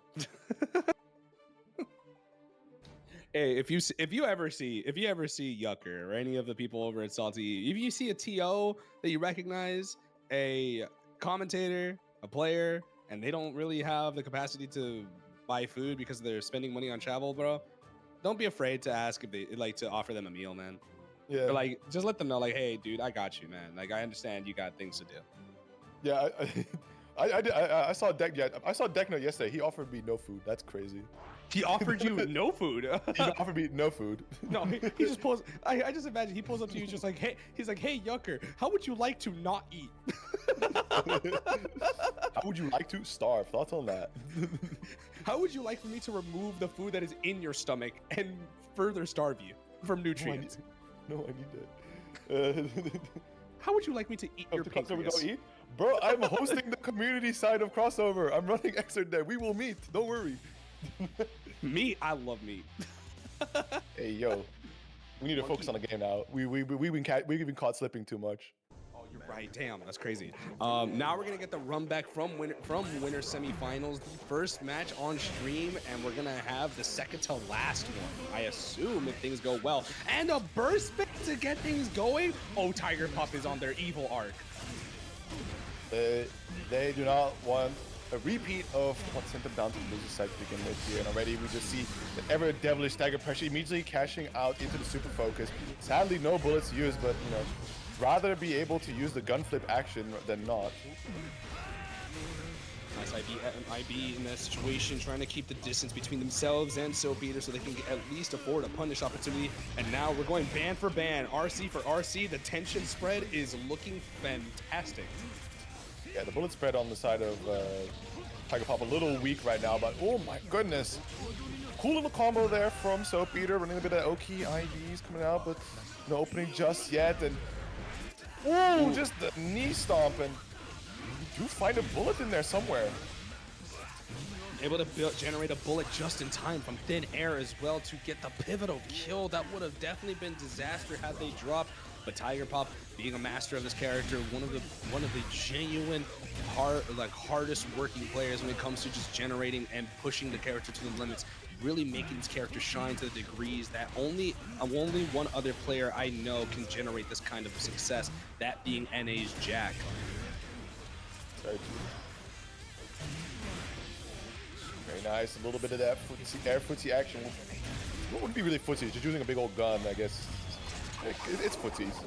Hey, if you ever see Yucker or any of the people over at SaltyEU, if you see a TO that you recognize, a commentator, a player, and they don't really have the capacity to buy food because they're spending money on travel, bro, don't be afraid to ask if they like to offer them a meal, man. Yeah. Or like, just let them know, like, hey, dude, I got you, man. Like, I understand you got things to do. Yeah, I saw Deck. Yeah, I saw Deckno yesterday. He offered me no food. That's crazy. He offered you no food. He offered me no food. No, he just pulls. I just imagine he pulls up to you, just like, hey, he's like, hey, Yucker, how would you like to not eat? How would you like to starve? Thoughts on that? How would you like for me to remove the food that is in your stomach and further starve you from nutrients? No, I need that. How would you like me to eat your pancreas? Don't eat? Bro, I'm hosting the community side of Crossover. I'm running Xrd Rev. We will meet. Don't worry. Meat? I love meat. Hey, yo. We need to focus on the game now. We've been caught slipping too much. Oh, you're right. Damn, that's crazy. Now we're gonna get the run back from winner semifinals, the first match on stream, and we're gonna have the second to last one, I assume, if things go well. And a burst pick to get things going. Oh, Tiger Pup is on their evil arc. They do not want a repeat of what sent them down to the loser side to begin with here, and already we just see the ever devilish Tiger Pressure immediately cashing out into the super focus. Sadly, no bullets used, but you know, rather be able to use the gun flip action than not. Nice IB in that situation, trying to keep the distance between themselves and SaltyEU so they can at least afford a punish opportunity. And now we're going ban for ban, RC for RC. The tension spread is looking fantastic. Yeah, the bullet spread on the side of Tiger Pop a little weak right now, but oh my goodness. Cool little combo there from SaltyEU, running a bit of Oki IVs coming out, but no opening just yet. And ooh, just the knee stomp, and you do find a bullet in there somewhere. Able to generate a bullet just in time from thin air as well to get the pivotal kill. That would have definitely been disaster had they dropped. But Tiger Pop, being a master of this character, one of the genuine hardest working players when it comes to just generating and pushing the character to the limits, really making this character shine to the degrees that only one other player I know can generate this kind of success, that being NA's Jack. Very nice, a little bit of that air footsie action. What would be really footsie? Just using a big old gun, I guess. It's footsies.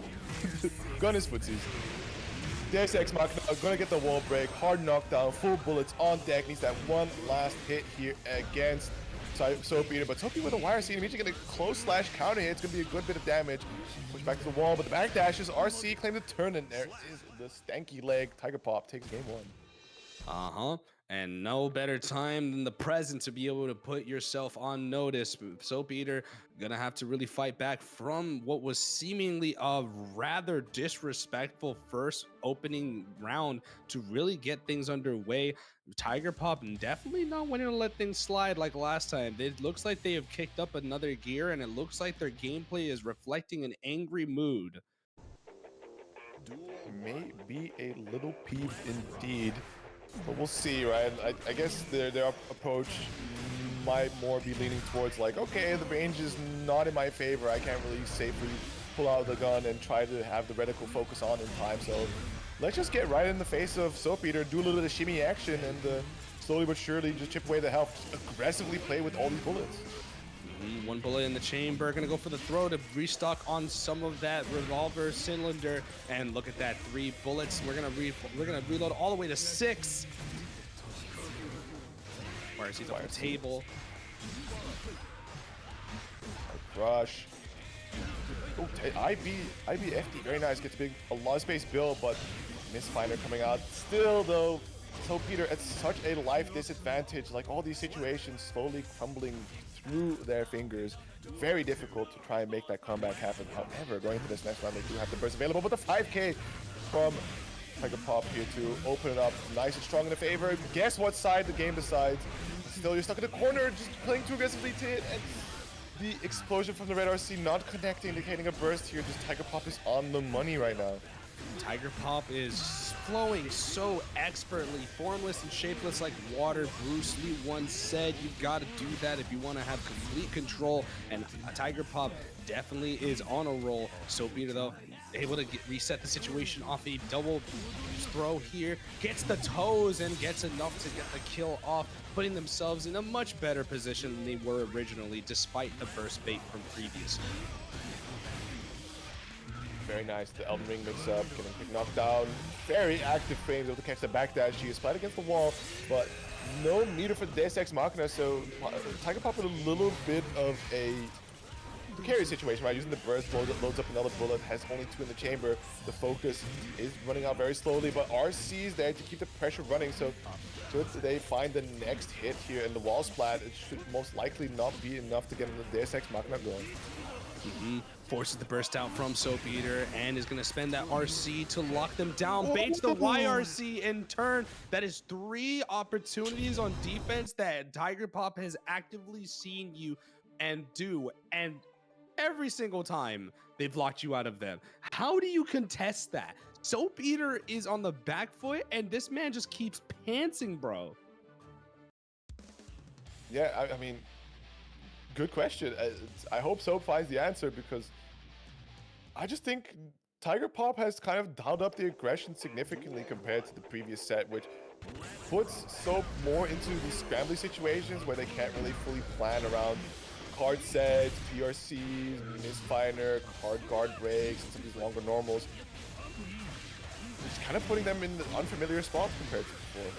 Gun is footsies. Deus Ex Machina gonna get the wall break, hard knockdown, full bullets on deck. Needs that one last hit here against SaltyEU, but SaltyEU with a wire scene, immediately getting a close slash counter hit. It's gonna be a good bit of damage. Push back to the wall, but the back dashes. RC claim the turn, and there is the stanky leg. Tiger Pop takes game 1. And no better time than the present to be able to put yourself on notice. Soap Eater gonna have to really fight back from what was seemingly a rather disrespectful first opening round to really get things underway. Tiger Pop definitely not wanting to let things slide like last time. It looks like they have kicked up another gear, and it looks like their gameplay is reflecting an angry mood. May be a little peeved indeed, but we'll see, right? I guess their approach might more be leaning towards like, okay, the range is not in my favor. I can't really safely pull out the gun and try to have the reticle focus on in time. So let's just get right in the face of Soap Eater, do a little bit of shimmy action, and slowly but surely just chip away the health. Just aggressively play with all these bullets. One bullet in the chamber, gonna go for the throw to restock on some of that revolver cylinder, and look at that, 3 bullets. We're gonna reload all the way to 6. YRC's on the table. Rush. Oh, IB very nice. Gets a lot of space build, but Misfinder coming out. Still though, Soap Eater at such a life disadvantage. Like all these situations slowly crumbling through their fingers. Very difficult to try and make that comeback happen. However, going into this next round, they do have the burst available, but the 5K from Tiger Pop here to open it up nice and strong in the favor. Guess what side the game decides? Still, you're stuck in the corner, just playing too aggressively to hit, and the explosion from the red RC not connecting, indicating a burst here. Just Tiger Pop is on the money right now. Tiger Pop is flowing so expertly, formless and shapeless like water. Bruce Lee once said, you've got to do that if you want to have complete control, and Tiger Pop definitely is on a roll. Soap Eater, though, able to reset the situation off a double throw here, gets the toes and gets enough to get the kill off, putting themselves in a much better position than they were originally, despite the burst bait from previously. Very nice, the Elden Ring mix-up, getting quick knockdown. Very active frames, able to catch the backdash. She is flat against the wall, but no meter for Deus Ex Machina, so Tiger Pop with a little bit of a precarious situation, right? Using the burst, loads up another bullet, has only 2 in the chamber. The focus is running out very slowly, but RC is there to keep the pressure running, so should they find the next hit here in the wall splat, it should most likely not be enough to get the Deus Ex Machina going. Forces the burst out from Soap Eater and is going to spend that RC to lock them down. Baits the YRC in turn. That is 3 opportunities on defense that Tiger Pop has actively seen you and do. And every single time they've locked you out of them. How do you contest that? Soap Eater is on the back foot and this man just keeps pantsing, bro. Yeah, I mean, good question. I hope Soap finds the answer, because I just think Tiger Pop has kind of dialed up the aggression significantly compared to the previous set, which puts Soap more into these scrambly situations where they can't really fully plan around card sets, PRCs, misfire, card guard breaks, and some of these longer normals. It's kind of putting them in unfamiliar spots compared to before.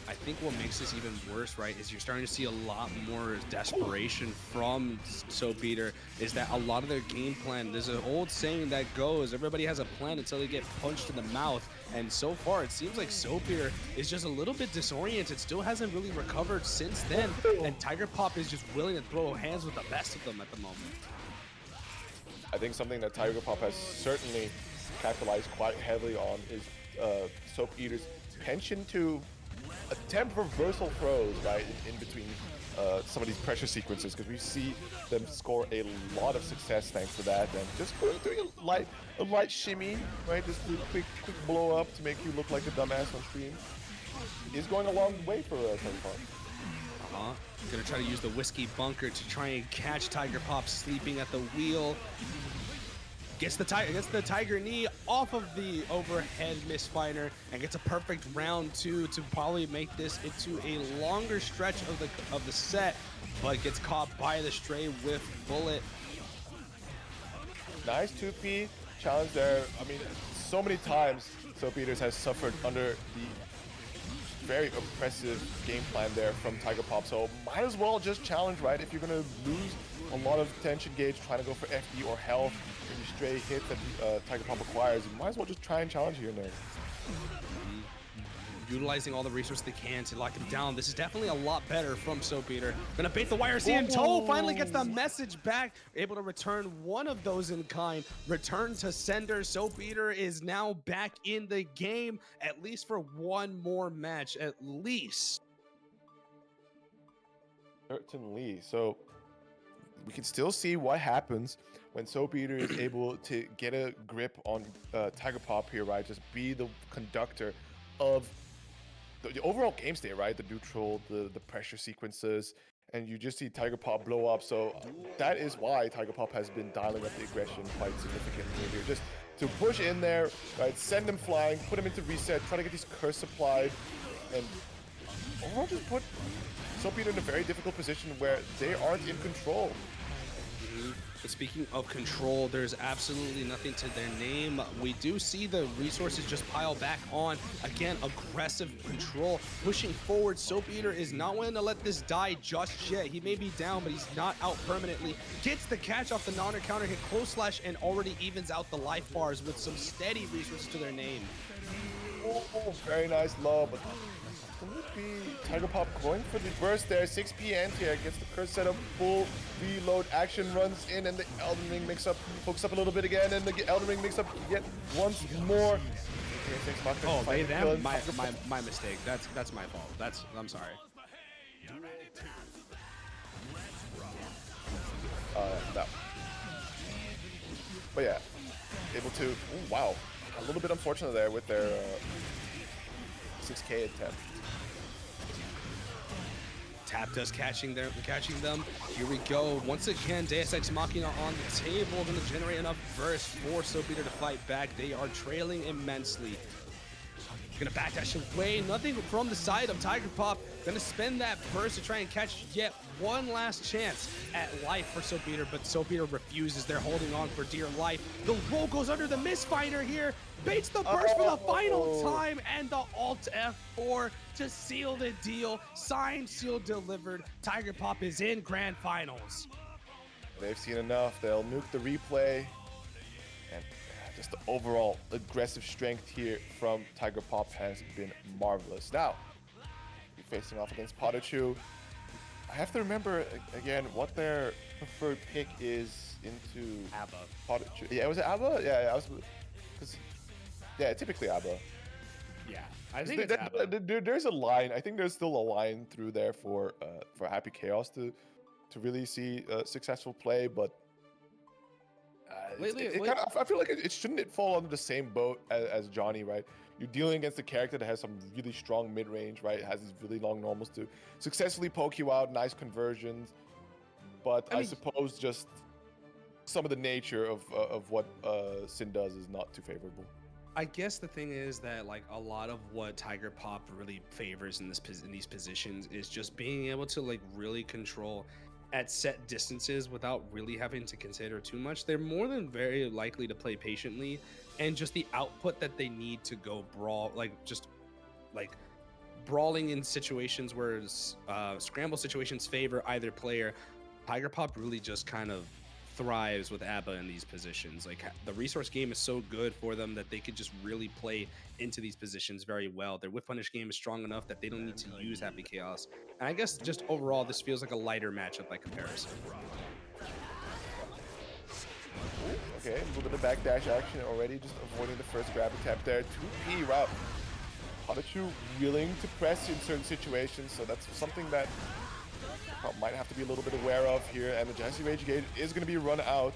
I think what makes this even worse, right, is you're starting to see a lot more desperation from Soap Eater, is that a lot of their game plan, there's an old saying that goes, everybody has a plan until they get punched in the mouth, and so far it seems like Soap Eater is just a little bit disoriented, still hasn't really recovered since then, and Tiger Pop is just willing to throw hands with the best of them at the moment. I think something that Tiger Pop has certainly capitalized quite heavily on is Soap Eater's penchant to attempt reversal throws, right, in between some of these pressure sequences, because we see them score a lot of success thanks to that, and just doing a light shimmy, right, just do a quick blow up to make you look like a dumbass on stream is going a long way for Tiger Pop. Gonna try to use the whiskey bunker to try and catch Tiger Pop sleeping at the wheel. Gets the tiger knee off of the overhead misfire and gets a perfect round 2 to probably make this into a longer stretch of the set, but gets caught by the stray whiff bullet. Nice 2P challenge there. I mean, so many times Soap Eaters has suffered under the very oppressive game plan there from Tiger Pop, so might as well just challenge, right? If you're gonna lose a lot of tension gauge trying to go for FD or health, any stray hit that Tiger Pop acquires, you might as well just try and challenge here and there. utilizing all the resources they can to lock him down. This is definitely a lot better from Soapbeater. Gonna bait the YRC in tow, finally gets the message back, able to return one of those in kind, return to sender. Soapbeater is now back in the game, at least for one more match, at least. Certainly. So we can still see what happens when Soapbeater is able to get a grip on Tiger Pop here, right? Just be the conductor of the overall game state, right? The neutral, the pressure sequences, and you just see Tiger Pop blow up. So that is why Tiger Pop has been dialing up the aggression quite significantly here. Just to push in there, right? Send them flying, put them into reset, try to get these curse supplied, and overall just put Soapbeater in a very difficult position where they aren't in control. But speaking of control, there's absolutely nothing to their name. We do see the resources just pile back on. Again, aggressive control, pushing forward. Soapbeater is not willing to let this die just yet. He may be down, but he's not out permanently. Gets the catch off the non-counter hit, close slash, and already evens out the life bars with some steady resources to their name. Oh, very nice low, but can it be Tiger Pop going for the burst there? 6P anti-air gets the curse set up, full reload, action runs in, and the Elden Ring mix-up hooks up a little bit again, and the Elden Ring mix-up yet once more. Oh, they them? My mistake. That's my fault. I'm sorry. No. But yeah, able to, ooh, wow. A little bit unfortunate there with their 6K attempt. Tapped us catching them. Here we go. Once again, Deus Ex Machina on the table. Going to generate enough burst for Soapbeater to fight back. They are trailing immensely. Gonna backdash away. Nothing from the side of Tiger Pop. Gonna spend that burst to try and catch yet one last chance at life for Soapbeater, but Soapbeater refuses. They're holding on for dear life. The roll goes under the misfinder here. Baits the burst for the final time, and the Alt F4 to seal the deal. Signed, sealed, delivered. Tiger Pop is in grand finals. They've seen enough. They'll nuke the replay. And just the overall aggressive strength here from Tiger Pop has been marvelous. Now, we're facing off against PataChu. I have to remember again what their preferred pick is into A.B.A. PataChu. Yeah, was it A.B.A? Yeah, I was. Yeah, typically A.B.A. Yeah, I think it's A.B.A. There's a line. I think there's still a line through there for Happy Chaos to really see successful play, but I feel like it shouldn't fall under the same boat as Johnny, right? You're dealing against a character that has some really strong mid-range, right? Has these really long normals to successfully poke you out, nice conversions, but I suppose just some of the nature of what Sin does is not too favorable. I guess the thing is that like a lot of what Tiger Pop really favors in these positions is just being able to like really control at set distances without really having to consider too much. They're more than very likely to play patiently, and just the output that they need to go brawl, like brawling in situations where scramble situations favor either player. Tiger Pop really just kind of thrives with A.B.A. in these positions. Like the resource game is so good for them that they could just really play into these positions very well. Their whiff punish game is strong enough that they don't need to use Happy Chaos. And I guess just overall, this feels like a lighter matchup by comparison. Okay, a little bit of backdash action already, just avoiding the first grab attempt there. 2P route. PataChu willing to press in certain situations, so that's something that might have to be a little bit aware of here, and the Jesse Rage Gate is going to be run out.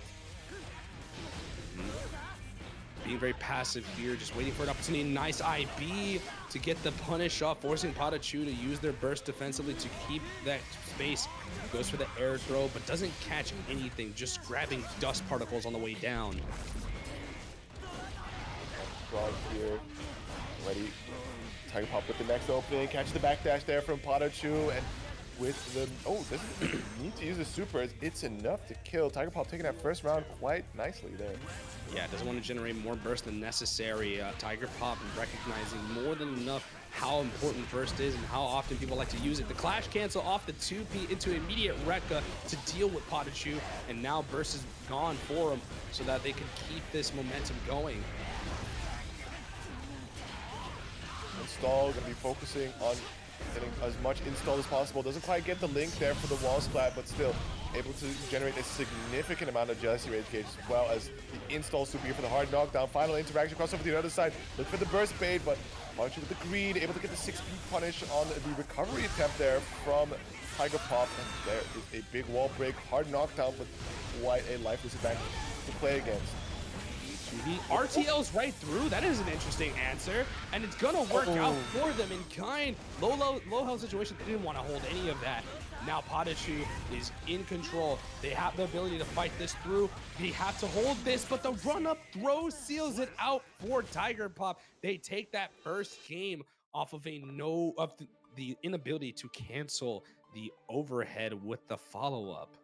Being very passive here, just waiting for an opportunity. Nice IB to get the punish off, forcing PataChu to use their burst defensively to keep that space. Goes for the air throw, but doesn't catch anything, just grabbing dust particles on the way down. Strong here. Ready. Tiger Pop with the next opening. Catches the backdash there from PataChu, and with the doesn't need to use the super. It's enough to kill. Tiger Pop taking that first round quite nicely there. Yeah, doesn't want to generate more burst than necessary. Tiger Pop recognizing more than enough how important burst is and how often people like to use it. The clash cancel off the 2P into immediate Rekka to deal with PataChu, and now burst is gone for him so that they can keep this momentum going. install, gonna be focusing on getting as much install as possible. Doesn't quite get the link there for the wall splat, but still able to generate a significant amount of jealousy rage gauge, as well as the install super here for the hard knockdown. Final interaction across over to the other side. Look for the burst bait, but PataChu with the greed, able to get the 6-speed punish on the recovery attempt there from Tiger Pop. And there is a big wall break, hard knockdown, but quite a lifeless advantage to play against. RTL's right through. That is an interesting answer, and it's gonna work out for them in kind. Low health situation. They didn't want to hold any of that. Now PataChu is in control. They have the ability to fight this through. They have to hold this, but the run-up throw seals it out for Tiger Pop. They take that first game off of the inability to cancel the overhead with the follow-up.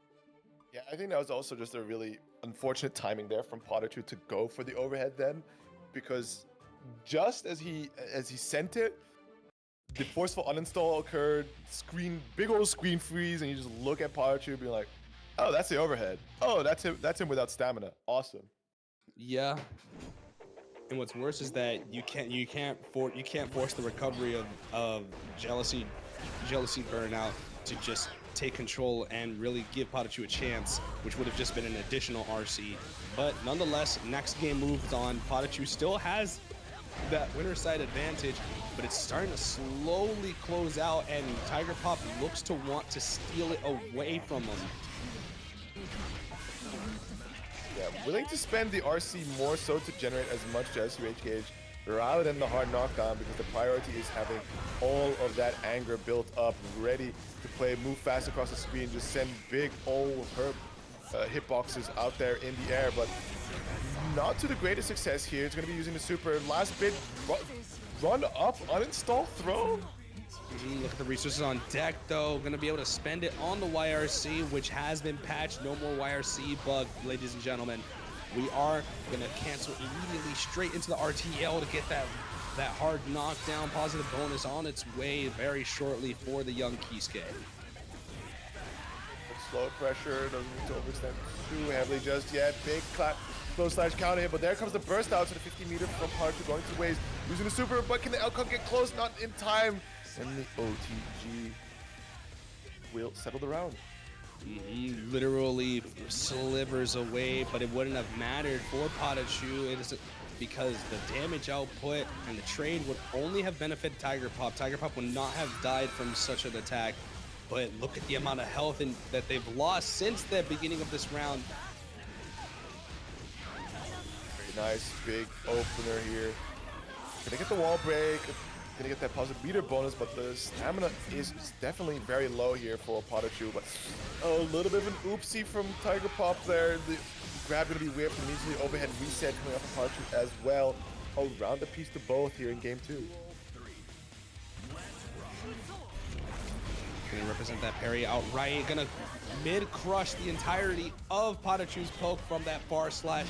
Yeah, I think that was also just a really unfortunate timing there from PataChu to go for the overhead then, because just as he sent it, the forceful uninstall occurred, big old screen freeze, and you just look at PataChu being like, oh, that's the overhead. Oh, that's him without stamina. Awesome. Yeah. And what's worse is that you can't force the recovery of jealousy burnout to just take control and really give PataChu a chance, which would have just been an additional RC. But nonetheless, next game moves on. PataChu still has that winner side advantage, but it's starting to slowly close out, and Tiger Pop looks to want to steal it away from him. Yeah, willing to spend the RC more so to generate as much jealousy rage gauge rather than the hard knockdown, because the priority is having all of that anger built up, ready to play, move fast across the screen, just send big old hitboxes out there in the air, but not to the greatest success here. It's going to be using the super. Last bit, run up, uninstall, throw. Look at the resources on deck, though. Going to be able to spend it on the YRC, which has been patched. No more YRC bug, ladies and gentlemen. We are going to cancel immediately straight into the RTL to get that hard knockdown positive bonus on its way very shortly for the young Kisuke. Slow pressure, doesn't need to overextend too heavily just yet. Big clap, close slash counter hit, but there comes the burst out to the 50 meter from PataChu going two ways, using the super, but can the Elcon get close? Not in time. And the OTG will settle the round. Literally slivers away, but it wouldn't have mattered for PataChu. It is because the damage output and the trade would only have benefited Tiger Pop. Tiger Pop would not have died from such an attack. But look at the amount of health that they've lost since the beginning of this round. Very nice, big opener here. Gonna get the wall break, gonna get that positive meter bonus, but the stamina is definitely very low here for PataChu. But a little bit of an oopsie from Tiger Pop there. The grab gonna be whipped, immediately overhead reset coming off of PataChu as well. A round apiece to both here in game 2. Gonna represent that parry outright. Gonna mid-crush the entirety of PataChu's poke from that far slash.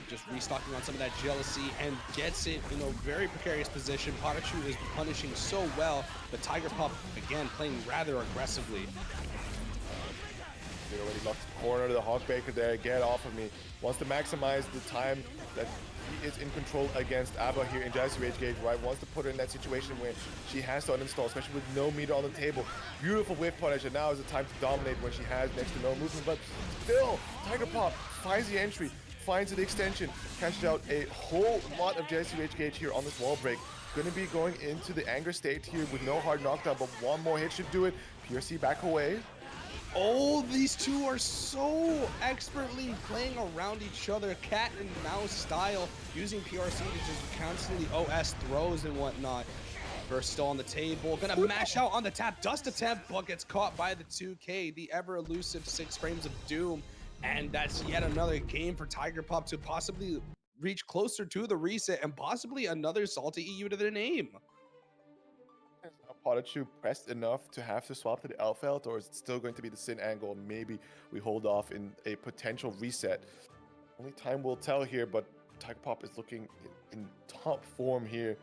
Just restocking on some of that jealousy and gets it in a very precarious position. PataChu is punishing so well, but Tiger Pop, again, playing rather aggressively. He already locked the corner to the Hawk Baker there. Get off of me. Wants to maximize the time that he is in control against A.B.A here in Jealousy Rage Gauge, right? Wants to put her in that situation where she has to uninstall, especially with no meter on the table. Beautiful whiff punish, and now is the time to dominate when she has next to no movement. But still, Tiger Pop finds the entry, finds the extension, cashes out a whole lot of Jealousy Rage Gauge here on this wall break. Going to be going into the anger state here with no hard knockdown, but one more hit should do it. PRC back away. Oh, these two are so expertly playing around each other, cat and mouse style, using PRC to just constantly OS throws and whatnot. Burst still on the table, gonna mash out on the tap, dust attempt, but gets caught by the 2K, the ever elusive 6 frames of doom. And that's yet another game for Tiger Pop to possibly reach closer to the reset and possibly another SaltyEU to their name. PataChu pressed enough to have to swap to the Elfelt, or is it still going to be the Sin angle? Maybe we hold off in a potential reset. Only time will tell here, but Tiger Pop is looking in top form here.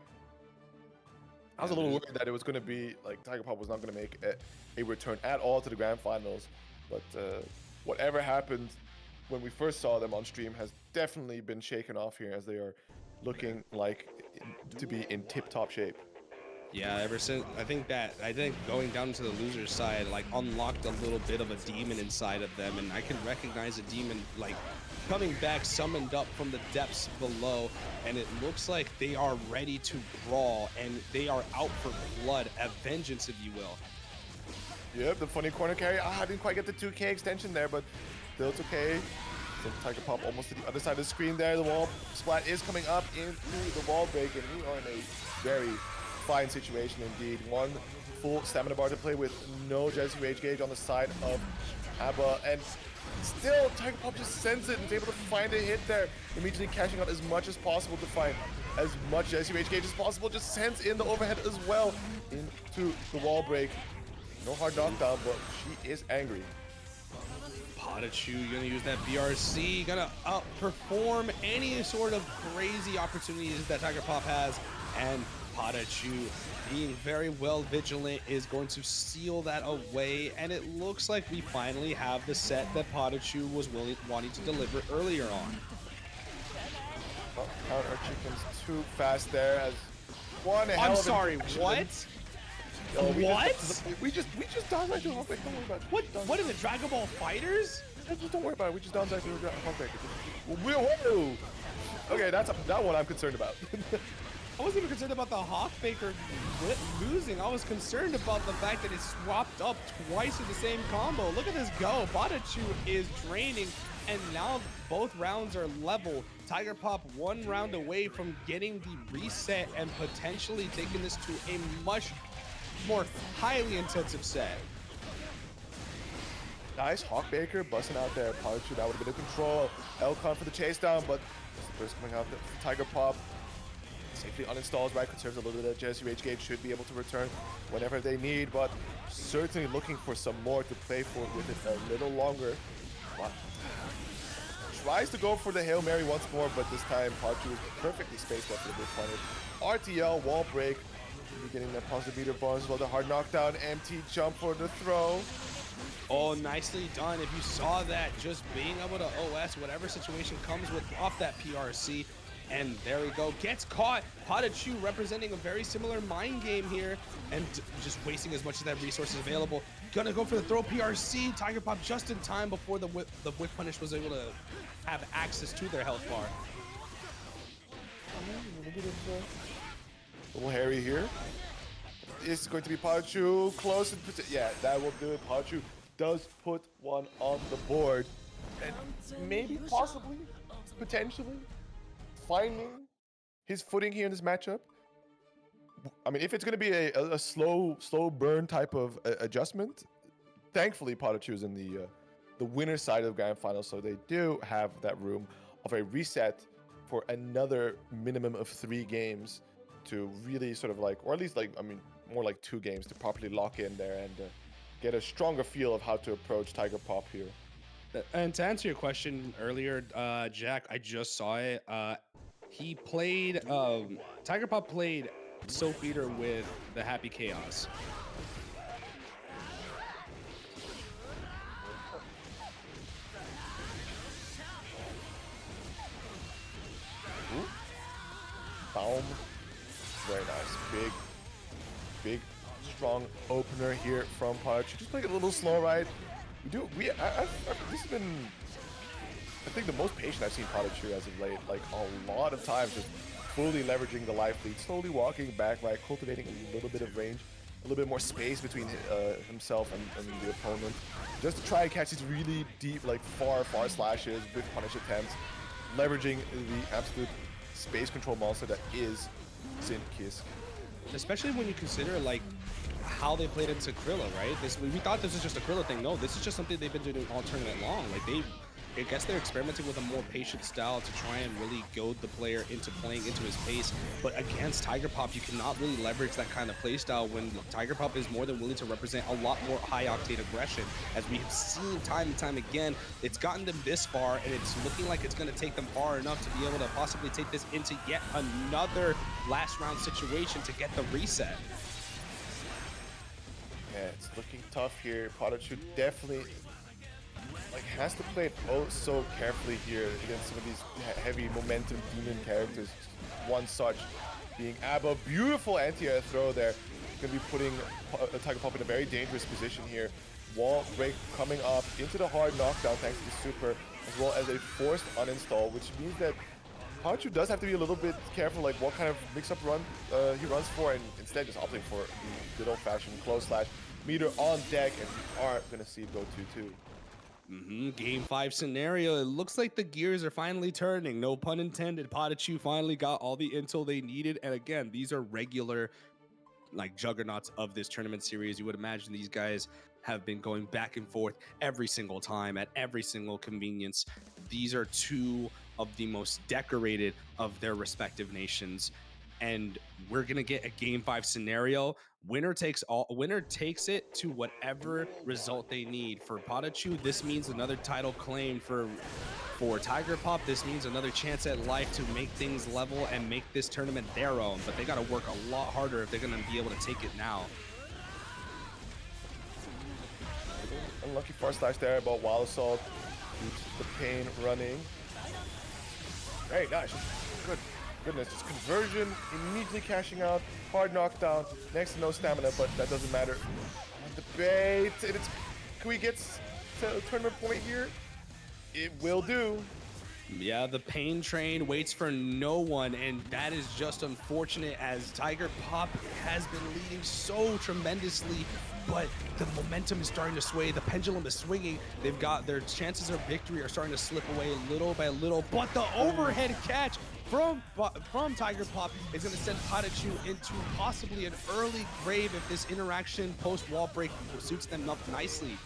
I was a little worried that it was going to be like Tiger Pop was not going to make a return at all to the grand finals, but whatever happened when we first saw them on stream has definitely been shaken off here, as they are looking like to be in tip-top shape. Yeah, ever since I think going down to the loser's side like unlocked a little bit of a demon inside of them, and I can recognize a demon like coming back summoned up from the depths below, and it looks like they are ready to brawl and they are out for blood, a vengeance if you will. Yep, the funny corner carry. I didn't quite get the 2K extension there, but still it's okay. So Tiger Pop almost to the other side of the screen there. The wall splat is coming up into the wall break, and we are in a very fine situation indeed. One full stamina bar to play with no Jesse Rage Gauge on the side of A.B.A, and still Tiger Pop just sends it and is able to find a hit there, immediately cashing out as much as possible to find as much Jesse Rage Gauge as possible. Just sends in the overhead as well into the wall break. No hard knockdown, but she is angry. PataChu gonna use that BRC, gonna outperform any sort of crazy opportunities that Tiger Pop has, and PataChu being very well vigilant is going to seal that away, and it looks like we finally have the set that PataChu was wanting to deliver earlier on. Well, counter chickens too fast there as one. I'm sorry, what? We just downside to Hawk Break. Don't worry about it. What is it, Dragon Ball Fighters? Just don't worry about it. We just downside to Hawk Break. Whoa! Okay, that one I'm concerned about. I wasn't even concerned about the Hawkbaker losing. I was concerned about the fact that it swapped up twice in the same combo. Look at this go. PataChu is draining, and now both rounds are level. Tiger Pop 1 round away from getting the reset and potentially taking this to a much more highly intensive set. Nice Hawkbaker busting out there. PataChu, that would have been a control. Elcon for the chase down, but first coming out, the Tiger Pop safely uninstalls, right? Conserves a little bit of Jesse Rage Gauge, should be able to return whenever they need, but certainly looking for some more to play for with it a little longer. But tries to go for the Hail Mary once more, but this time PataChu is perfectly spaced up for the big punish. RTL, wall break, getting that positive meter bonus as well. The hard knockdown, empty jump for the throw. Oh, nicely done. If you saw that, just being able to OS whatever situation comes with off that PRC. And there we go, gets caught. PataChu representing a very similar mind game here and just wasting as much of that resources available. Gonna go for the throw PRC. Tiger Pop just in time before the whip punish was able to have access to their health bar. A little hairy here. It's going to be PataChu close and yeah, that will do it. PataChu does put one on the board, and maybe, possibly, potentially finding his footing here in this matchup. I mean, if it's going to be a slow burn type of adjustment, thankfully PataChu is in the winner side of the grand final, so they do have that room of a reset for another minimum of 3 games to really sort of like, or at least like, I mean, more like 2 games to properly lock in there and get a stronger feel of how to approach Tiger Pop here. And to answer your question earlier, Jack, I just saw it. He played, Tiger Pop played Soap Eater with the Happy Chaos. Boom. Very nice. Big, strong opener here from PataChu. Just playing a little slow, right? This has been, I think, the most patient I've seen PataChu as of late. Like, a lot of times just fully leveraging the life lead, slowly walking back, right? Cultivating a little bit of range, a little bit more space between himself and the opponent. Just to try and catch these really deep, like far slashes with punish attempts. Leveraging the absolute space control monster that is Kiss. Especially when you consider like how they played into Crillou, right? We thought this was just a Crillou thing. No, this is just something they've been doing all tournament long. Like I guess they're experimenting with a more patient style to try and really goad the player into playing into his pace. But against Tiger Pop, you cannot really leverage that kind of play style when Tiger Pop is more than willing to represent a lot more high octane aggression. As we have seen time and time again, it's gotten them this far, and it's looking like it's going to take them far enough to be able to possibly take this into yet another last round situation to get the reset. Yeah, it's looking tough here. PataChu definitely has to play it oh so carefully here against some of these heavy momentum demon characters. One such being A.B.A. Beautiful anti-air throw there. Going to be putting Tiger Pop in a very dangerous position here. Wall break coming up into the hard knockdown thanks to the super, as well as a forced uninstall, which means that PataChu does have to be a little bit careful, like what kind of mix-up run he runs for, and instead just opting for the good old-fashioned close slash meter on deck, and we are going to see it go 2-2. Game 5 scenario. It looks like the gears are finally turning. No pun intended. PataChu finally got all the intel they needed. And again, these are regular like juggernauts of this tournament series. You would imagine these guys have been going back and forth every single time at every single convenience. These are two of the most decorated of their respective nations. And we're gonna get a game 5 scenario. Winner takes it to whatever result they need. For PataChu, this means another title claim. For Tiger Pop, this means another chance at life to make things level and make this tournament their own. But they gotta work a lot harder if they're gonna be able to take it now. Unlucky far slash there, but Wild Assault keeps the pain running. Very nice. Good. Goodness, just conversion, immediately cashing out, hard knockdown, next to no stamina, but that doesn't matter. On the bait, and it's, can we get to a tournament point here? It will do. Yeah, the pain train waits for no one, and that is just unfortunate as Tiger Pop has been leading so tremendously, but the momentum is starting to sway. The pendulum is swinging. They've got their chances of victory are starting to slip away little by little, but the overhead catch from Tiger Pop is going to send PataChu into possibly an early grave if this interaction post wall break suits them up nicely.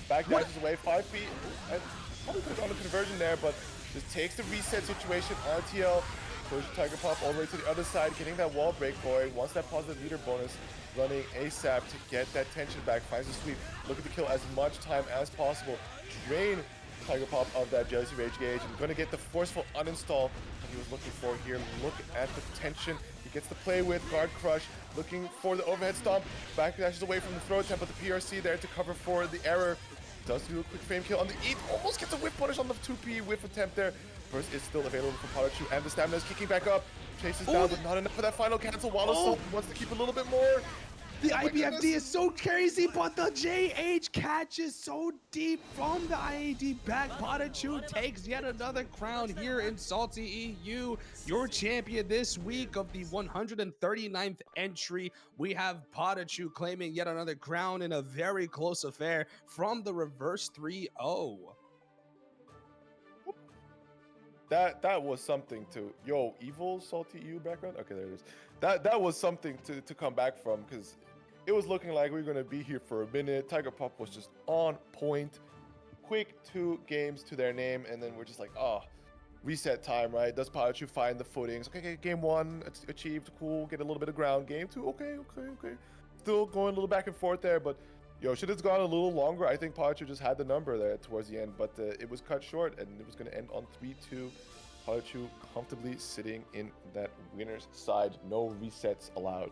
Back dashes away 5 feet. And probably could have gone to conversion there, but just takes the reset situation. RTL push Tiger Pop all the way to the other side, getting that wall break boy. Wants that positive leader bonus, running ASAP to get that tension back. Finds the sweep, looking to kill as much time as possible. Drain Tiger Pop of that Jealousy Rage gauge, and going to get the forceful uninstall that he was looking for here. Look at the tension he gets to play with. Guard Crush, looking for the overhead stomp. Back dashes away from the throw attempt, but the PRC there to cover for the error. Does do a quick frame kill on the eat. Almost gets a whiff punish on the 2P whiff attempt there. First is still available for PataChu, and the stamina is kicking back up. Chases down, but not enough for that final cancel. Wallace wants to keep a little bit more. The IBFD is so crazy, but the JH catches so deep from the IAD back. PataChu takes yet another crown here in SaltyEU. Your champion this week of the 139th entry. We have PataChu claiming yet another crown in a very close affair from the reverse 3-0. That was something to evil SaltyEU background. Okay, there it is. That was something to come back from, because it was looking like we were gonna be here for a minute. Tiger Pop was just on point. Quick 2 games to their name, and then we're just like, oh, reset time, right? Does PataChu find the footings? Okay, game 1 achieved, cool. Get a little bit of ground. Game 2, okay. Still going a little back and forth there, but should have gone a little longer. I think PataChu just had the number there towards the end, but it was cut short, and it was going to end on 3-2. PataChu comfortably sitting in that winner's side. No resets allowed.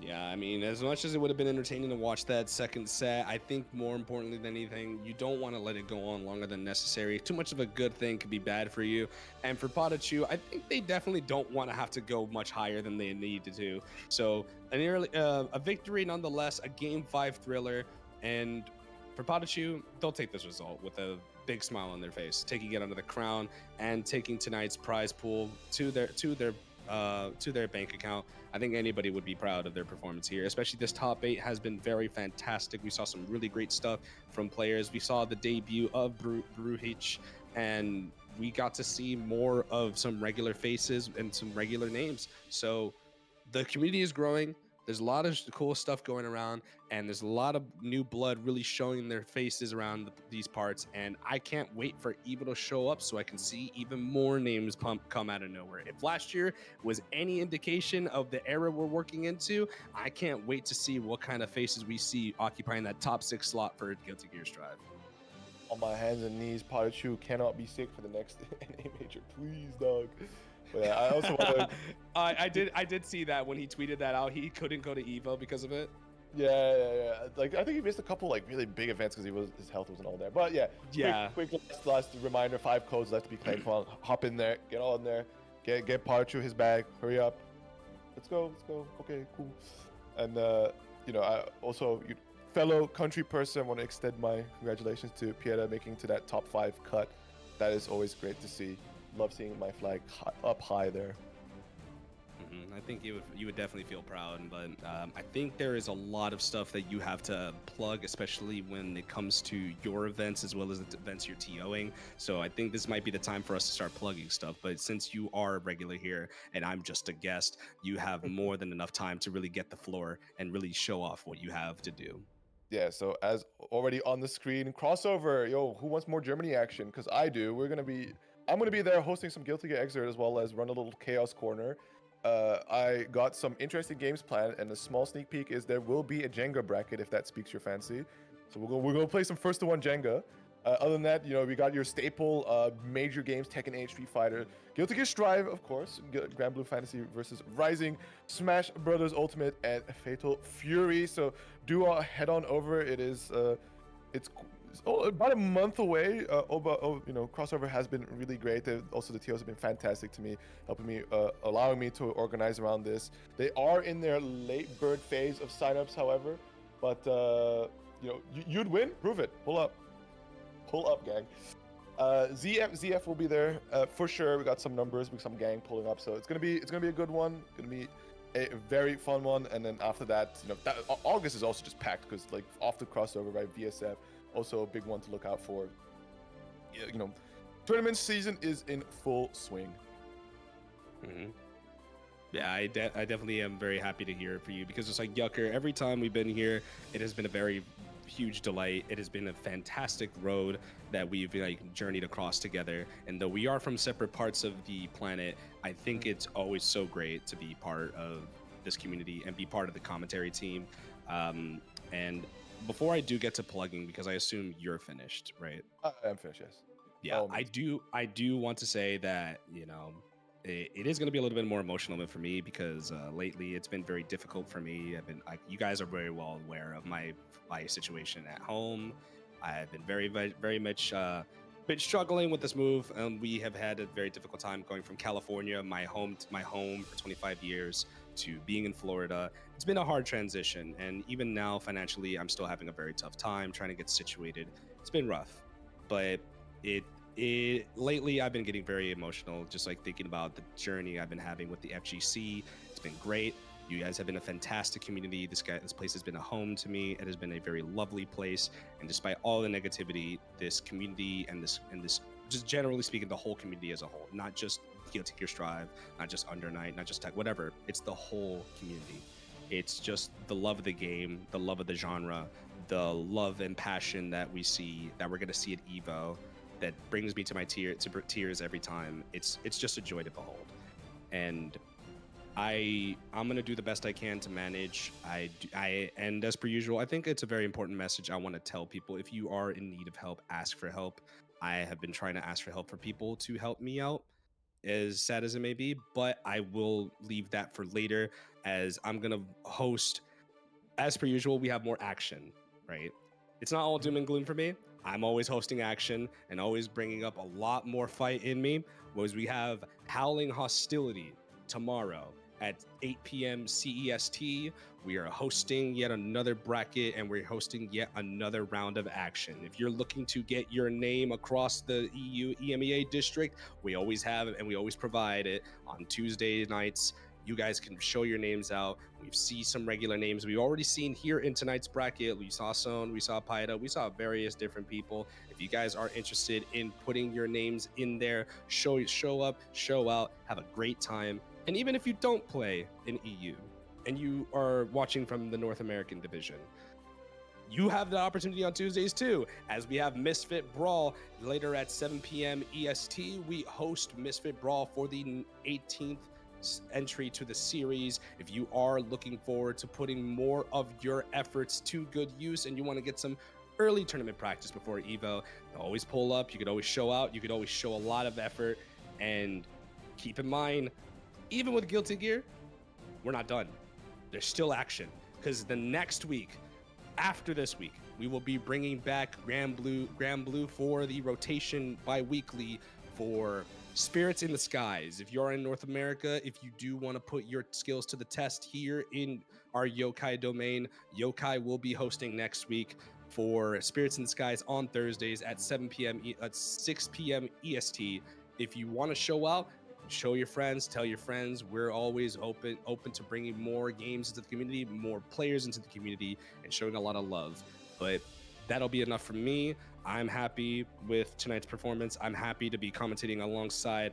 Yeah, I mean, as much as it would have been entertaining to watch that second set, I think more importantly than anything, you don't want to let it go on longer than necessary. Too much of a good thing could be bad for you. And for PataChu, I think they definitely don't want to have to go much higher than they need to do. So a victory nonetheless, a game 5 thriller. And for PataChu, they'll take this result with a big smile on their face, taking it under the crown and taking tonight's prize pool to their bank account. I think anybody would be proud of their performance here, especially this top 8 has been very fantastic. We saw some really great stuff from players. We saw the debut of Bruhich, and we got to see more of some regular faces and some regular names. So the community is growing. There's a lot of cool stuff going around, and there's a lot of new blood really showing their faces around these parts. And I can't wait for EVO to show up so I can see even more names come out of nowhere. If last year was any indication of the era we're working into, I can't wait to see what kind of faces we see occupying that top 6 slot for Guilty Gear Xrd. On my hands and knees, PataChu cannot be sick for the next NA major. Please, dog. But yeah, I also want to... I did see that when he tweeted that out, he couldn't go to EVO because of it. Yeah. Like, I think he missed a couple like really big events because his health wasn't all there. But yeah. Quick last reminder: 5 codes left to be claimed. Come on, hop in there, get on there, Get PataChu his bag. Hurry up. Let's go. Okay, cool. And I also fellow country person want to extend my congratulations to pietaa making to that top 5 cut. That is always great to see. Love seeing my flag up high there. I think you would definitely feel proud, but I think there is a lot of stuff that you have to plug, especially when it comes to your events as well as the events you're TOing. So I think this might be the time for us to start plugging stuff. But since you are a regular here and I'm just a guest, you have more than enough time to really get the floor and really show off what you have to do. Yeah, so as already on the screen, crossover. Yo, who wants more Germany action? Because I do. I'm gonna be there hosting some Guilty Gear Xrd as well as run a little Chaos Corner. I got some interesting games planned, and a small sneak peek is there will be a Jenga bracket if that speaks your fancy. So we're gonna play some first to one Jenga. Other than that, we got your staple major games: Tekken 8, Street Fighter, Guilty Gear Strive, of course, Grand Blue Fantasy versus Rising, Smash Brothers Ultimate, and Fatal Fury. So do head on over. It's about a month away. Crossover has been really great. Also, the TOs have been fantastic to me, helping me, allowing me to organize around this. They are in their late bird phase of signups, however, but you'd win. Prove it. Pull up, gang. ZF will be there for sure. We got some numbers, we got some gang pulling up, so it's gonna be a good one. Gonna be a very fun one. And then after that, August is also just packed because like off the crossover, right? VSF. Also a big one to look out for. Tournament season is in full swing. Yeah, I definitely am very happy to hear it for you, because it's like Yucker, every time we've been here, it has been a very huge delight. It has been a fantastic road that we've journeyed across together. And though we are from separate parts of the planet, I think it's always so great to be part of this community and be part of the commentary team. And before I do get to plugging, because I assume you're finished, right? I am finished, yes. Yeah, I do want to say that, it is going to be a little bit more emotional for me, because lately it's been very difficult for me. You guys are very well aware of my situation at home. I've been very, very much been struggling with this move. We have had a very difficult time going from California, my home for 25 years, to being in Florida. It's been a hard transition, and even now financially, I'm still having a very tough time trying to get situated. It's been rough, but lately I've been getting very emotional, just like thinking about the journey I've been having with the FGC. It's been great. You guys have been a fantastic community. This place has been a home to me. It has been a very lovely place. And despite all the negativity, this community and this just generally speaking, the whole community as a whole, not just Guilty Gear Strive, not just Under Night, not just Tech, whatever. It's the whole community. It's just the love of the game, the love of the genre, the love and passion that we're going to see at EVO, that brings me to my tears every time. It's just a joy to behold. And I'm going to do the best I can to manage. And as per usual, I think it's a very important message I want to tell people. If you are in need of help, ask for help. I have been trying to ask for help for people to help me out, as sad as it may be, but I will leave that for later, as I'm going to host. As per usual, we have more action, right? It's not all doom and gloom for me. I'm always hosting action and always bringing up a lot more fight in me. Whereas we have Howling Hostility tomorrow at 8 p.m. CEST. We are hosting yet another bracket, and we're hosting yet another round of action. If you're looking to get your name across the EU EMEA district, we always have it and we always provide it on Tuesday nights. You guys can show your names out. We see some regular names we've already seen here in tonight's bracket. We saw Son, we saw pietaa, we saw various different people. If you guys are interested in putting your names in there, show up, show out, have a great time. And even if you don't play in EU and you are watching from the North American division, you have the opportunity on Tuesdays too, as we have Misfit Brawl later at 7 p.m. EST. We host Misfit Brawl for the 18th entry to the series. If you are looking forward to putting more of your efforts to good use and you want to get some early tournament practice before EVO, always pull up. You could always show out. You could always show a lot of effort. And keep in mind, even with Guilty Gear, we're not done. There's still action, because the next week, after this week, we will be bringing back Grand Blue for the rotation bi-weekly for Spirits in the Skies. If you're in North America, if you do want to put your skills to the test here in our YoKai domain, YoKai will be hosting next week for Spirits in the Skies on Thursdays at 7 p.m. At 6 p.m. EST. If you want to show out, show your friends, tell your friends. We're always open to bringing more games into the community, more players into the community, and showing a lot of love. But that'll be enough from me. I'm happy with tonight's performance. I'm happy to be commentating alongside,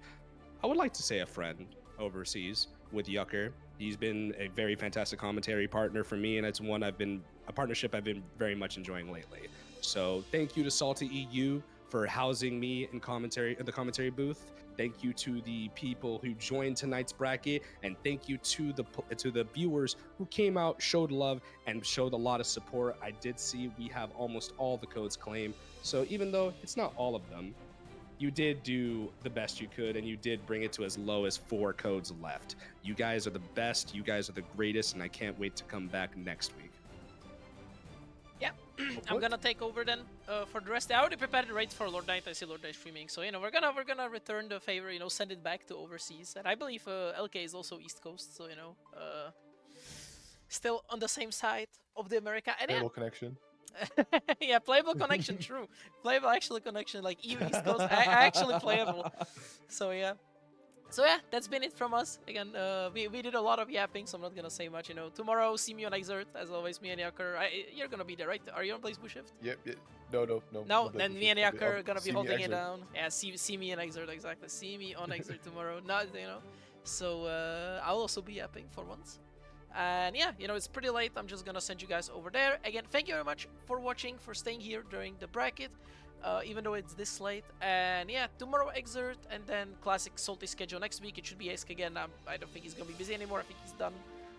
I would like to say, a friend overseas with Yucker. He's been a very fantastic commentary partner for me, and it's a partnership I've been very much enjoying lately. So thank you to SaltyEU for housing me in the commentary booth. Thank you to the people who joined tonight's bracket, and thank you to the viewers who came out, showed love, and showed a lot of support. I did see we have almost all the codes claimed, so even though it's not all of them, you did do the best you could, and you did bring it to as low as 4 codes left. You guys are the best, you guys are the greatest, and I can't wait to come back next week. Yeah, I'm gonna take over then for the rest. I already prepared it right for Lord Knight. I see Lord Knight streaming, so we're gonna return the favor. Send it back to overseas, and I believe LK is also East Coast, so still on the same side of the America. And Playable connection. yeah, playable connection. True, playable actually connection. Like even East Coast, I actually playable. So yeah. So yeah, that's been it from us. Again, we did a lot of yapping, so I'm not gonna say much. Tomorrow, see me on Xrd, as always. Me and Yaker, you're gonna be there, right? Are you on Blaze Blue Shift? Yep. No. No, then me and Yaker are gonna be see me holding it Xrd. down. Yeah, see me in Xrd, exactly. See me on Xrd tomorrow. Not, So I'll also be yapping for once. And yeah, it's pretty late. I'm just gonna send you guys over there. Again, thank you very much for watching, for staying here during the bracket. Even though it's this late. And yeah, tomorrow Xrd, and then classic Salty schedule next week. It should be Ask again. I don't think he's gonna be busy anymore. I think he's done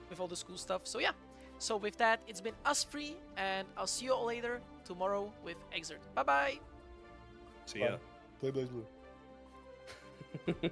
with all the school stuff. So yeah, so with that, it's been us three, and I'll see you all later tomorrow with Xrd. Bye bye. See ya. Play Blaze Blue.